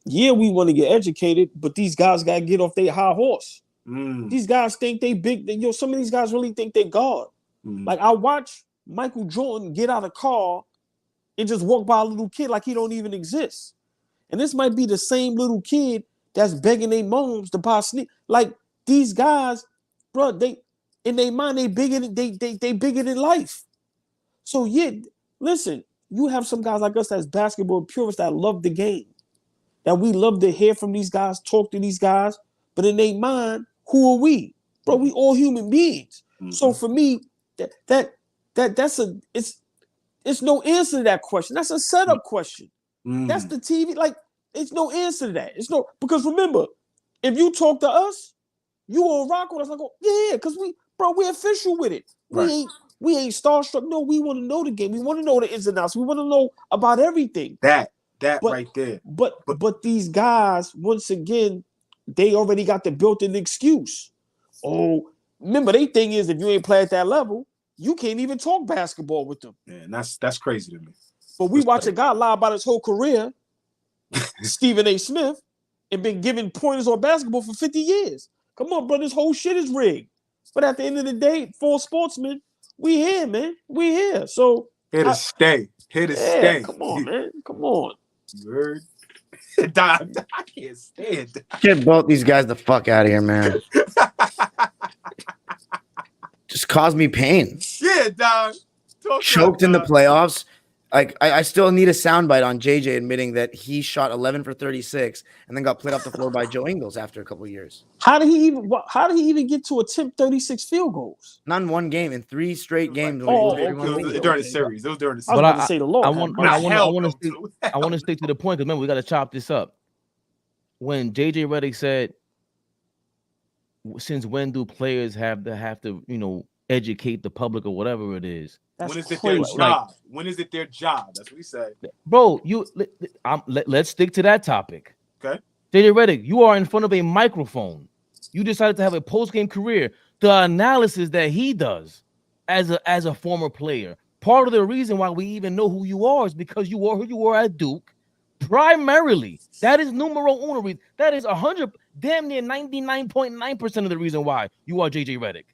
Yeah, we want to get educated, but these guys got to get off their high horse. These guys think they big. Some of these guys really think they God. Like, I watch Michael Jordan get out of the car and just walk by a little kid like he don't even exist. And this might be the same little kid that's begging their moms to buy sneakers. Like, these guys, bro, they in their mind they bigger than life. So yeah, listen, you have some guys like us that's basketball purists that love the game, that we love to hear from these guys, talk to these guys, but in their mind, who are we? Bro, we all human beings. So for me, it's no answer to that question. That's a setup question. That's the TV. Like, it's no answer to that. It's no, because remember, if you talk to us, you will rock with us. Like, oh, yeah, because we're official with it. Right. We ain't starstruck. No, we want to know the game. We want to know the ins and outs. We want to know about everything. But right there. But these guys, once again, they already got the built-in excuse. Oh, remember, their thing is, if you ain't play at that level, you can't even talk basketball with them. Yeah, and that's crazy to me. But we watch a guy lie about his whole career, Stephen A. Smith, and been giving pointers on basketball for 50 years. Come on, bro, this whole shit is rigged. But at the end of the day, for Sportsmen, we here, man. We here. So here to stay. Here to stay. Come on, man. Come on. Word. I can't stand. Get both these guys the fuck out of here, man. Just caused me pain. Yeah, dog. Choked in the playoffs. Like, I still need a soundbite on JJ admitting that he shot 11 for 36 and then got played off the floor by Joe Ingles after a couple of years. How did he even get to attempt 36 field goals? Not in one game, in 3 straight games. During the series. It was during the series. I was about to say the Lord. I want to stick to the point, because remember, we got to chop this up. When JJ Redick said, since when do players have to educate the public or whatever it is? When is it their job? When is it their job? That's what he said. Bro, let's stick to that topic. Okay. JJ Redick, you are in front of a microphone. You decided to have a post-game career. The analysis that he does as a former player, part of the reason why we even know who you are is because you were who you were at Duke. Primarily, that is numero uno. That is 100, damn near 99.9% of the reason why you are JJ Redick,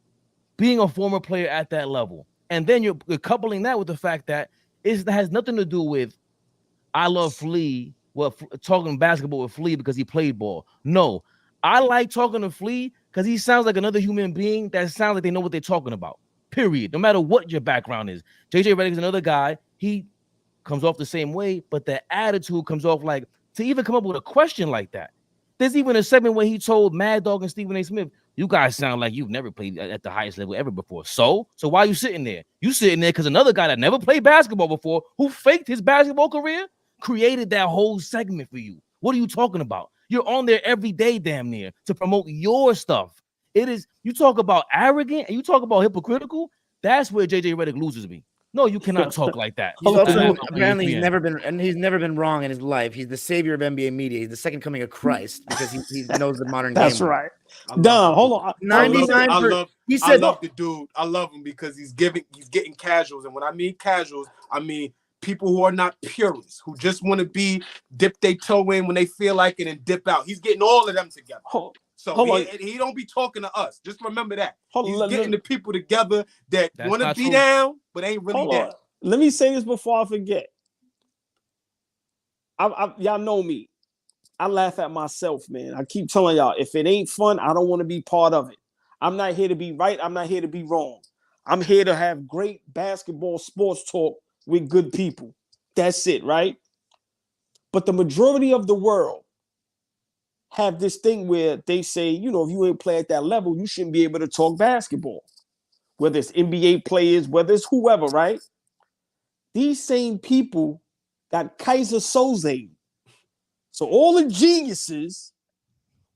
being a former player at that level. And then you're coupling that with the fact that it has nothing to do with I love Flea, talking basketball with Flea because he played ball. No, I like talking to Flea because he sounds like another human being that sounds like they know what they're talking about. Period. No matter what your background is. JJ Redick is another guy. He comes off the same way, but the attitude comes off like, to even come up with a question like that. There's even a segment where he told Mad Dog and Stephen A. Smith, you guys sound like you've never played at the highest level ever before. So why are you sitting there? You sitting there because another guy that never played basketball before, who faked his basketball career, created that whole segment for you. What are you talking about? You're on there every day, damn near, to promote your stuff. It is, you talk about arrogant and you talk about hypocritical. That's where JJ Redick loses me. No, you cannot talk like that. Apparently he's never been wrong in his life. He's the savior of NBA media. He's the second coming of Christ because he knows the modern game. That's right. Dom, hold on. 99. He said, I love the dude. I love him because he's getting casuals, and when I mean casuals, I mean people who are not purists, who just want to dip their toe in when they feel like it and dip out. He's getting all of them together. He don't be talking to us. Just remember that. He's getting the people together that want to be down, but ain't really down. Let me say this before I forget. y'all know me. I laugh at myself, man. I keep telling y'all, if it ain't fun, I don't want to be part of it. I'm not here to be right. I'm not here to be wrong. I'm here to have great basketball sports talk with good people. That's it, right? But the majority of the world have this thing where they say, you know, if you ain't play at that level, you shouldn't be able to talk basketball. Whether it's NBA players, whether it's whoever, right? These same people got Kaiser Soze. So all the geniuses,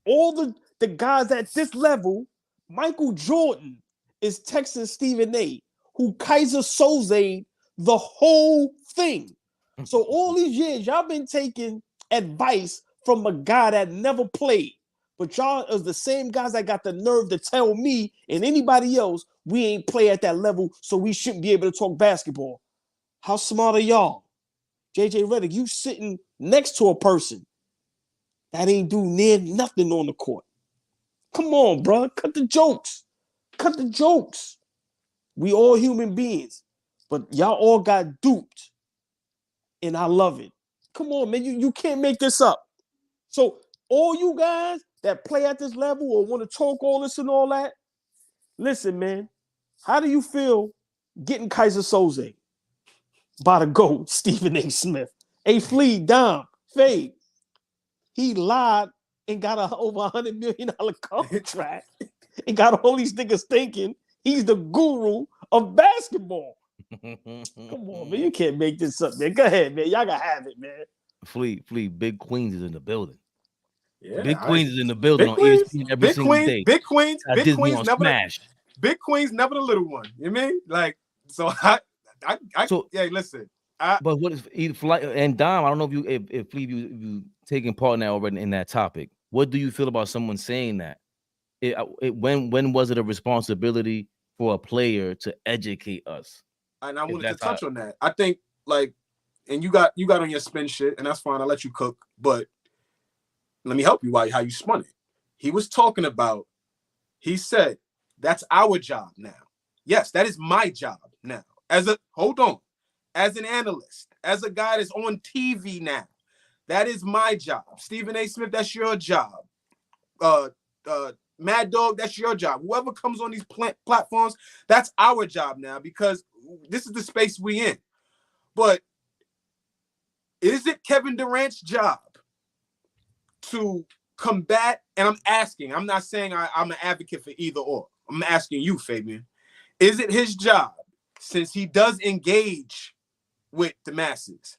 all the guys at this level, Michael Jordan is texting Stephen A, who Kaiser Soze the whole thing. So all these years, y'all been taking advice from a guy that never played. But y'all is the same guys that got the nerve to tell me and anybody else we ain't play at that level, so we shouldn't be able to talk basketball. How smart are y'all? JJ Redick, you sitting next to a person that ain't do near nothing on the court. Come on, bro. Cut the jokes. Cut the jokes. We all human beings. But y'all all got duped. And I love it. Come on, man. You can't make this up. So all you guys that play at this level or want to talk all this and all that, listen, man. How do you feel getting Kaiser Soze by the GOAT, Stephen A. Smith? A Flea, Dom, Fade. He lied and got a over $100 million contract and got all these niggas thinking he's the guru of basketball. Come on, man. You can't make this up, man. Go ahead, man. Y'all gotta have it, man. Flea, Big Queens is in the building. Yeah, Big Queens is in the building on Queens, ESPN every Big single Queens, day. Big Queens, At Big Disney Queens on never Smash. Big Queens never the little one. You mean? Like, so So- yeah, listen. But what is Flight and Dom? I don't know if you taking part now already in that topic. What do you feel about someone saying that? When was it a responsibility for a player to educate us? And I wanted to that's touch on that. I think, like, and you got on your spin shit, and that's fine. I'll let you cook, but let me help you how you spun it. He was talking about, he said, that's our job now. Yes, that is my job now. As an analyst, as a guy that's on TV now, that is my job. Stephen A. Smith, that's your job. Mad Dog, that's your job. Whoever comes on these platforms, that's our job now, because this is the space we in. But is it Kevin Durant's job to combat? And I'm asking, I'm not saying I'm an advocate for either or. I'm asking you, Fabian. Is it his job, since he does engage with the masses,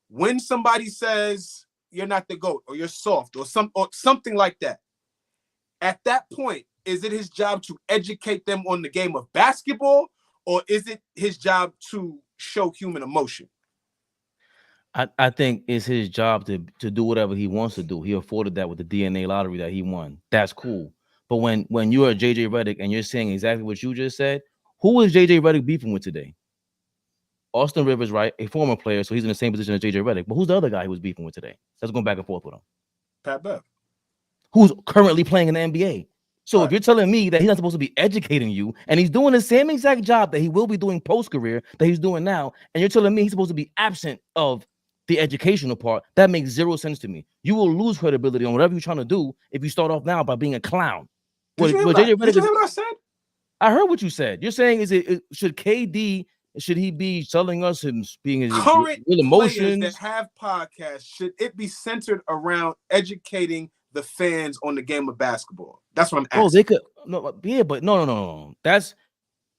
when somebody says you're not the GOAT or you're soft or something like that, at that point, is it his job to educate them on the game of basketball, or is it his job to show human emotion? I think it's his job to do whatever he wants to do. He afforded that with the DNA lottery that he won. That's cool. But when you are JJ Redick and you're saying exactly what you just said, who is JJ Redick beefing with today? Austin Rivers, right? A former player, so he's in the same position as JJ Redick. But who's the other guy he was beefing with today? That's going back and forth with him. Pat Bev. Who's currently playing in the NBA. So Right. if you're telling me that he's not supposed to be educating you, and he's doing the same exact job that he will be doing post-career that he's doing now, and you're telling me he's supposed to be absent of the educational part, that makes zero sense to me. You will lose credibility on whatever you're trying to do if you start off now by being a clown. Did you hear what I said? I heard what you said. You're saying should KD, should he be telling us him being his Current real emotions players that have podcasts, should it be centered around educating the fans on the game of basketball? That's what I'm asking. Oh, they could no.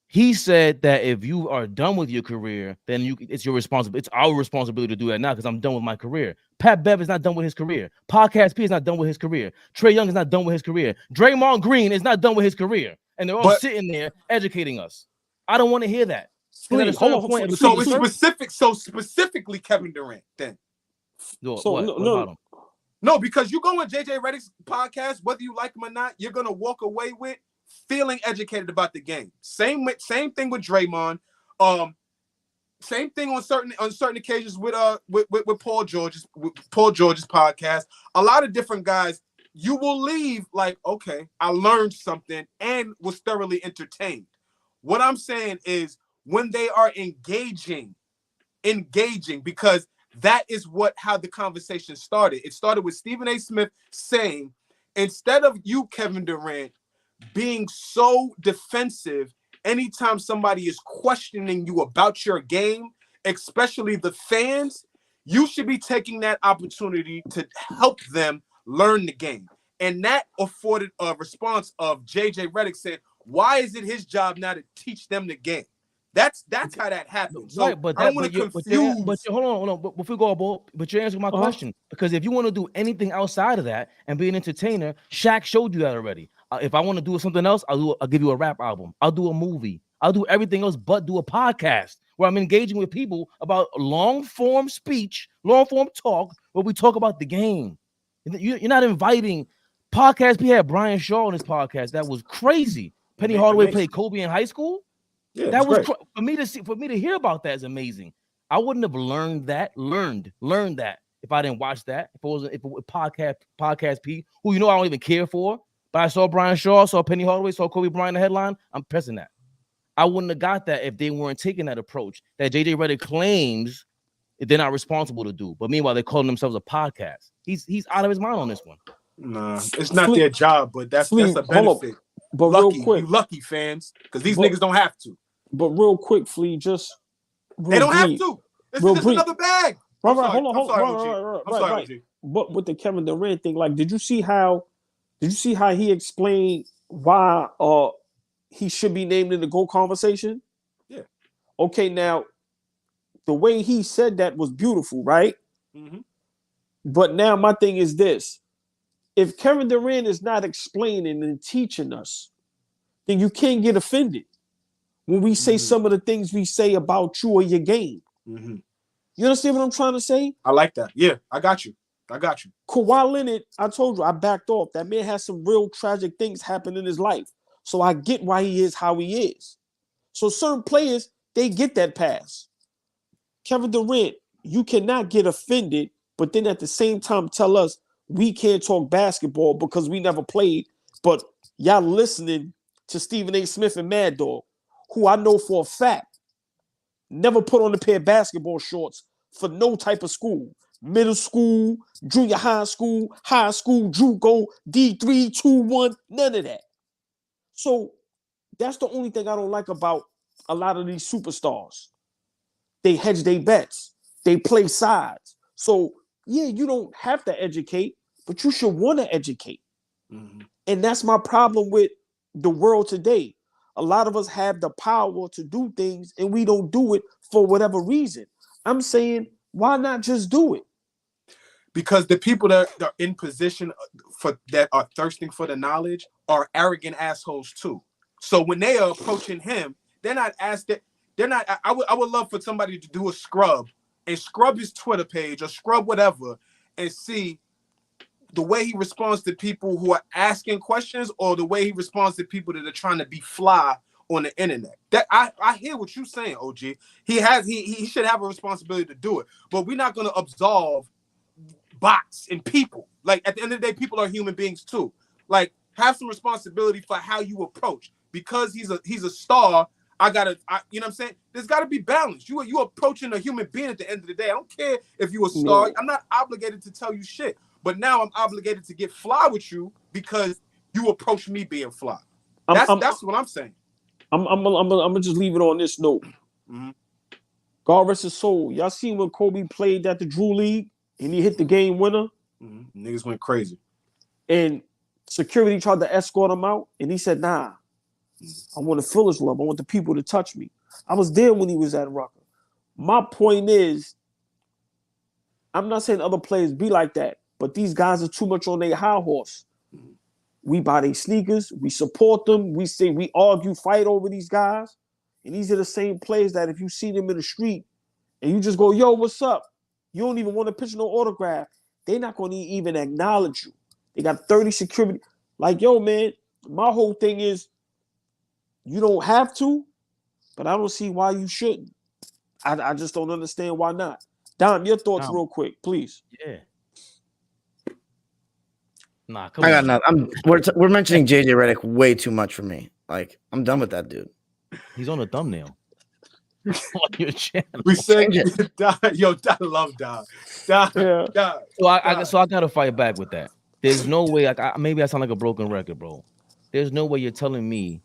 He said that if you are done with your career, then it's your responsibility. It's our responsibility to do that now because I'm done with my career. Pat Bev is not done with his career. Podcast P is not done with his career. Trae Young is not done with his career. Draymond Green is not done with his career, and they're all sitting there educating us. I don't want to hear that. Specifically Kevin Durant then. No, because you go on JJ Redick's podcast, whether you like him or not, you're gonna walk away with feeling educated about the game. Same thing with Draymond. Same thing on certain occasions with Paul George's podcast. A lot of different guys. You will leave like, okay, I learned something and was thoroughly entertained. What I'm saying is when they are engaging, because that is how the conversation started. It started with Stephen A. Smith saying, instead of you, Kevin Durant, being so defensive anytime somebody is questioning you about your game, especially the fans, you should be taking that opportunity to help them learn the game. And that afforded a response of JJ Redick saying, why is it his job now to teach them the game? That's how that happened. So right, but I don't want to confuse. But hold on. But before we go, Ball, but you're answering my question, because if you want to do anything outside of that and be an entertainer, Shaq showed you that already. If I want to do something else, I'll give you a rap album. I'll do a movie. I'll do everything else but do a podcast where I'm engaging with people about long form speech, long form talk, where we talk about the game. You're not inviting podcasts. We had Brian Shaw on this podcast. That was crazy. Penny Hardaway played Kobe in high school. Yeah, that was for me to hear about that is amazing. I wouldn't have learned that if I didn't watch that. If it was podcast P, who I don't even care for, but I saw Brian Shaw, saw Penny Hardaway, saw Kobe Bryant in the headline. I'm pressing that. I wouldn't have got that if they weren't taking that approach that JJ Redick claims they're not responsible to do. But meanwhile, they're calling themselves a podcast. He's out of his mind on this one. Nah, it's not their job, but that's a benefit. But lucky, real quick, you lucky fans, because these niggas don't have to. But real quick, Flea, they don't have to. It's just another bag. Hold on. Right. But with the Kevin Durant thing, like, did you see how he explained why he should be named in the GOAT conversation? Yeah. Okay, now the way he said that was beautiful, right? Mm-hmm. But now my thing is this: if Kevin Durant is not explaining and teaching us, then you can't get offended when we say some of the things we say about you or your game. Mm-hmm. You understand what I'm trying to say? I like that. Yeah, I got you. Kawhi Leonard, I told you, I backed off. That man has some real tragic things happen in his life. So I get why he is how he is. So certain players, they get that pass. Kevin Durant, you cannot get offended, but then at the same time tell us we can't talk basketball because we never played, but y'all listening to Stephen A. Smith and Mad Dog, who I know for a fact never put on a pair of basketball shorts for no type of school. Middle school, junior high school, JUCO, D3, 2-1, none of that. So that's the only thing I don't like about a lot of these superstars. They hedge their bets. They play sides. So, yeah, you don't have to educate, but you should want to educate. Mm-hmm. And that's my problem with the world today. A lot of us have the power to do things and we don't do it for whatever reason. I'm saying, why not just do it? Because the people that are in position that are thirsting for the knowledge are arrogant assholes too. So when they are approaching him, they're not asked that. They're not. I would love for somebody to do a scrub and scrub his Twitter page or scrub whatever and see the way he responds to people who are asking questions or the way he responds to people that are trying to be fly on the internet. That I hear what you're saying, OG. He should have a responsibility to do it, but we're not going to absolve bots and people. Like, at the end of the day, people are human beings too. Like, have some responsibility for how you approach. Because he's a star, you know what I'm saying? There's got to be balance. You approaching a human being at the end of the day. I don't care if you're a star. I'm not obligated to tell you shit. But now I'm obligated to get fly with you because you approach me being fly. That's what I'm saying. I'm gonna just leave it on this note. Mm-hmm. God rest his soul. Y'all seen when Kobe played at the Drew League and he hit the game winner? Mm-hmm. Niggas went crazy. And security tried to escort him out, and he said, nah, I want to feel his love. I want the people to touch me. I was there when he was at Rucker. My point is, I'm not saying other players be like that, but these guys are too much on their high horse. We buy their sneakers, we support them, we argue, fight over these guys. And these are the same players that if you see them in the street and you just go, yo, what's up? You don't even want to pitch no autograph. They're not going to even acknowledge you. They got 30 security. Like, yo, man, my whole thing is you don't have to, but I don't see why you shouldn't. I just don't understand why not. Dom, your thoughts real quick, please. Yeah. Nah, come I on. got nothing. We're mentioning JJ Redick way too much for me. Like, I'm done with that dude. He's on the thumbnail. on your channel. We said, Change yo, I love Don. Don, Yeah. Don. So I gotta fight back with that. There's no way. Like, maybe I sound like a broken record, bro. There's no way you're telling me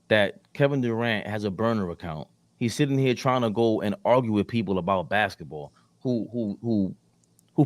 that Kevin Durant has a burner account. He's sitting here trying to go and argue with people about basketball who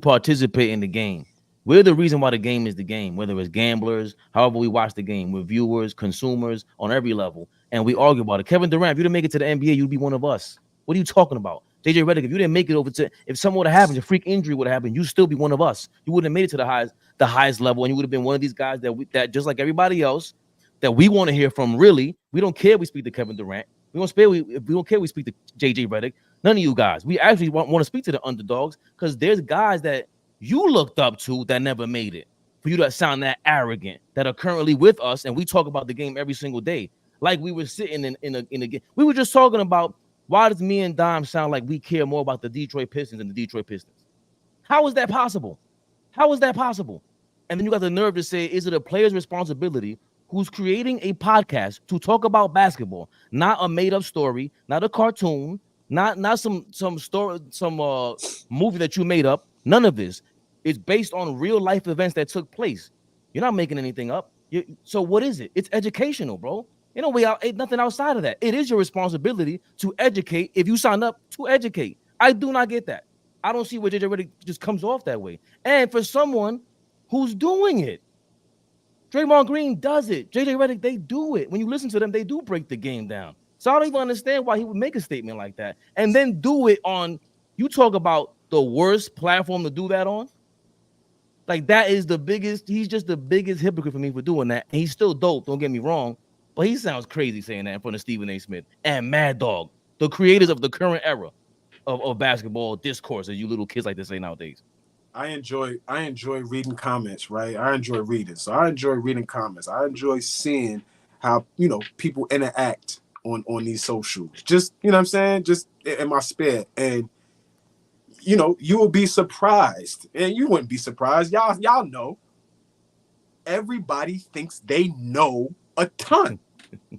participate in the game. We're the reason why the game is the game, whether it's gamblers, however we watch the game, we're viewers, consumers on every level, and we argue about it. Kevin Durant, if you didn't make it to the NBA, you'd be one of us. What are you talking about? JJ Redick, if you didn't make it over to, if something would have happened, a freak injury would have happened, you'd still be one of us. You wouldn't have made it to the highest level, and you would have been one of these guys that just like everybody else, that we want to hear from. Really, we don't care. We speak to Kevin Durant. We don't care. We speak to JJ Redick. None of you guys. We actually want to speak to the underdogs because there's guys that you looked up to that never made it. For you to sound that arrogant, that are currently with us, and we talk about the game every single day, like we were sitting in a game. We were just talking about why does me and Dime sound like we care more about the Detroit Pistons than the Detroit Pistons? How is that possible? How is that possible? And then you got the nerve to say, is it a player's responsibility who's creating a podcast to talk about basketball, not a made-up story, not a cartoon, not some story, some movie that you made up. None of this. It's based on real life events that took place. You're not making anything up. So what is it? It's educational, bro. You know, ain't nothing outside of that. It is your responsibility to educate if you sign up to educate. I do not get that. I don't see where JJ Redick just comes off that way. And for someone who's doing it, Draymond Green does it. JJ Redick, they do it. When you listen to them, they do break the game down. So I don't even understand why he would make a statement like that and then do it on. You talk about the worst platform to do that on. Like, that is the biggest. He's just the biggest hypocrite for me for doing that. And he's still dope. Don't get me wrong, but he sounds crazy saying that in front of Stephen A. Smith and Mad Dog, the creators of the current era of basketball discourse, as you little kids like to say nowadays. I enjoy reading comments, right? I enjoy reading. So I enjoy reading comments. I enjoy seeing how, people interact on these socials. Just, you know what I'm saying? Just in my spare. And, you will be surprised. And you wouldn't be surprised. Y'all know. Everybody thinks they know a ton.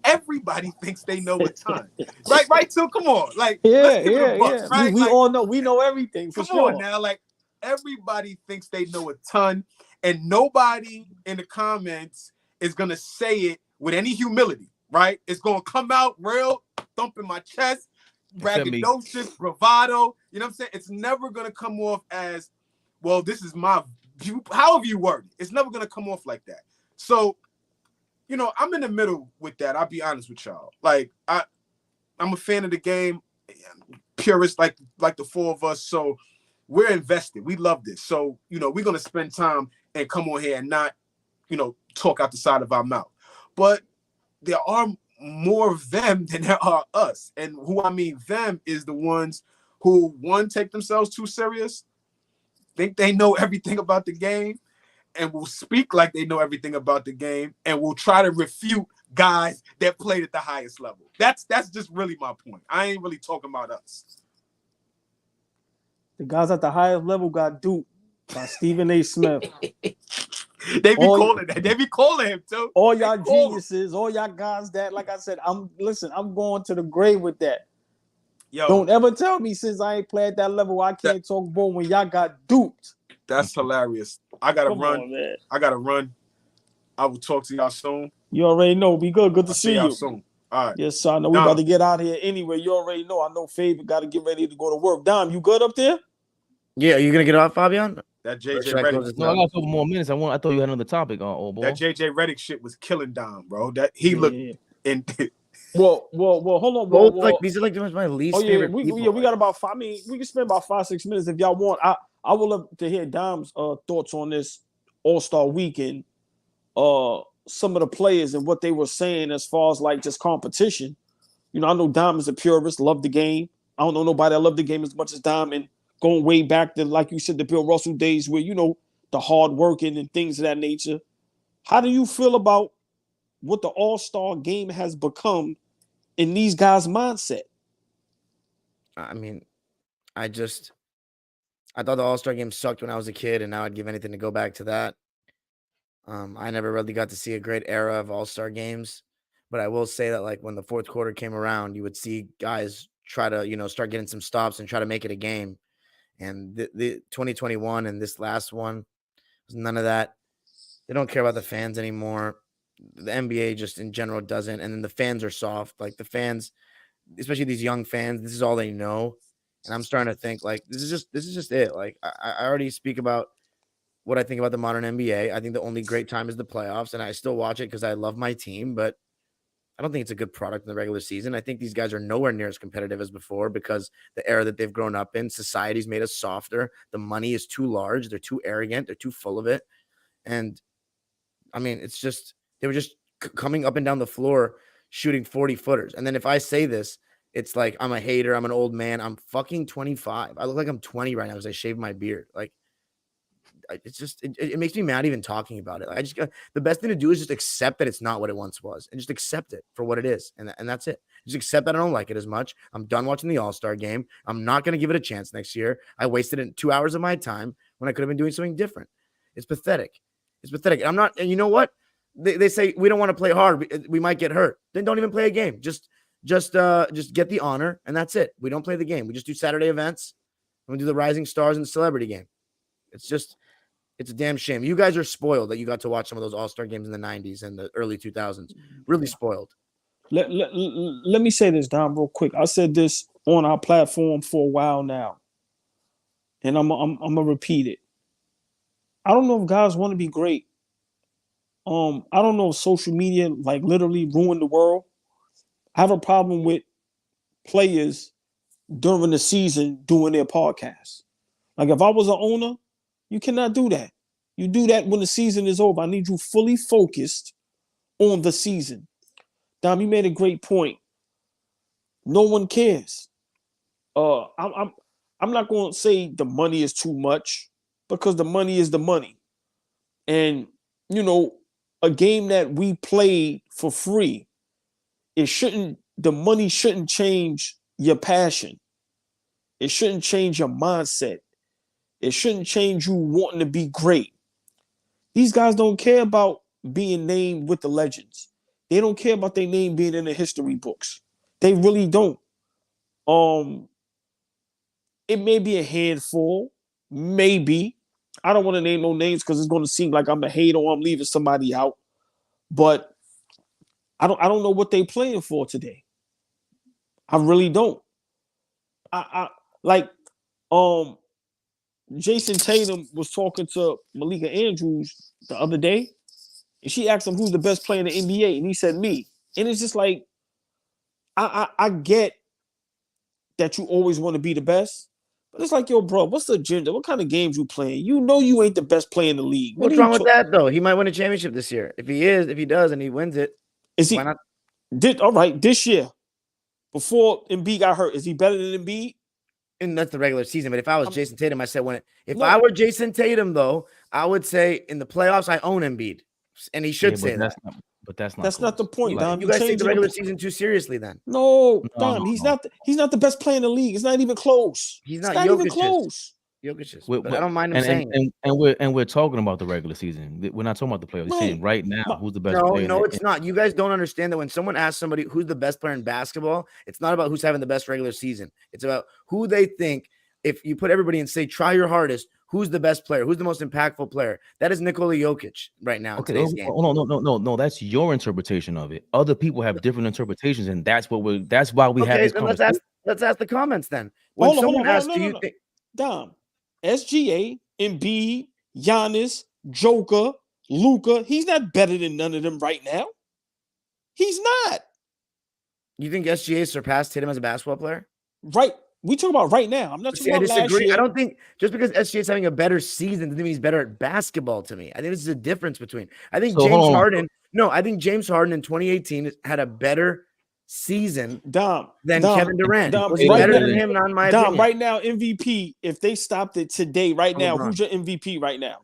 Everybody thinks they know a ton. Right, so come on. Like, let's give it a buck, right? We all know. We know everything, for sure. Come on now. Like, everybody thinks they know a ton, and nobody in the comments is going to say it with any humility, right? It's going to come out real, thumping my chest, braggadocious, bravado. You know what I'm saying? It's never going to come off as, well, this is my view. However you word it, it's never going to come off like that. So, I'm in the middle with that. I'll be honest with y'all. Like, I'm a fan of the game, purist like the four of us. So we're invested. We love this. So, we're going to spend time and come on here and not, talk out the side of our mouth. But there are more of them than there are us. And who I mean them is the ones who, one, take themselves too serious, think they know everything about the game, and will speak like they know everything about the game, and will try to refute guys that played at the highest level. That's just really my point. I ain't really talking about us. The guys at the highest level got duped by Stephen A. Smith. They be calling him too. All y'all geniuses, all y'all guys that, like I said, I'm going to the grave with that. Yo, don't ever tell me since I ain't played that level I can't talk ball when y'all got duped. That's hilarious. I gotta run. I will talk to y'all soon. You already know. Be good. Good to see you soon. All right. Yes, sir. I know we about to get out of here anyway. You already know. I know Fabian got to get ready to go to work. Dom, you good up there? Yeah, are you gonna get off, Fabian? That JJ Redick. No, I got a couple more minutes. I thought you had another topic on old boy. That JJ Redick shit was killing Dom, bro. That he looked in. Well, hold on. Like these are like my least favorite people. We got about 5. I mean, we can spend about 5-6 minutes if y'all want. I would love to hear Dom's thoughts on this All-Star weekend. Some of the players and what they were saying as far as like just competition. I know Dom is a purist, love the game. I don't know nobody that love the game as much as Dom, and going way back to, like you said, the Bill Russell days where, the hard working and things of that nature. How do you feel about what the All-Star game has become in these guys' mindset? I mean, I thought the All-Star game sucked when I was a kid, and now I'd give anything to go back to that. I never really got to see a great era of All-Star games, but I will say that, like, when the fourth quarter came around, you would see guys try to, start getting some stops and try to make it a game. And the 2021 and this last one was none of that. They don't care about the fans anymore. The NBA just in general doesn't. And then the fans are soft. Like the fans, especially these young fans, this is all they know. And I'm starting to think like this is just it. Like I already speak about what I think about the modern NBA. I think the only great time is the playoffs, and I still watch it because I love my team, but I don't think it's a good product in the regular season. I think these guys are nowhere near as competitive as before because the era that they've grown up in, society's made us softer. The money is too large. They're too arrogant. They're too full of it. And I mean, it's just, they were just coming up and down the floor shooting 40-footers. And then if I say this, it's like I'm a hater. I'm an old man. I'm fucking 25. I look like I'm 20 right now because I shaved my beard. Like, it's just, it makes me mad even talking about it. I just got, the best thing to do is just accept that it's not what it once was and just accept it for what it is. And that's it. Just accept that I don't like it as much. I'm done watching the All-Star game. I'm not going to give it a chance next year. I wasted 2 hours of my time when I could have been doing something different. It's pathetic. It's pathetic. I'm not, and you know what? They say we don't want to play hard. We might get hurt. Then don't even play a game. Just get the honor, and that's it. We don't play the game. We just do Saturday events, and we do the Rising Stars and the Celebrity Game. It's a damn shame. You guys are spoiled that you got to watch some of those All-Star games in the 90s and the early 2000s. Really spoiled. Let me say this, Dom, real quick. I said this on our platform for a while now, and I'm gonna repeat it. I don't know if guys want to be great. I don't know if social media like literally ruined the world. I have a problem with players during the season doing their podcasts. Like if I was an owner, you cannot do that. You do that when the season is over. I need you fully focused on the season. Dom, you made a great point. No one cares. I'm not going to say the money is too much because the money is the money. And, a game that we played for free, the money shouldn't change your passion. It shouldn't change your mindset. It shouldn't change you wanting to be great. These guys don't care about being named with the legends. They don't care about their name being in the history books. They really don't. It may be a handful, maybe. I don't want to name no names because it's going to seem like I'm a hater or I'm leaving somebody out. But I don't know what they playing for today. I really don't. Jason Tatum was talking to Malika Andrews the other day, and she asked him who's the best player in the NBA, and he said me. And it's just like, I get that you always want to be the best, but it's like, yo, bro, what's the agenda? What kind of games you playing? You know you ain't the best player in the league. What's wrong with that, though? He might win a championship this year. If he does, and he wins it, why not? All right, this year, before Embiid got hurt, is he better than Embiid? And that's the regular season. But if I was Jason Tatum, I said I were Jason Tatum, though, I would say in the playoffs, I own Embiid. And he should say that. But that's not the point, Dom. You guys take the regular season too seriously, then. No, Dom. He's not the best player in the league. It's not even close. He's not even close. Jokic is. But I don't mind him saying. And we're talking about the regular season. We're not talking about the playoffs. We're saying right now who's the best player. No, it's not. You guys don't understand that when someone asks somebody who's the best player in basketball, it's not about who's having the best regular season. It's about who they think. If you put everybody and say, try your hardest, who's the best player? Who's the most impactful player? That is Nikola Jokic right now. Okay, no. That's your interpretation of it. Other people have different interpretations, and that's why we have this conversation. Let's ask the comments then. When someone asks, do you think Dom, SGA, Embiid, Giannis, Joker, Luka, he's not better than none of them right now. He's not. You think SGA surpassed Tatum as a basketball player? Right. We talk about right now. I'm not talking about last year. I don't think just because SGA is having a better season doesn't mean he's better at basketball to me. I think this is a difference between. I think James Harden in 2018 had a better season than Kevin Durant. Was he better than him? Not in my opinion. Right now, MVP, if they stopped it today, right now, who's your MVP right now?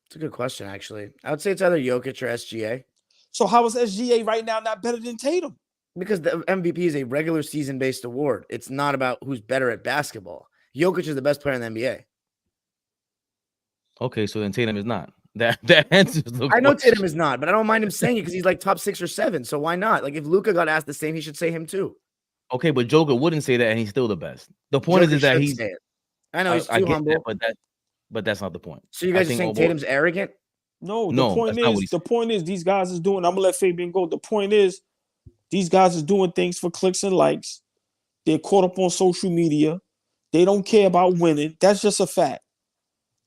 It's a good question, actually. I would say it's either Jokic or SGA. So how is SGA right now not better than Tatum? Because the MVP is a regular season-based award. It's not about who's better at basketball. Jokic is the best player in the NBA. Okay, so then Tatum is not. That answers the I know question. Tatum is not, but I don't mind him saying it because he's like top 6 or 7. So why not? Like if Luka got asked the same, he should say him too. Okay, but Joker wouldn't say that, and he's still the best. The point Joker is that should he's. say it. I know he's I too get humble. that, but that's not the point. So you guys are think saying AllBall- Tatum's arrogant? No, No, the point that's not what is these guys is doing. I'm gonna let Fabian go. The point is these guys is doing things for clicks and likes. They're caught up on social media. They don't care about winning. That's just a fact.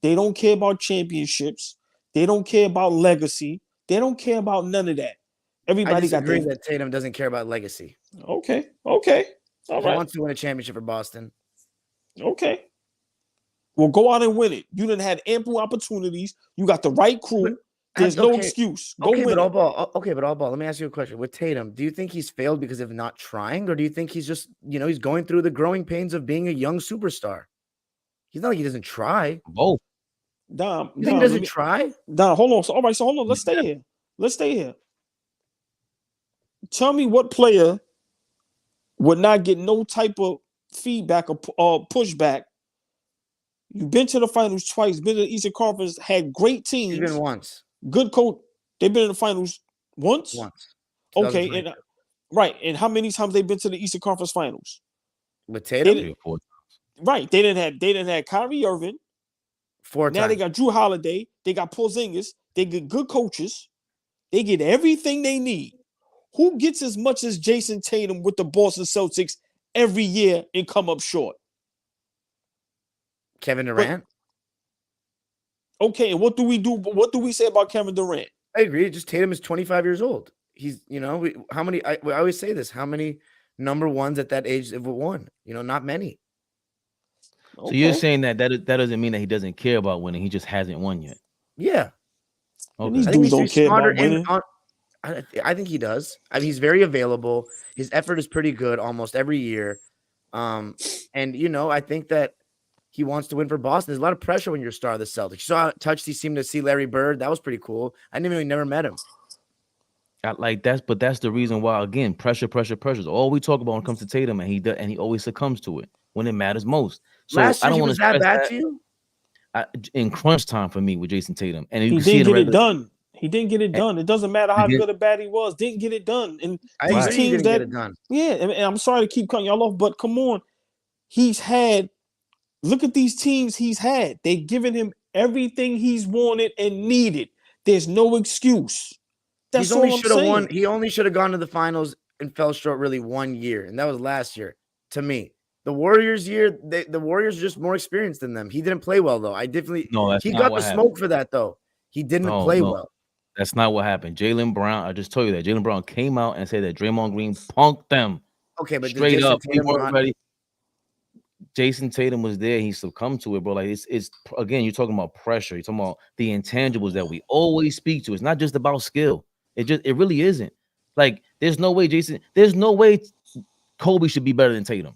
They don't care about championships. They don't care about legacy. They don't care about none of that. I Everybody got disagree their that Tatum doesn't care about legacy. okay. All He right. wants to win a championship for Boston. Okay. Well, go out and win it. You done had ample opportunities. You got the right crew. There's no excuse. Go win but it. AllBall. Let me ask you a question. With Tatum, do you think he's failed because of not trying, or do you think he's just, he's going through the growing pains of being a young superstar? He's not like he doesn't try. both. Dom, You think he doesn't try? Dom, hold on. So, all right, so hold on. Let's stay here. Tell me what player would not get no type of feedback or pushback. You've been to the finals twice, been to the Eastern Conference, had great teams. He's been once. Good coach. They've been in the finals once? Once. Okay. 2022. And right. And how many times they've been to the Eastern Conference Finals? With Tatum? 3 or 4. Right. They didn't have Kyrie Irving. 4 Now times. they got Drew Holiday. They got Porzingis. They get good coaches. They get everything they need. Who gets as much as Jason Tatum with the Boston Celtics every year and come up short? Kevin Durant? Okay, and what do we do? What do we say about Kevin Durant? I agree. Just Tatum is 25 years old. He's, how many? I always say this. How many number ones at that age have won? Not many. So you're saying that doesn't mean that he doesn't care about winning. He just hasn't won yet. Yeah. And these I think dudes don't care about winning. I think he does. I mean, he's very available. His effort is pretty good almost every year. And I think that he wants to win for Boston. There's a lot of pressure when you're a star of the Celtics. You saw how touched he seemed to see Larry Bird. That was pretty cool. I never met him. But that's the reason why, again, pressure is all we talk about when it comes to Tatum, and he always succumbs to it when it matters most. So Last I year don't he want was to that stress bad to you? in crunch time for me with Jason Tatum, and He didn't get it done. He didn't get it done. It doesn't matter how good or bad he was. Didn't get it done. And I these agree he teams didn't get it done. yeah, and I'm sorry to keep cutting y'all off, but come on. Look at these teams he's had. They've given him everything he's wanted and needed. There's no excuse. That's all I'm saying. He only should have gone to the finals and fell short really 1 year, and that was last year to me. The Warriors year, the Warriors are just more experienced than them. He didn't play well though. He got the smoke for that though. He didn't play well. That's not what happened. Jaylen Brown, I just told you that Jaylen Brown came out and said that Draymond Green punked them. Okay, but straight up, we weren't ready. Jason Tatum was there. He succumbed to it, bro. Like it's again, you're talking about pressure. You're talking about the intangibles that we always speak to. It's not just about skill. It really isn't. Like there's no way Kobe should be better than Tatum.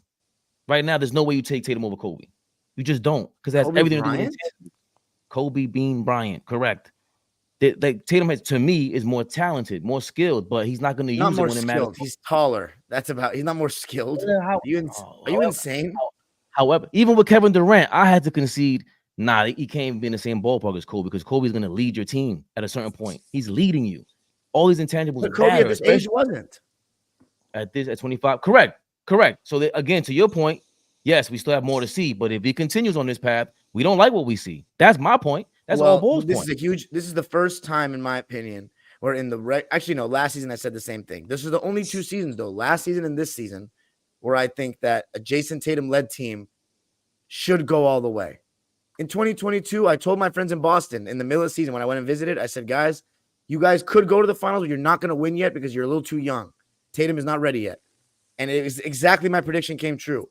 Right now, there's no way you take Tatum over Kobe. You just don't, because that's everything to do with intangibles. Kobe Bean Bryant, correct. Tatum to me is more talented, more skilled, but he's not going to use it when it matters. He's taller. He's not more skilled. Are you insane? However, even with Kevin Durant, I had to concede, he can't be in the same ballpark as Kobe, because Kobe's going to lead your team at a certain point. He's leading you. All these intangibles. But Kobe at this age wasn't. At 25, correct. So again, to your point, yes, we still have more to see, but if he continues on this path, we don't like what we see. That's my point. That's AllBall's point. This is the first time, in my opinion, where in the actually no, last season I said the same thing. This is the only 2 seasons though, last season and this season, where I think that a Jason Tatum led team should go all the way. In 2022, I told my friends in Boston in the middle of the season when I went and visited, I said, guys, you guys could go to the finals, but you're not going to win yet because you're a little too young. Tatum is not ready yet. And it was exactly my prediction came true.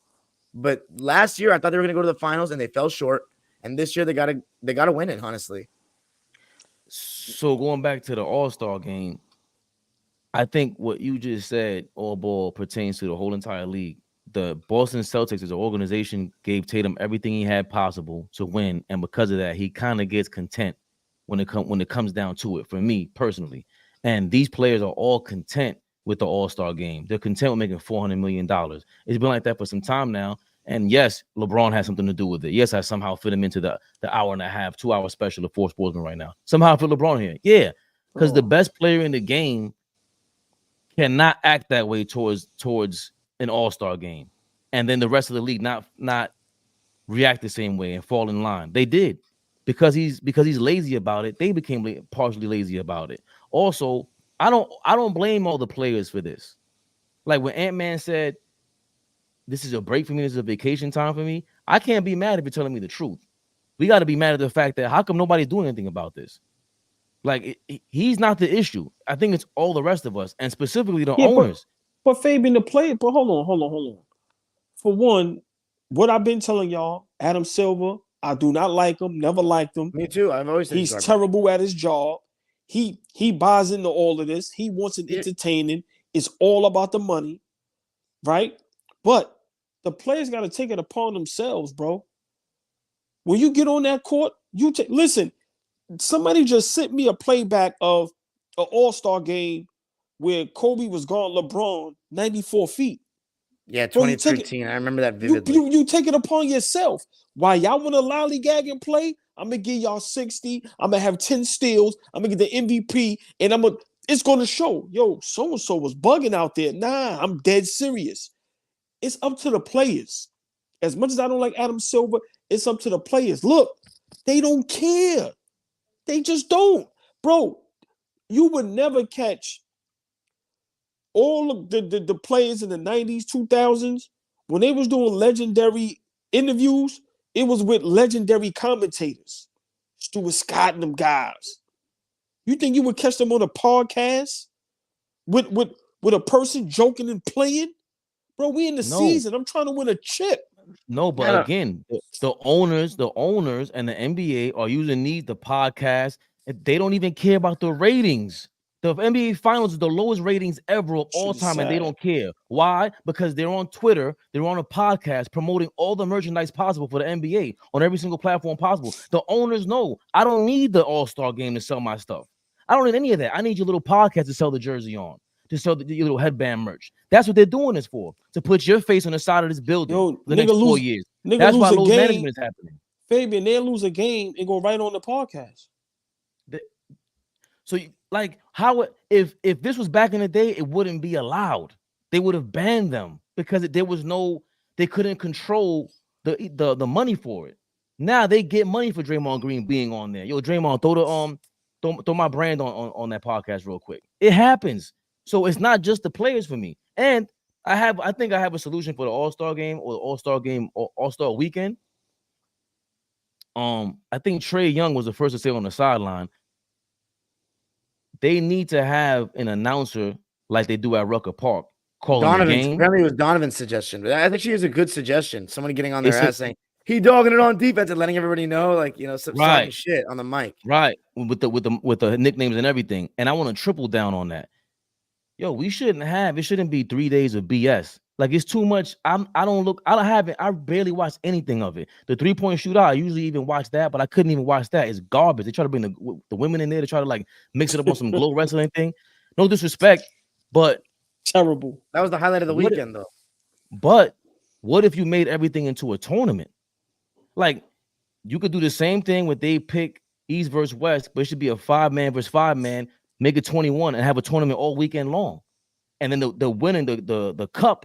But last year, I thought they were going to go to the finals, and they fell short. And this year, they gotta win it, honestly. So going back to the All-Star game, I think what you just said, AllBall, pertains to the whole entire league. The Boston Celtics as an organization gave Tatum everything he had possible to win, and because of that, he kind of gets content when it comes down to it. For me personally, and these players are all content with the All-Star game. They're content with making $400 million. It's been like that for some time now. And yes, LeBron has something to do with it. Yes, I somehow fit him into the hour and a half, 2 hour special of 4 Sportsmen right now. Somehow I fit LeBron here. Yeah, because the best player in the game cannot act that way towards an all-star game, and then the rest of the league not react the same way and fall in line. They did because he's lazy about it. They became partially lazy about it. Also, I don't blame all the players for this. Like when Ant-Man said, "This is a break for me. This is a vacation time for me." I can't be mad if you're telling me the truth. We got to be mad at the fact that how come nobody's doing anything about this? Like he's not the issue. I think it's all the rest of us, and specifically the owners. But Fabian, the player. But hold on. For one, what I've been telling y'all, Adam Silver, I do not like him. Never liked him. Me too. I've always said he's terrible at his job. He buys into all of this. He wants it entertaining. It's all about the money, right? But the players got to take it upon themselves, bro. When you get on that court, listen. Somebody just sent me a playback of an All-Star game where Kobe was guarding LeBron 94 feet. Yeah, 2013. I remember that vividly. You take it upon yourself. Why y'all want to lollygag and play? I'm gonna give y'all 60. I'm gonna have 10 steals. I'm gonna get the MVP, and it's gonna show. Yo, so and so was bugging out there. Nah, I'm dead serious. It's up to the players. As much as I don't like Adam Silver, it's up to the players. Look, they don't care. They just don't. Bro, you would never catch all of the players in the 90s, 2000s, when they was doing legendary interviews, it was with legendary commentators. Stuart Scott and them guys. You think you would catch them on a podcast with a person joking and playing? Bro, we in the season. I'm trying to win a chip. No, but again, the owners and the NBA are using the podcast. They don't even care about the ratings. The NBA Finals is the lowest ratings ever of all time, and they don't care. Why? Because they're on Twitter, they're on a podcast promoting all the merchandise possible for the NBA on every single platform possible. The owners know I don't need the All-Star game to sell my stuff. I don't need any of that. I need your little podcast to sell the jersey on, to sell your little headband merch. That's what they're doing this for, to put your face on the side of this building for the next 4 years. That's why load management is happening. Fabian, they lose a game and go right on the podcast. So, like, how if this was back in the day, it wouldn't be allowed. They would have banned them because they couldn't control the money for it. Now they get money for Draymond Green being on there. Yo, Draymond, throw my brand on that podcast real quick. It happens. So it's not just the players for me. And I think I have a solution for the All-Star game or the All-Star game or All-Star weekend. I think Trae Young was the first to say on the sideline, they need to have an announcer like they do at Rucker Park calling the game. Apparently it was Donovan's suggestion, but I think she has a good suggestion. Somebody getting on their ass saying he dogging it on defense and letting everybody know, like, you know, some shit on the mic. Right. With the nicknames and everything. And I want to triple down on that. Yo, it shouldn't be 3 days of BS. Like, it's too much. I barely watch anything of it. The 3-point shootout, I usually even watch that, but I couldn't even watch that. It's garbage. They try to bring the women in there to try to like mix it up on some glow wrestling thing. No disrespect, but terrible. That was the highlight of the weekend, though. But what if you made everything into a tournament? Like, you could do the same thing when they pick East versus West, but it should be a 5-man versus 5-man, make it 21 and have a tournament all weekend long. And then the winning the cup,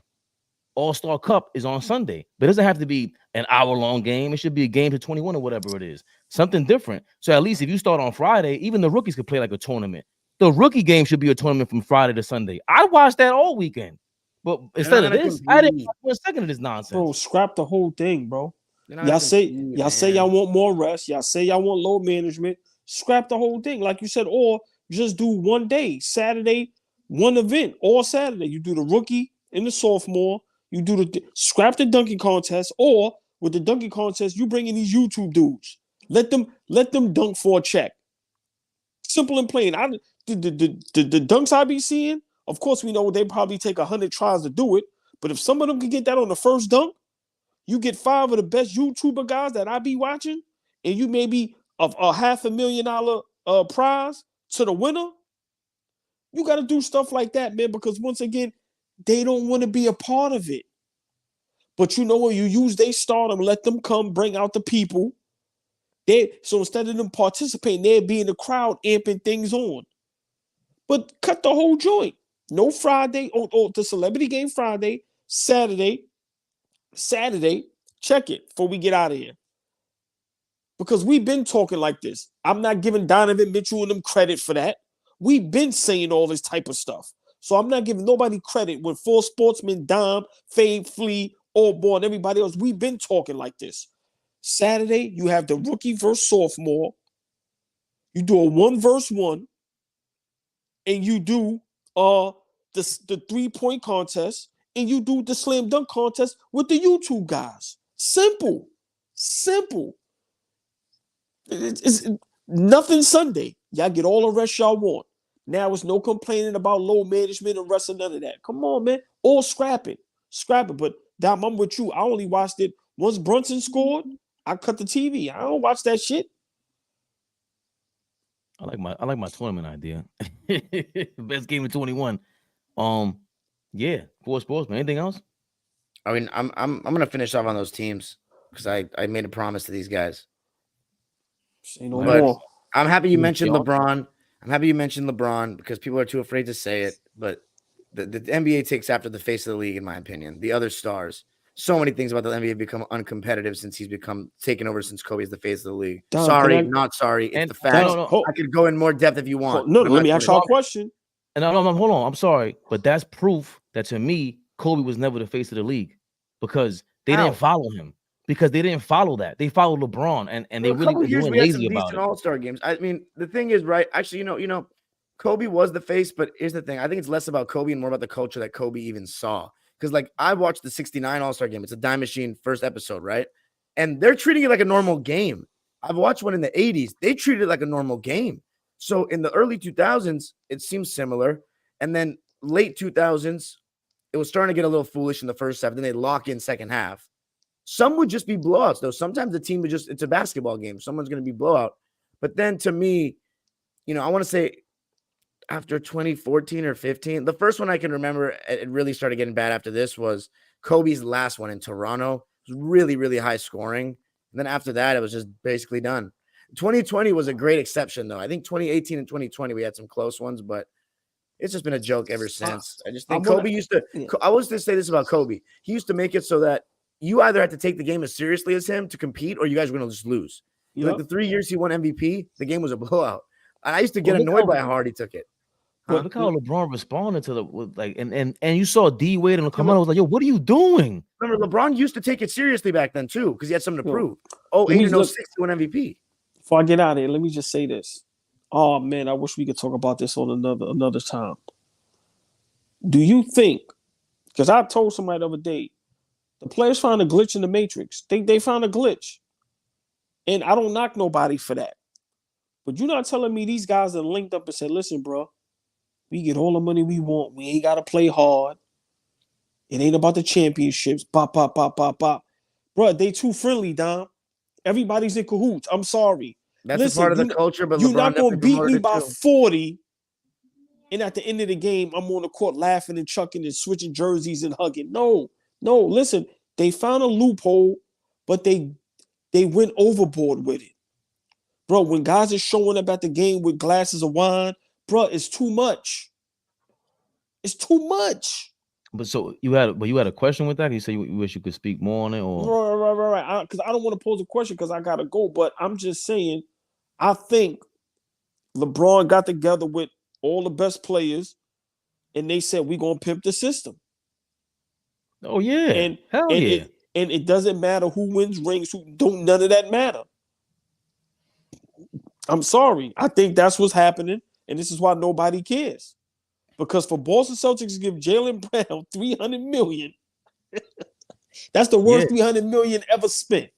All-Star Cup, is on Sunday. But it doesn't have to be an hour-long game. It should be a game to 21 or whatever it is. Something different. So at least if you start on Friday, even the rookies could play like a tournament. The rookie game should be a tournament from Friday to Sunday. I watched that all weekend. But instead of this, I didn't watch a second of this nonsense. Bro, scrap the whole thing, bro. Y'all say y'all want more rest. Y'all say y'all want load management. Scrap the whole thing, like you said, or just do one day, Saturday, one event, all Saturday. You do the rookie and the sophomore. You do scrap the dunking contest, or with the dunking contest, you bring in these YouTube dudes. Let them dunk for a check. Simple and plain. The dunks I be seeing, of course, we know they probably take 100 tries to do it. But if some of them can get that on the first dunk, you get 5 of the best YouTuber guys that I be watching, and you maybe of a $500,000 prize to the winner. You got to do stuff like that, man, because once again, they don't want to be a part of it. But you know what? You use they stardom, let them come, bring out the people. So instead of them participating, they'd be in the crowd amping things on. But cut the whole joint. No Friday, the celebrity game Friday, Saturday, check it before we get out of here. Because we've been talking like this. I'm not giving Donovan Mitchell and them credit for that. We've been saying all this type of stuff. So I'm not giving nobody credit when full Sportsmen, Dom, Fade, Flea, AllBall, and everybody else. We've been talking like this. Saturday, you have the rookie versus sophomore. You do a 1-versus-1. And you do the 3-point contest. And you do the slam dunk contest with the YouTube guys. Simple. It's nothing Sunday. Y'all get all the rest y'all want. Now it's no complaining about low management and rest of none of that. Come on, man. All scrap it. But Dom, I'm with you. I only watched it once Brunson scored. I cut the TV. I don't watch that shit. I like my tournament idea. Best game of 21. Yeah, 4 Sportsmen. Anything else? I mean, I'm gonna finish off on those teams because I made a promise to these guys. Say no more. I'm happy you mentioned LeBron. I'm happy you mentioned LeBron because people are too afraid to say it. But the NBA takes after the face of the league, in my opinion. The other stars. So many things about the NBA have become uncompetitive since he's become taken over since Kobe is the face of the league. Dom, not sorry. It's the facts. I could go in more depth if you want. Let me ask you a question. And hold on. I'm sorry, but that's proof that to me, Kobe was never the face of the league because they didn't follow him. Because they didn't follow that. They followed LeBron, and they really were lazy about it. All-Star games. I mean, the thing is, right? Actually, you know, Kobe was the face, but here's the thing. I think it's less about Kobe and more about the culture that Kobe even saw. Because, like, I watched the 69 All-Star game. It's a Dime Machine first episode, right? And they're treating it like a normal game. I've watched one in the 80s. They treated it like a normal game. So in the early 2000s, it seems similar. And then late 2000s, it was starting to get a little foolish in the first half. Then they lock in second half. Some would just be blowouts, though. Sometimes the team would it's a basketball game. Someone's going to be blowout. But then to me, you know, I want to say after 2014 or 15, the first one I can remember, it really started getting bad after this was Kobe's last one in Toronto. It was really, really high scoring. And then after that, it was just basically done. 2020 was a great exception, though. I think 2018 and 2020, we had some close ones, but it's just been a joke ever since. I just think Kobe used to – I was to say this about Kobe. He used to make it so that you either had to take the game as seriously as him to compete or you guys were going to just lose. Yep. Like the 3 years he won MVP, the game was a blowout. And I used to get annoyed by how hard he took it. But look how LeBron responded to and you saw D Wade and come on. I was like, yo, what are you doing? Remember, LeBron used to take it seriously back then too because he had something to prove. 08-06 he won MVP. Before I get out of here, let me just say this. Oh man, I wish we could talk about this on another time. Do you think? Because I told somebody the other day, the players found a glitch in the matrix. They found a glitch, and I don't knock nobody for that. But you're not telling me these guys are linked up and said, "Listen, bro, we get all the money we want. We ain't got to play hard. It ain't about the championships. Pop, pop, pop, pop, pop." Bro, they too friendly, Dom. Everybody's in cahoots. I'm sorry. That's a part of the culture, but you're not going to beat me by 40. And at the end of the game, I'm on the court laughing and chucking and switching jerseys and hugging. No. Listen, they found a loophole, but they went overboard with it. Bro, when guys are showing up at the game with glasses of wine, bro, it's too much. It's too much. But so you had a question with that? You say you wish you could speak more on it, or right? Because I don't want to pose a question because I gotta go. But I'm just saying, I think LeBron got together with all the best players, and they said we're gonna pimp the system. Oh yeah, and yeah. It doesn't matter who wins rings. None of that matter. I'm sorry. I think that's what's happening, and this is why nobody cares. Because for Boston Celtics to give Jaylen Brown $300 million, that's the worst $300 million ever spent.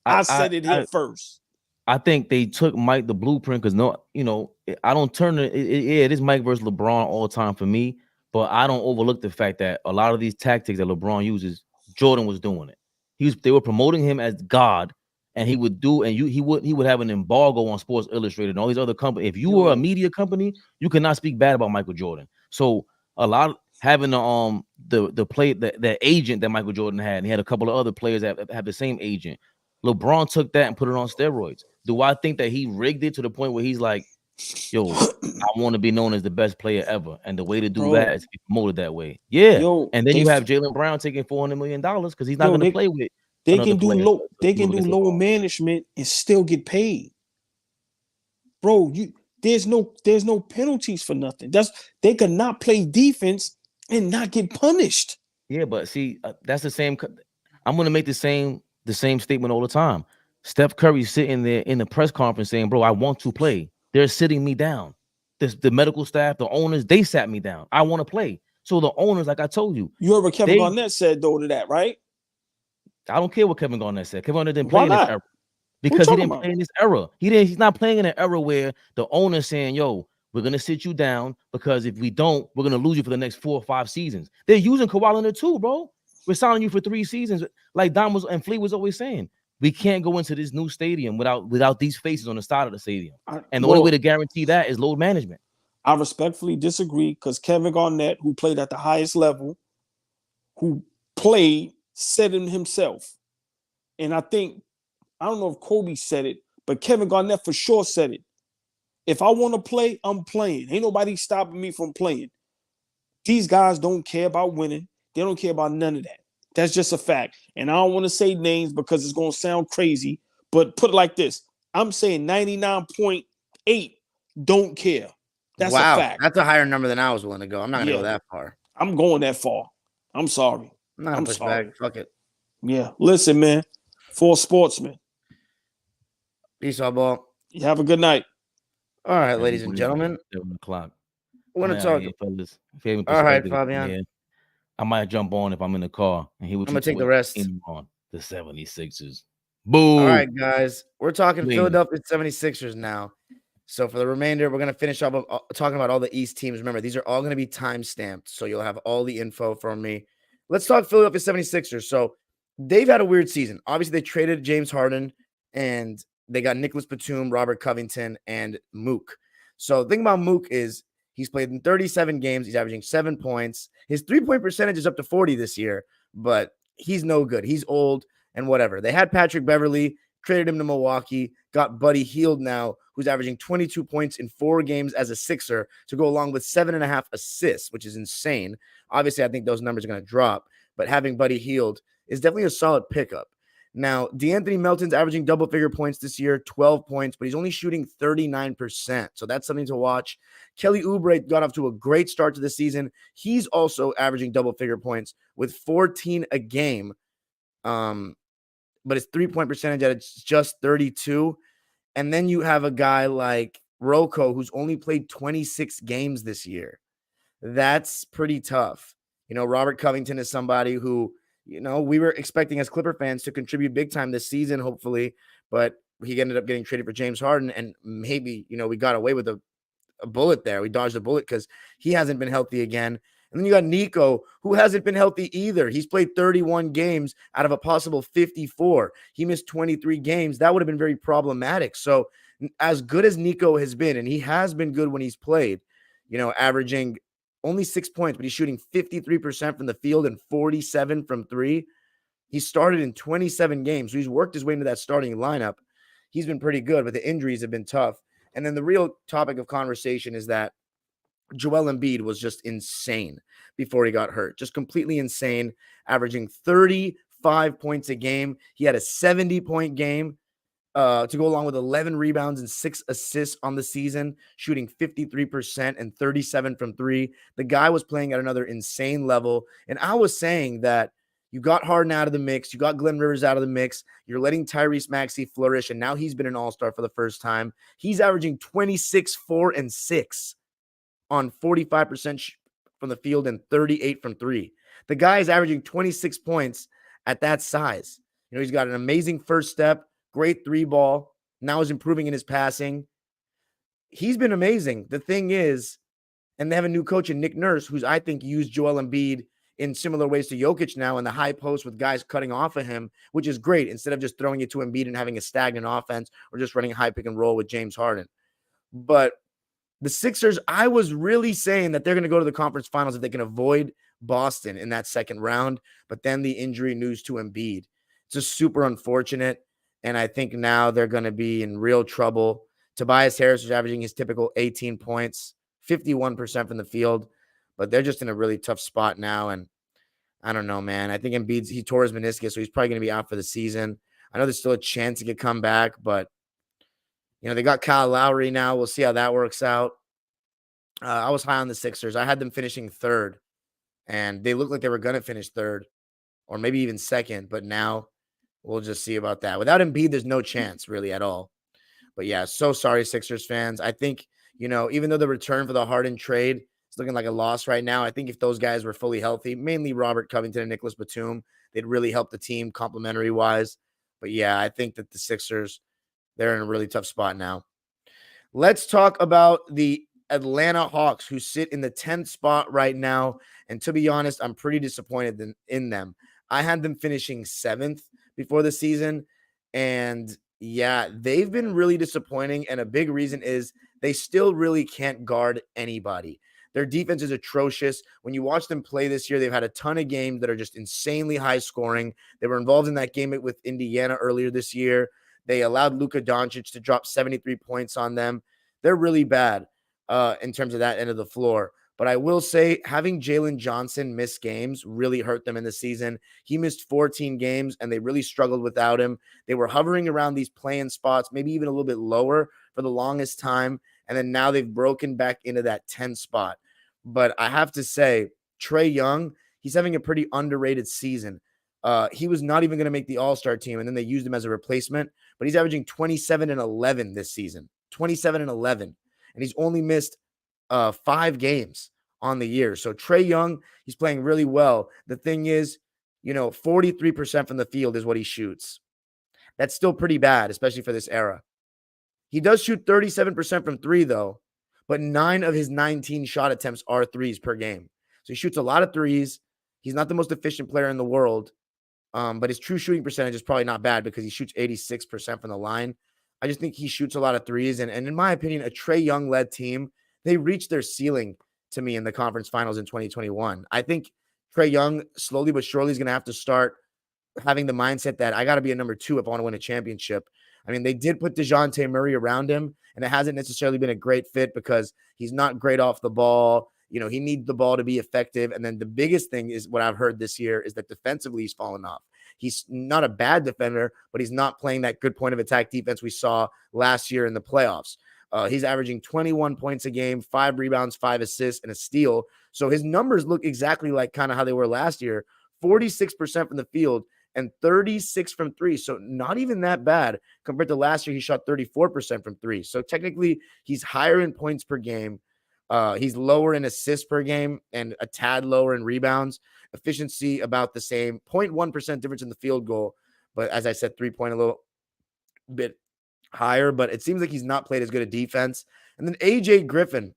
I said it here first. I think they took Mike the blueprint because I don't turn it. It is Mike versus LeBron all the time for me, but I don't overlook the fact that a lot of these tactics that LeBron uses, Jordan was doing it. They were promoting him as God. And he would do, and he would have an embargo on Sports Illustrated and all these other companies. If you were a media company, you cannot speak bad about Michael Jordan. So having the agent that Michael Jordan had, and he had a couple of other players that have the same agent. LeBron took that and put it on steroids. Do I think that he rigged it to the point where he's like, yo, I want to be known as the best player ever, and the way to do that is to be promoted that way? Yeah. Yo, and then you have Jaylen Brown taking $400 million because he's not going to play with. They can do low management and still get paid, bro. There's no penalties for nothing. They could not play defense and not get punished. Yeah, but see, that's the same. I'm going to make the same statement all the time. Steph Curry sitting there in the press conference saying, "Bro, I want to play." They're sitting me down. The medical staff, the owners, they sat me down. I want to play. So the owners, like I told you, you heard what Kevin Garnett said though to that, right? I don't care what Kevin Garnett said. Kevin Garnett didn't play in this era because he didn't play in this era. He's not playing in an era where the owner's saying, "Yo, we're gonna sit you down because if we don't, we're gonna lose you for the next 4 or 5 seasons." They're using Kawhi Leonard too, bro. We're signing you for 3 seasons, like Don was and Fleet was always saying. We can't go into this new stadium without these faces on the side of the stadium. And the only way to guarantee that is load management. I respectfully disagree because Kevin Garnett, who played at the highest level, said it himself. And I don't know if Kobe said it, but Kevin Garnett for sure said it. If I want to play, I'm playing. Ain't nobody stopping me from playing. These guys don't care about winning. They don't care about none of that. That's just a fact. And I don't want to say names because it's going to sound crazy, but put it like this. I'm saying 99.8 don't care. That's a fact. That's a higher number than I was willing to go. I'm not going to go that far. I'm going that far. I'm sorry. I'm not going to push back. Fuck it. Yeah. Listen, man. For Sportsmen. Peace, AllBall. You have a good night. All right, ladies and gentlemen. 7 o'clock. We're going to talk. Fabian All right, Fabian. Yeah. I might jump on if I'm in the car. And he would. I'm going to take the rest. On the 76ers. Boom. All right, guys. We're talking Philadelphia 76ers now. So for the remainder, we're going to finish up talking about all the East teams. Remember, these are all going to be time-stamped, so you'll have all the info from me. Let's talk Philadelphia 76ers. So they've had a weird season. Obviously, they traded James Harden, and they got Nicholas Batum, Robert Covington, and Mook. So the thing about Mook is he's played in 37 games. He's averaging 7 points. His three-point percentage is up to 40 this year, but he's no good. He's old and whatever. They had Patrick Beverley, traded him to Milwaukee, got Buddy Hield now, who's averaging 22 points in 4 games as a Sixer to go along with 7.5 assists, which is insane. Obviously, I think those numbers are going to drop, but having Buddy Hield is definitely a solid pickup. Now, DeAnthony Melton's averaging double-figure points this year, 12 points, but he's only shooting 39%, so that's something to watch. Kelly Oubre got off to a great start to the season. He's also averaging double-figure points with 14 a game, but his three-point percentage at just 32. And then you have a guy like Rocco, who's only played 26 games this year. That's pretty tough. You know, Robert Covington is somebody who, you know, we were expecting as Clipper fans to contribute big time this season, hopefully, but he ended up getting traded for James Harden, and maybe, you know, we got away with a bullet there. We dodged a bullet because he hasn't been healthy again. And then you got Nico, who hasn't been healthy either. He's played 31 games out of a possible 54. He missed 23 games. That would have been very problematic. So as good as Nico has been, and he has been good when he's played, you know, averaging only 6 points, but he's shooting 53% from the field and 47 from 3. He started in 27 games, so he's worked his way into that starting lineup. He's been pretty good, but the injuries have been tough. And then the real topic of conversation is that Joel Embiid was just insane before he got hurt. Just completely insane, averaging 35 points a game. He had a 70-point game to go along with 11 rebounds and 6 assists on the season, shooting 53% and 37 from 3. The guy was playing at another insane level. And I was saying that you got Harden out of the mix. You got Glen Rivers out of the mix. You're letting Tyrese Maxey flourish, and now he's been an all-star for the first time. He's averaging 26, 4, and 6 on 45% from the field and 38 from 3. The guy is averaging 26 points at that size. You know, he's got an amazing first step, great 3-ball. Now he's improving in his passing. He's been amazing. The thing is, and they have a new coach in Nick Nurse, who's I think used Joel Embiid in similar ways to Jokic now in the high post with guys cutting off of him, which is great, instead of just throwing it to Embiid and having a stagnant offense or just running a high pick and roll with James Harden. But The Sixers, I was really saying that they're going to go to the conference finals if they can avoid Boston in that second round, but then the injury news to Embiid. It's just super unfortunate, and I think now they're going to be in real trouble. Tobias Harris is averaging his typical 18 points, 51% from the field, but they're just in a really tough spot now, and I don't know, man. I think Embiid's, he tore his meniscus, so he's probably going to be out for the season. I know there's still a chance he could come back, but, they got Kyle Lowry now. We'll see how that works out. I was high on the Sixers. I had them finishing third, and they looked like they were going to finish third or maybe even second, but now we'll just see about that. Without Embiid, there's no chance really at all. But yeah, so sorry, Sixers fans. I think, even though the return for the Harden trade is looking like a loss right now, I think if those guys were fully healthy, mainly Robert Covington and Nicholas Batum, they'd really help the team complimentary-wise. But yeah, I think that the Sixers, they're in a really tough spot now. Let's talk about the Atlanta Hawks, who sit in the 10th spot right now. And to be honest, I'm pretty disappointed in them. I had them finishing 7th before the season. And yeah, they've been really disappointing. And a big reason is they still really can't guard anybody. Their defense is atrocious. When you watch them play this year, they've had a ton of games that are just insanely high scoring. They were involved in that game with Indiana earlier this year. They allowed Luka Doncic to drop 73 points on them. They're really bad in terms of that end of the floor. But I will say having Jalen Johnson miss games really hurt them in the season. He missed 14 games, and they really struggled without him. They were hovering around these play-in spots, maybe even a little bit lower for the longest time. And then now they've broken back into that 10 spot. But I have to say, Trae Young, he's having a pretty underrated season. He was not even going to make the All-Star team, and then they used him as a replacement. But he's averaging 27 and 11 this season. 27 and 11. And he's only missed 5 games on the year. So Trae Young, he's playing really well. The thing is, 43% from the field is what he shoots. That's still pretty bad, especially for this era. He does shoot 37% from 3, though, but 9 of his 19 shot attempts are threes per game. So he shoots a lot of threes. He's not the most efficient player in the world, but his true shooting percentage is probably not bad because he shoots 86% from the line. I just think he shoots a lot of threes. And in my opinion, a Trae Young-led team, they reached their ceiling to me in the conference finals in 2021. I think Trae Young, slowly but surely, is going to have to start having the mindset that I got to be a number 2 if I want to win a championship. I mean, they did put DeJounte Murray around him, and it hasn't necessarily been a great fit because he's not great off the ball. He needs the ball to be effective. And then the biggest thing is what I've heard this year is that defensively he's fallen off. He's not a bad defender, but he's not playing that good point of attack defense we saw last year in the playoffs. He's averaging 21 points a game, 5 rebounds, 5 assists, and a steal. So his numbers look exactly like kind of how they were last year, 46% from the field and 36 from 3. So not even that bad compared to last year. He shot 34% from 3. So technically he's higher in points per game. He's lower in assists per game and a tad lower in rebounds. Efficiency about the same, 0.1% difference in the field goal. But as I said, 3-point a little bit higher, but it seems like he's not played as good a defense. And then AJ Griffin,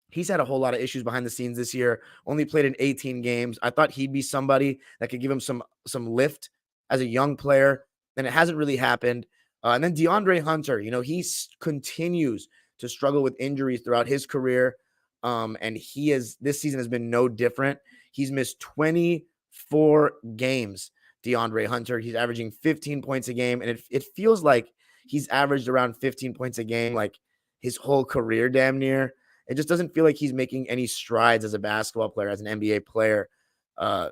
he's had a whole lot of issues behind the scenes this year. Only played in 18 games. I thought he'd be somebody that could give him some lift as a young player, and it hasn't really happened. And then DeAndre Hunter, he continues to struggle with injuries throughout his career. And this season has been no different. He's missed 24 games, DeAndre Hunter. He's averaging 15 points a game, and it feels like he's averaged around 15 points a game like his whole career damn near. It just doesn't feel like he's making any strides as a basketball player, as an NBA player. Last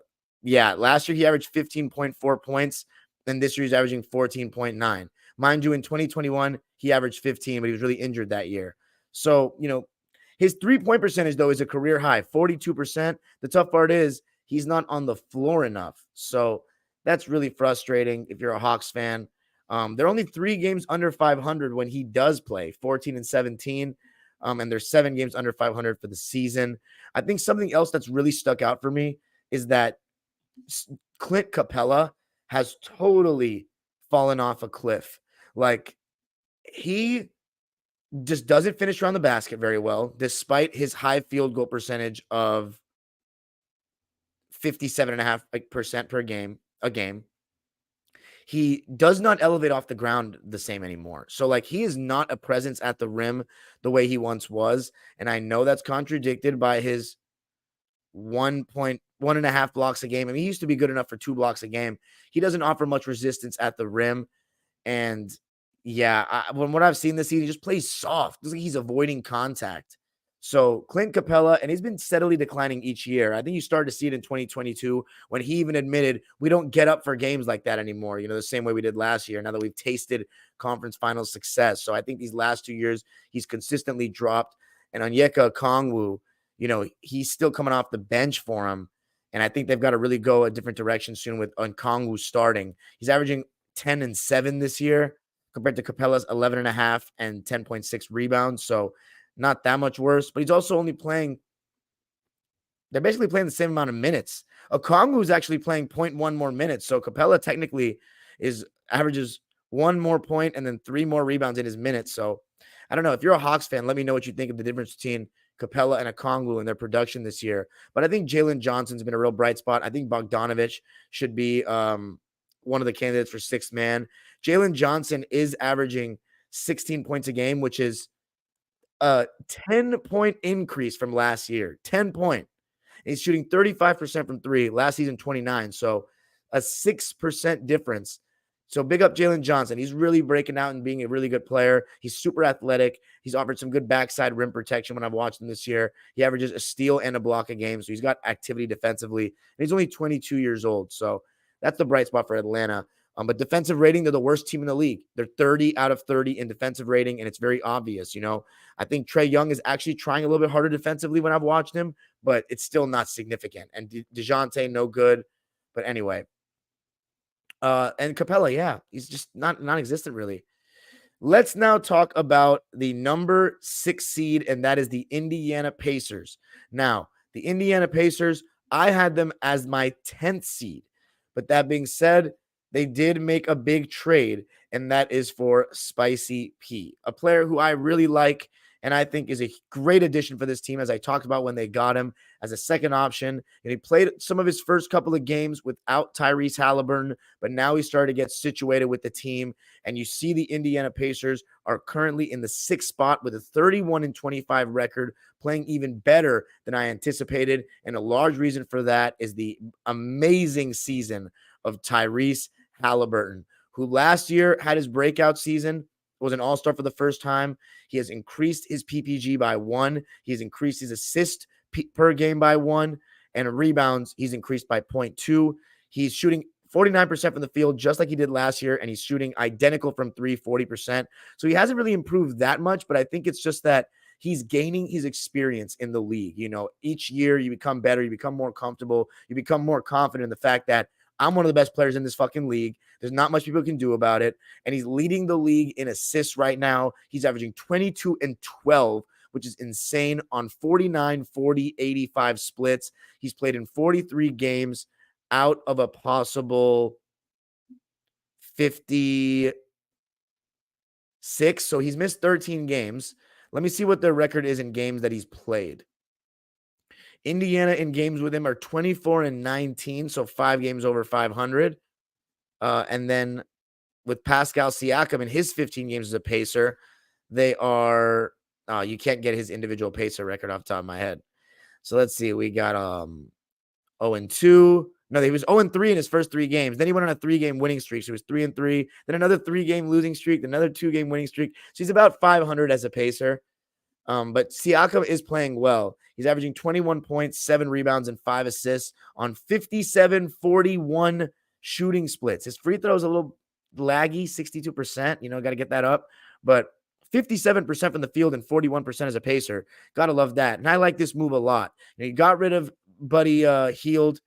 year he averaged 15.4 points, and this year he's averaging 14.9. Mind you, in 2021, he averaged 15, but he was really injured that year. So, his 3-point percentage, though, is a career high, 42%. The tough part is he's not on the floor enough. So that's really frustrating if you're a Hawks fan. They're only 3 games under 500 when he does play, 14 and 17. And there's 7 games under 500 for the season. I think something else that's really stuck out for me is that Clint Capella has totally fallen off a cliff. Like, he just doesn't finish around the basket very well, despite his high field goal percentage of 57.5% per game. he does not elevate off the ground the same anymore. So like he is not a presence at the rim the way he once was. And I know that's contradicted by his 1.1.5 blocks a game. I mean, he used to be good enough for 2 blocks a game. He doesn't offer much resistance at the rim. And yeah, when what I've seen this season, he just plays soft. Looks like he's avoiding contact. So Clint Capella, and he's been steadily declining each year. I think you started to see it in 2022 when he even admitted we don't get up for games like that anymore. The same way we did last year. Now that we've tasted conference finals success. So I think these last 2 years, he's consistently dropped. And Onyeka Okongwu, he's still coming off the bench for him. And I think they've got to really go a different direction soon with Okongwu starting. He's averaging 10 and 7 this year compared to Capella's 11.5 and 10.6 rebounds. So not that much worse, but he's also only playing. They're basically playing the same amount of minutes. Okongwu is actually playing 0.1 more minutes. So Capella technically averages 1 more point and then 3 more rebounds in his minutes. So I don't know. If you're a Hawks fan, let me know what you think of the difference between Capella and Okongwu and their production this year. But I think Jalen Johnson's been a real bright spot. I think Bogdanovich should be one of the candidates for sixth man. Jalen Johnson is averaging 16 points a game, which is a 10-point increase from last year. 10 point. He's shooting 35% from 3. Last season, 29. So a 6% difference. So big up Jalen Johnson. He's really breaking out and being a really good player. He's super athletic. He's offered some good backside rim protection when I've watched him this year. He averages a steal and a block a game. So he's got activity defensively. And he's only 22 years old. So that's the bright spot for Atlanta. But defensive rating, they're the worst team in the league. They're 30 out of 30 in defensive rating, and it's very obvious. I think Trae Young is actually trying a little bit harder defensively when I've watched him, but it's still not significant. And DeJounte, no good. But anyway. And Capella, yeah, he's just non-existent really. Let's now talk about the number 6 seed, and that is the Indiana Pacers. Now, the Indiana Pacers, I had them as my 10th seed. But that being said, they did make a big trade, and that is for Spicy P, a player who I really like and I think is a great addition for this team, as I talked about when they got him as a second option. And he played some of his first couple of games without Tyrese Halliburton, but now he started to get situated with the team. And you see the Indiana Pacers are currently in the 6th spot with a 31-25 record, playing even better than I anticipated. And a large reason for that is the amazing season of Tyrese Halliburton, who last year had his breakout season, was an all-star for the first time. He has increased his PPG by 1. He has increased his assist per game by 1. And rebounds, he's increased by 0.2. He's shooting 49% from the field, just like he did last year, and he's shooting identical from 3, 40%. So he hasn't really improved that much, but I think it's just that he's gaining his experience in the league. Each year you become better, you become more comfortable, you become more confident in the fact that I'm one of the best players in this fucking league. There's not much people can do about it. And he's leading the league in assists right now. He's averaging 22 and 12, which is insane, on 49, 40, 85 splits. He's played in 43 games out of a possible 56. So he's missed 13 games. Let me see what their record is in games that he's played. Indiana in games with him are 24 and 19, so 5 games over 500. And then with Pascal Siakam in his 15 games as a Pacer, they are you can't get his individual Pacer record off the top of my head. So let's see. We got 0-2. No, he was 0-3 in his first 3 games. Then he went on a 3-game winning streak. So he was 3-3. Then another 3-game losing streak, then another 2-game winning streak. So he's about 500 as a Pacer. But Siakam is playing well. He's averaging 21 points, 7 rebounds, and 5 assists on 57-41 shooting splits. His free throw is a little laggy, 62%. Got to get that up. But 57% from the field and 41% as a Pacer. Got to love that. And I like this move a lot. He got rid of Buddy Hield,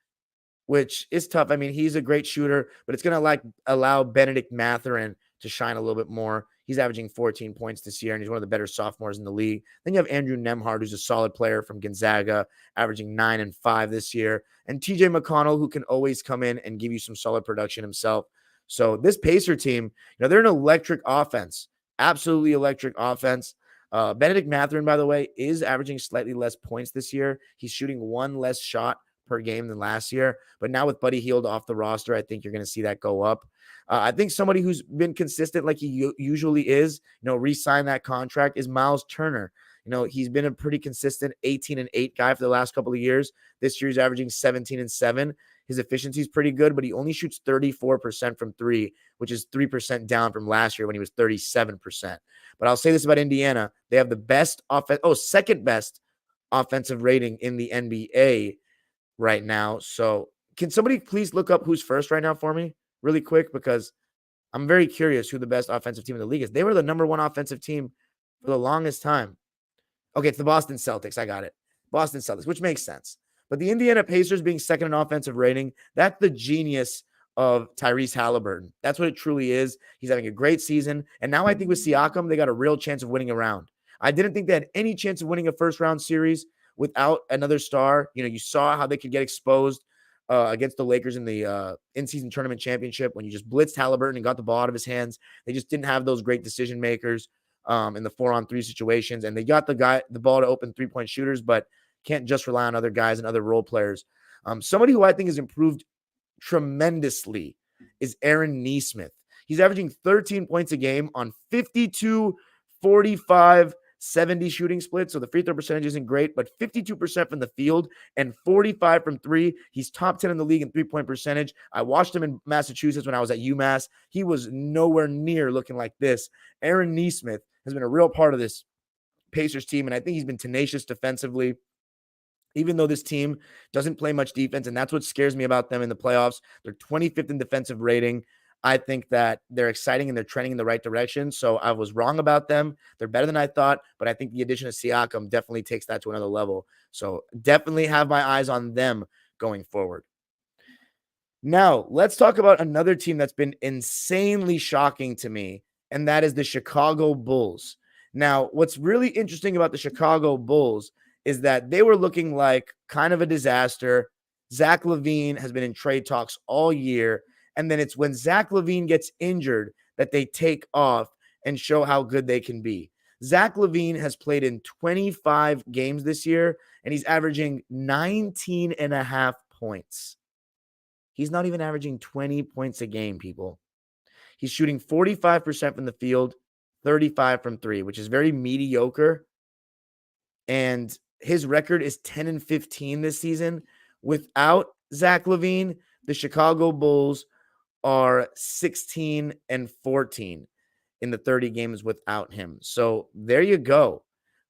which is tough. I mean, he's a great shooter, but it's going to allow Benedict Mathurin to shine a little bit more. He's averaging 14 points this year, and he's one of the better sophomores in the league. Then you have Andrew Nembhard, who's a solid player from Gonzaga, averaging 9 and 5 this year. And TJ McConnell, who can always come in and give you some solid production himself. So this Pacer team, they're an electric offense, absolutely electric offense. Benedict Mathurin, by the way, is averaging slightly less points this year. He's shooting 1 less shot per game than last year. But now with Buddy Hield off the roster, I think you're going to see that go up. I think somebody who's been consistent like he usually is, re-sign that contract is Miles Turner. He's been a pretty consistent 18-8 guy for the last couple of years. This year he's averaging 17-7. His efficiency is pretty good, but he only shoots 34% from three, which is 3% down from last year when he was 37%. But I'll say this about Indiana. They have the best second best offensive rating in the NBA right now. So can somebody please look up who's first right now for me really quick? Because I'm very curious who the best offensive team in the league is. They were the number one offensive team for the longest time. Okay, it's the Boston Celtics. I got it. Boston Celtics, which makes sense. But the Indiana Pacers being second in offensive rating, that's the genius of Tyrese Halliburton. That's what it truly is. He's having a great season. And now I think with Siakam, they got a real chance of winning a round. I didn't think they had any chance of winning a first-round series without another star. You saw how they could get exposed against the Lakers in the in-season tournament championship when you just blitzed Halliburton and got the ball out of his hands. They just didn't have those great decision makers in the 4-on-3 situations. And they got the ball to open three-point shooters, but can't just rely on other guys and other role players. Somebody who I think has improved tremendously is Aaron Nesmith. He's averaging 13 points a game on 52, 45, 70 shooting split. So the free throw percentage isn't great, but 52% from the field and 45 from three. He's top 10 in the league in three-point percentage. I watched him in Massachusetts when I was at UMass. He was nowhere near looking like this. Aaron Nesmith has been a real part of this Pacers team, and I think he's been tenacious defensively. Even though this team doesn't play much defense, and that's what scares me about them in the playoffs. They're 25th in defensive rating. I think that they're exciting and they're trending in the right direction. So I was wrong about them. They're better than I thought, but I think the addition of Siakam definitely takes that to another level. So definitely have my eyes on them going forward. Now, let's talk about another team that's been insanely shocking to me, and that is the Chicago Bulls. Now, what's really interesting about the Chicago Bulls is that they were looking like kind of a disaster. Zach LaVine has been in trade talks all year. And then it's when Zach LaVine gets injured that they take off and show how good they can be. Zach LaVine has played in 25 games this year, and he's averaging 19.5 points. He's not even averaging 20 points a game, people. He's shooting 45% from the field, 35 from three, which is very mediocre. And his record is 10-15 this season. Without Zach LaVine, the Chicago Bulls are 16-14 in the 30 games without him. So there you go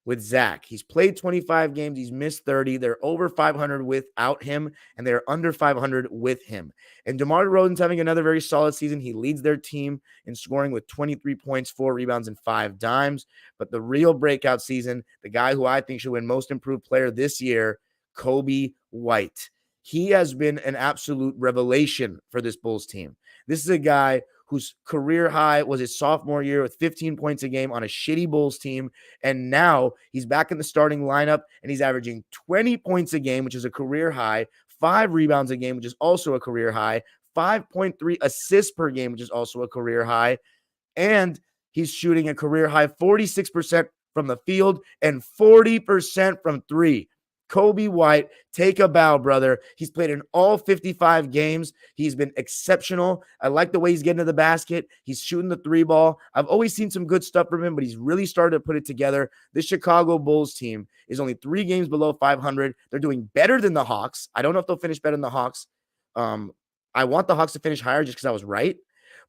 with Zach. He's played 25 games. He's missed 30. They're over 500 without him, and they're under 500 with him. And DeMar DeRozan's having another very solid season. He leads their team in scoring with 23 points, 4 rebounds, and 5 dimes. But the real breakout season, the guy who I think should win Most Improved Player this year, Kobe White. He has been an absolute revelation for this Bulls team. This is a guy whose career high was his sophomore year with 15 points a game on a shitty Bulls team. And now he's back in the starting lineup and he's averaging 20 points a game, which is a career high, 5 rebounds a game, which is also a career high, 5.3 assists per game, which is also a career high. And he's shooting a career high 46% from the field and 40% from three. Kobe White, take a bow, brother. He's played in all 55 games. He's been exceptional. I like the way he's getting to the basket. He's shooting the three ball. I've always seen some good stuff from him, but he's really started to put it together. This Chicago Bulls team is only 3 games below 500. They're doing better than the Hawks. I don't know if they'll finish better than the Hawks. I want the Hawks to finish higher just because I was right.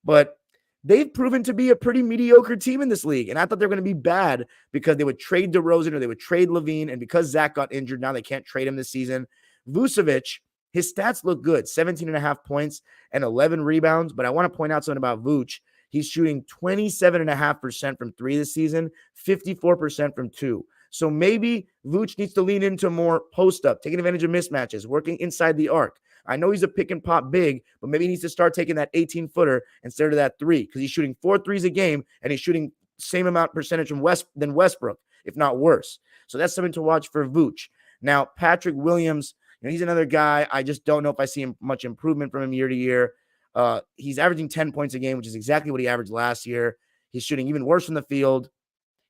But they've proven to be a pretty mediocre team in this league. And I thought they were going to be bad because they would trade DeRozan or they would trade LaVine. And because Zach got injured, now they can't trade him this season. Vucevic, his stats look good, 17.5 points and 11 rebounds. But I want to point out something about Vooch. He's shooting 27.5% from three this season, 54% from two. So maybe Vooch needs to lean into more post-up, taking advantage of mismatches, working inside the arc. I know he's a pick and pop big, but maybe he needs to start taking that 18-footer instead of that 3 because he's shooting 4 threes a game and he's shooting same amount percentage from than Westbrook, if not worse. So that's something to watch for Vooch. Now, Patrick Williams, he's another guy. I just don't know if I see much improvement from him year to year. He's averaging 10 points a game, which is exactly what he averaged last year. He's shooting even worse from the field.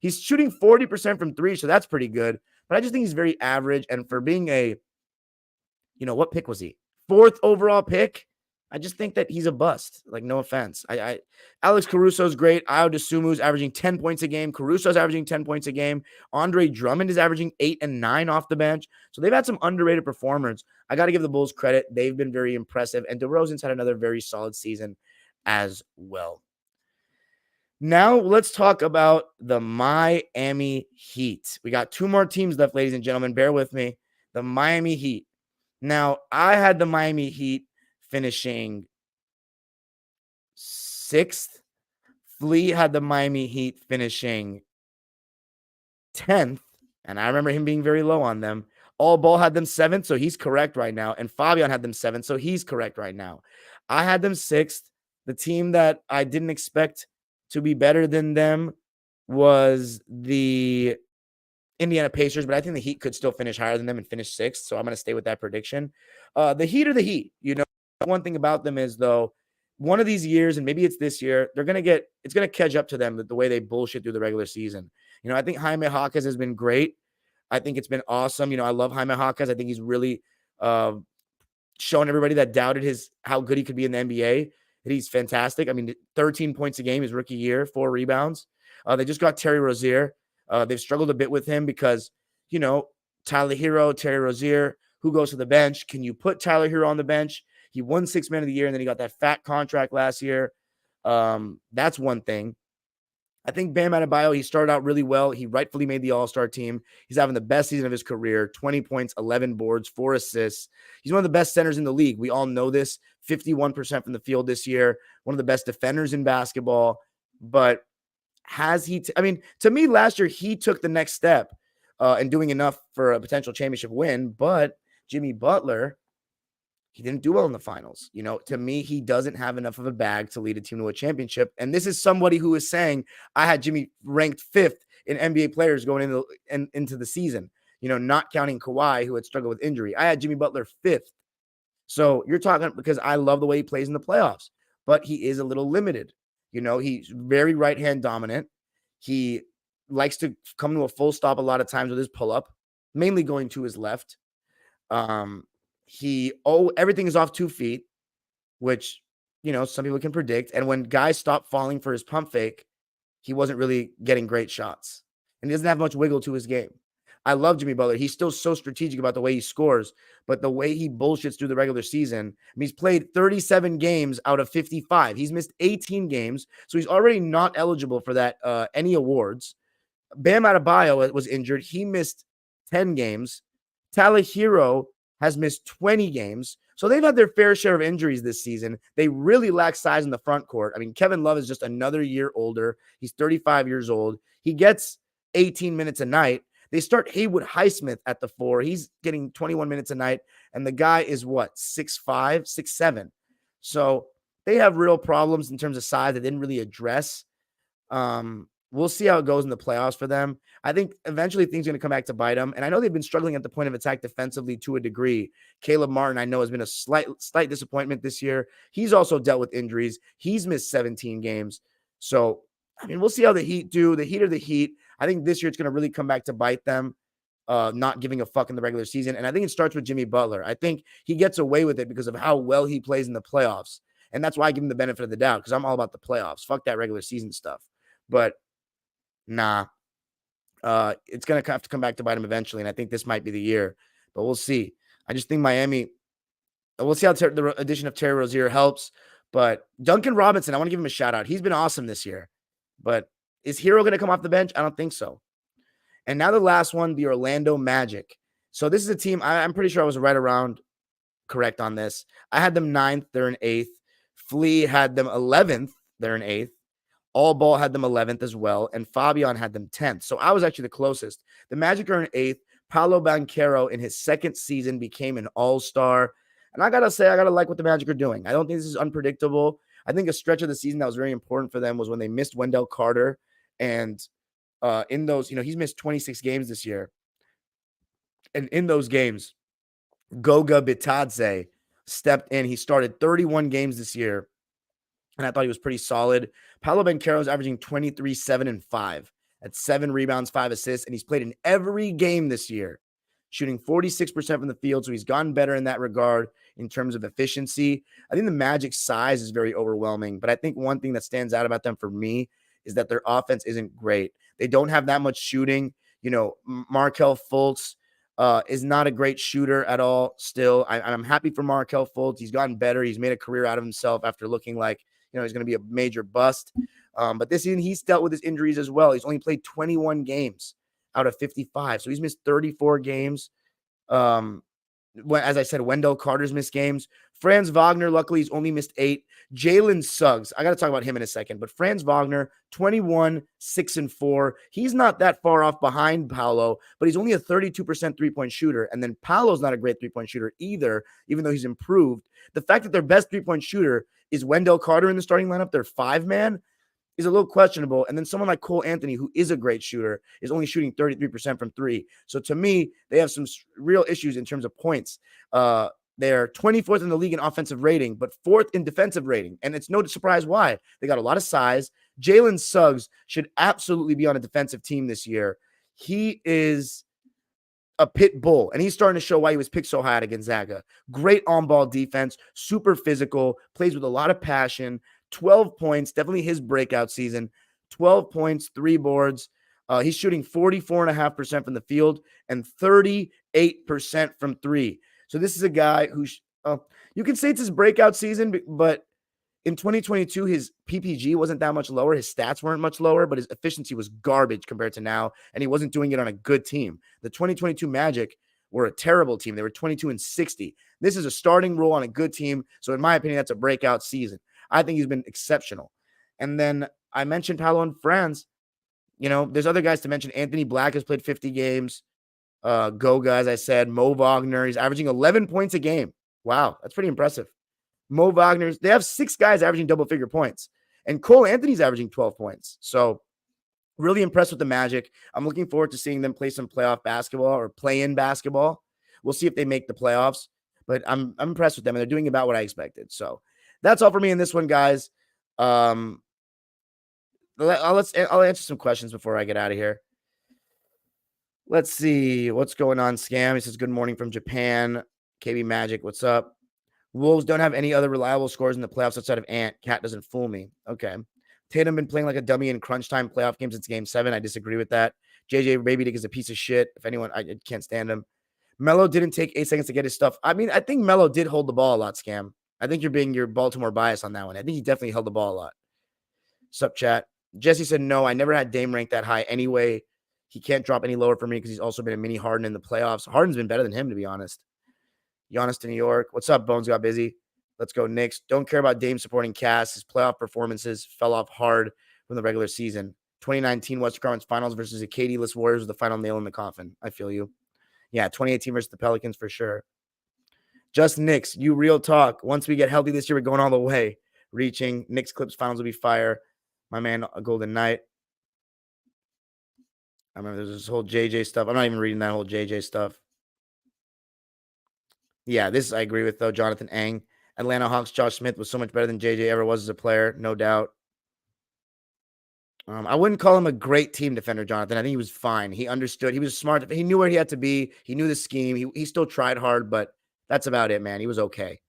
He's shooting 40% from three, so that's pretty good. But I just think he's very average. And for being a what pick was he? 4th overall pick. I just think that he's a bust. Like, no offense. Alex Caruso's great. Ayo Dosunmu's averaging 10 points a game. Caruso's averaging 10 points a game. Andre Drummond is averaging 8 and 9 off the bench. So they've had some underrated performers. I got to give the Bulls credit. They've been very impressive. And DeRozan's had another very solid season as well. Now let's talk about the Miami Heat. We got 2 more teams left, ladies and gentlemen. Bear with me. The Miami Heat. Now, I had the Miami Heat finishing 6th. Flea had the Miami Heat finishing 10th. And I remember him being very low on them. AllBall had them 7th, so he's correct right now. And Fabian had them 7th, so he's correct right now. I had them 6th. The team that I didn't expect to be better than them was the Indiana Pacers, but I think the Heat could still finish higher than them and finish 6th, so I'm going to stay with that prediction. The Heat are the Heat. One thing about them is, though, one of these years, and maybe it's this year, it's going to catch up to them the way they bullshit through the regular season. I think Jaime Jaquez has been great. I think it's been awesome. I love Jaime Jaquez. I think he's really shown everybody that doubted how good he could be in the NBA. That he's fantastic. 13 points a game his rookie year, 4 rebounds. They just got Terry Rozier. They've struggled a bit with him because, Tyler Hero, Terry Rozier, who goes to the bench? Can you put Tyler Hero on the bench? He won 6th man of the year, and then he got that fat contract last year. That's one thing. I think Bam Adebayo, he started out really well. He rightfully made the All-Star team. He's having the best season of his career, 20 points, 11 boards, 4 assists. He's one of the best centers in the league. We all know this, 51% from the field this year, one of the best defenders in basketball. But has he to me, last year, he took the next step in doing enough for a potential championship win. But Jimmy Butler, he didn't do well in the finals. To me, he doesn't have enough of a bag to lead a team to a championship. And this is somebody who is saying, I had Jimmy ranked 5th in NBA players going into the season, not counting Kawhi, who had struggled with injury. I had Jimmy Butler 5th. So you're talking, because I love the way he plays in the playoffs, but he is a little limited. He's very right-hand dominant. He likes to come to a full stop a lot of times with his pull-up, mainly going to his left. Everything is off 2 feet, which, some people can predict. And when guys stop falling for his pump fake, he wasn't really getting great shots. And he doesn't have much wiggle to his game. I love Jimmy Butler. He's still so strategic about the way he scores, but the way he bullshits through the regular season, he's played 37 games out of 55. He's missed 18 games, so he's already not eligible for that any awards. Bam Adebayo was injured. He missed 10 games. Tyler Hero has missed 20 games. So they've had their fair share of injuries this season. They really lack size in the front court. Kevin Love is just another year older. He's 35 years old. He gets 18 minutes a night. They start Haywood Highsmith at the 4. He's getting 21 minutes a night. And the guy is 6'5", 6'7". So they have real problems in terms of size they didn't really address. We'll see how it goes in the playoffs for them. I think eventually things are going to come back to bite them. And I know they've been struggling at the point of attack defensively to a degree. Caleb Martin, I know, has been a slight disappointment this year. He's also dealt with injuries. He's missed 17 games. So, we'll see how the Heat do. The Heat are the Heat. I think this year it's going to really come back to bite them, not giving a fuck in the regular season. And I think it starts with Jimmy Butler. I think he gets away with it because of how well he plays in the playoffs. And that's why I give him the benefit of the doubt, because I'm all about the playoffs. Fuck that regular season stuff. But nah, it's going to have to come back to bite him eventually. And I think this might be the year, but we'll see. I just think Miami, we'll see how the addition of Terry Rozier helps. But Duncan Robinson, I want to give him a shout out. He's been awesome this year. But is Hero going to come off the bench? I don't think so. And now the last one, the Orlando Magic. So this is a team, I'm pretty sure I was right around correct on this. I had them 9th. They're in 8th. Flea had them 11th. They're in 8th. AllBall had them 11th as well. And Fabian had them 10th. So I was actually the closest. The Magic are in 8th. Paolo Banchero in his 2nd season became an all-star. And I got to say, I got to like what the Magic are doing. I don't think this is unpredictable. I think a stretch of the season that was very important for them was when they missed Wendell Carter. And in those, he's missed 26 games this year. And in those games, Goga Bitadze stepped in. He started 31 games this year. And I thought he was pretty solid. Paolo Banchero is averaging 23, 7, and 5. At 7 rebounds, 5 assists. And he's played in every game this year. shooting 46% from the field. So he's gotten better in that regard in terms of efficiency. I think the Magic's size is very overwhelming, but I think one thing that stands out about them for me is that their offense isn't great. They don't have that much shooting. You know, Markelle Fultz is not a great shooter at all still. I'm happy for Markelle Fultz. He's gotten better. He's made a career out of himself after looking like, you know, he's going to be a major bust. But this season, he's dealt with his injuries as well. He's only played 21 games out of 55. So he's missed 34 games. As I said, Wendell Carter's missed games. Franz Wagner, luckily, he's only missed 8. Jalen Suggs, I got to talk about him in a second, but Franz Wagner, 21, 6-4. He's not that far off behind Paolo, but he's only a 32% three-point shooter. And then Paolo's not a great three-point shooter either, even though he's improved. The fact that their best three-point shooter is Wendell Carter in the starting lineup, their 5-man, is a little questionable. And then someone like Cole Anthony, who is a great shooter, is only shooting 33% from 3. So to me, they have some real issues in terms of points. They're 24th in the league in offensive rating, but 4th in defensive rating. And it's no surprise why. They got a lot of size. Jalen Suggs should absolutely be on a defensive team this year. He is a pit bull, and he's starting to show why he was picked so high out of Gonzaga. Great on-ball defense, super physical, plays with a lot of passion. 12 points, definitely his breakout season. 12 points, 3 boards. He's shooting 44.5% from the field and 38% from 3. So this is a guy who you can say it's his breakout season, but in 2022, his PPG wasn't that much lower. His stats weren't much lower, but his efficiency was garbage compared to now, and he wasn't doing it on a good team. The 2022 Magic were a terrible team. They were 22-60. This is a starting role on a good team, so in my opinion, that's a breakout season. I think he's been exceptional. And then I mentioned Paolo and Franz. You know, there's other guys to mention. Anthony Black has played 50 games. Goga, as I said. Mo Wagner, he's averaging 11 points a game. Wow, that's pretty impressive. Mo Wagner's, they have 6 guys averaging double-figure points. And Cole Anthony's averaging 12 points. So really impressed with the Magic. I'm looking forward to seeing them play some playoff basketball or play-in basketball. We'll see if they make the playoffs. But I'm impressed with them, and they're doing about what I expected. So that's all for me in this one, guys. I'll answer some questions before I get out of here. Let's see what's going on. Scam, he says, good morning from Japan. KB Magic, what's up? Wolves don't have any other reliable scores in the playoffs outside of Ant. Cat doesn't fool me. Okay. Tatum been playing like a dummy in crunch time playoff games since game 7. I disagree with that. JJ Redick is a piece of shit. If anyone, I can't stand him. Melo didn't take 8 seconds to get his stuff. I mean, I think Melo did hold the ball a lot, Scam. I think you're being your Baltimore bias on that one. I think he definitely held the ball a lot. Sup, chat? Jesse said, no, I never had Dame ranked that high anyway. He can't drop any lower for me because he's also been a mini Harden in the playoffs. Harden's been better than him, to be honest. Giannis to New York. What's up, Bones got busy? Let's go, Knicks. Don't care about Dame supporting Cass. His playoff performances fell off hard from the regular season. 2019 Western Conference Finals versus a KD-less Warriors was the final nail in the coffin. I feel you. Yeah, 2018 versus the Pelicans for sure. Just Knicks, you real talk. Once we get healthy this year, we're going all the way. Reaching. Knicks Clips finals will be fire. My man, Golden Knight. I remember there's this whole JJ stuff. I'm not even reading that whole JJ stuff. Yeah, this I agree with, though. Jonathan Ang. Atlanta Hawks Josh Smith was so much better than JJ ever was as a player, no doubt. I wouldn't call him a great team defender, Jonathan. I think he was fine. He understood. He was smart. He knew where he had to be. He knew the scheme. He still tried hard, but that's about it, man. He was okay.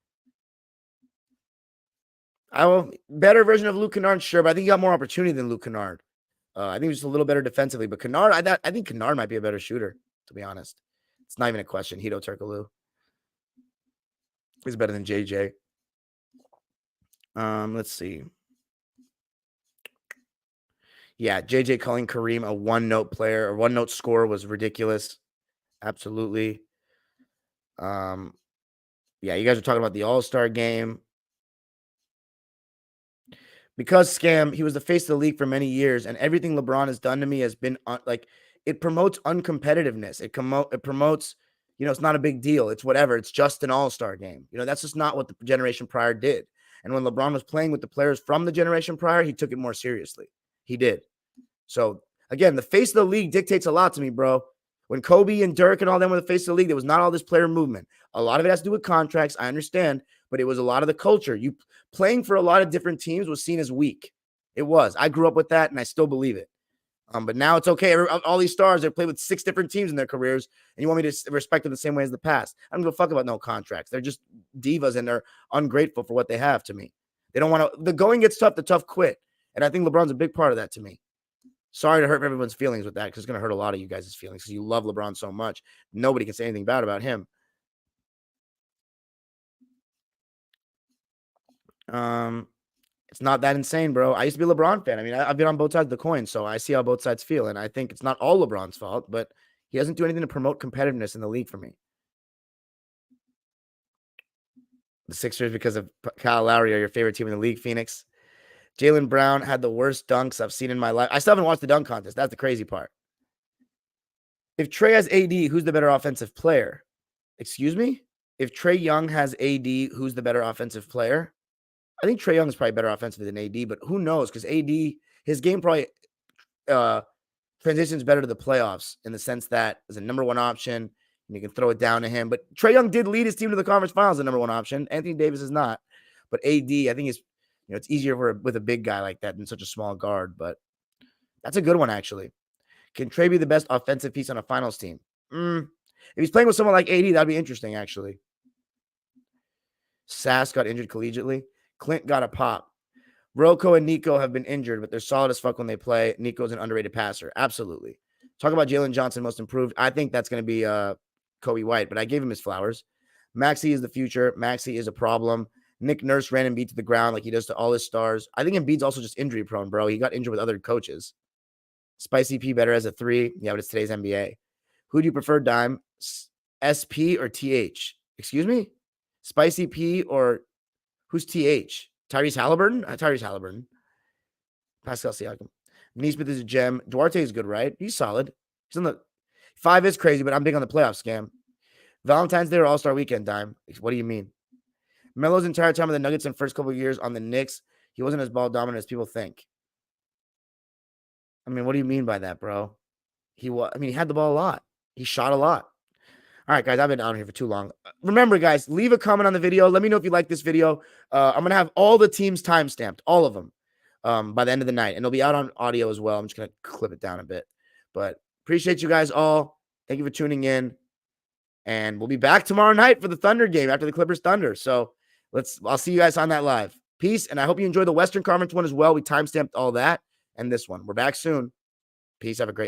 Better version of Luke Kennard, sure, but I think he got more opportunity than Luke Kennard. I think he was just a little better defensively, but Kennard, I think Kennard might be a better shooter, to be honest. It's not even a question. Hito Turkoglu. He's better than JJ. Let's see. Yeah, JJ calling Kareem a one-note player or one-note scorer was ridiculous. Absolutely. Yeah, you guys are talking about the All-Star game. Because Scam, he was the face of the league for many years, and everything LeBron has done to me has been it promotes uncompetitiveness. It promotes, it's not a big deal. It's whatever. It's just an all-star game. That's just not what the generation prior did. And when LeBron was playing with the players from the generation prior, he took it more seriously. He did. So, again, the face of the league dictates a lot to me, bro. When Kobe and Dirk and all them were the face of the league, there was not all this player movement. A lot of it has to do with contracts, I understand, but it was a lot of the culture. You playing for a lot of different teams was seen as weak. It was. I grew up with that, and I still believe it. But now it's okay. All these stars, they play with 6 different teams in their careers, and you want me to respect them the same way as the past. I don't give a fuck about no contracts. They're just divas, and they're ungrateful for what they have to me. They don't want to. The going gets tough, the tough quit. And I think LeBron's a big part of that to me. Sorry to hurt everyone's feelings with that, because it's going to hurt a lot of you guys' feelings because you love LeBron so much. Nobody can say anything bad about him. It's not that insane, bro. I used to be a LeBron fan. I mean, I've been on both sides of the coin, so I see how both sides feel. And I think it's not all LeBron's fault, but he doesn't do anything to promote competitiveness in the league for me. The Sixers, because of Kyle Lowry, are your favorite team in the league, Phoenix. Jaylen Brown had the worst dunks I've seen in my life. I still haven't watched the dunk contest. That's the crazy part. If Trae has AD, who's the better offensive player? Excuse me? If Trae Young has AD, who's the better offensive player? I think Trae Young is probably better offensively than AD, but who knows? Because AD, his game probably transitions better to the playoffs in the sense that as a number one option, and you can throw it down to him. But Trae Young did lead his team to the conference finals, the number one option. Anthony Davis is not. But AD, I think it's easier with a big guy like that than such a small guard. But that's a good one, actually. Can Trae be the best offensive piece on a finals team? If he's playing with someone like AD, that'd be interesting, actually. Sass got injured collegiately. Clint got a pop. Rocco and Nico have been injured, but they're solid as fuck when they play. Nico's an underrated passer. Absolutely. Talk about Jalen Johnson, most improved. I think that's going to be Kobe White, but I gave him his flowers. Maxey is the future. Maxey is a problem. Nick Nurse ran Embiid to the ground like he does to all his stars. I think Embiid's also just injury prone, bro. He got injured with other coaches. Spicy P better as a 3. Yeah, but it's today's NBA. Who do you prefer, Dime? SP or TH? Excuse me? Spicy P or who's TH? Tyrese Halliburton? Tyrese Halliburton. Pascal Siakam. Neesmith is a gem. Duarte is good, right? He's solid. He's on the 5 is crazy, but I'm big on the playoff scam. Valentine's Day or All-Star Weekend, Dime? What do you mean? Melo's entire time with the Nuggets in first couple of years on the Knicks, he wasn't as ball dominant as people think. I mean, what do you mean by that, bro? He had the ball a lot. He shot a lot. All right, guys, I've been on here for too long. Remember, guys, leave a comment on the video. Let me know if you like this video. I'm going to have all the teams timestamped, all of them, by the end of the night. And it'll be out on audio as well. I'm just going to clip it down a bit. But appreciate you guys all. Thank you for tuning in. And we'll be back tomorrow night for the Thunder game after the Clippers Thunder. So I'll see you guys on that live. Peace, and I hope you enjoy the Western Conference one as well. We timestamped all that and this one. We're back soon. Peace. Have a great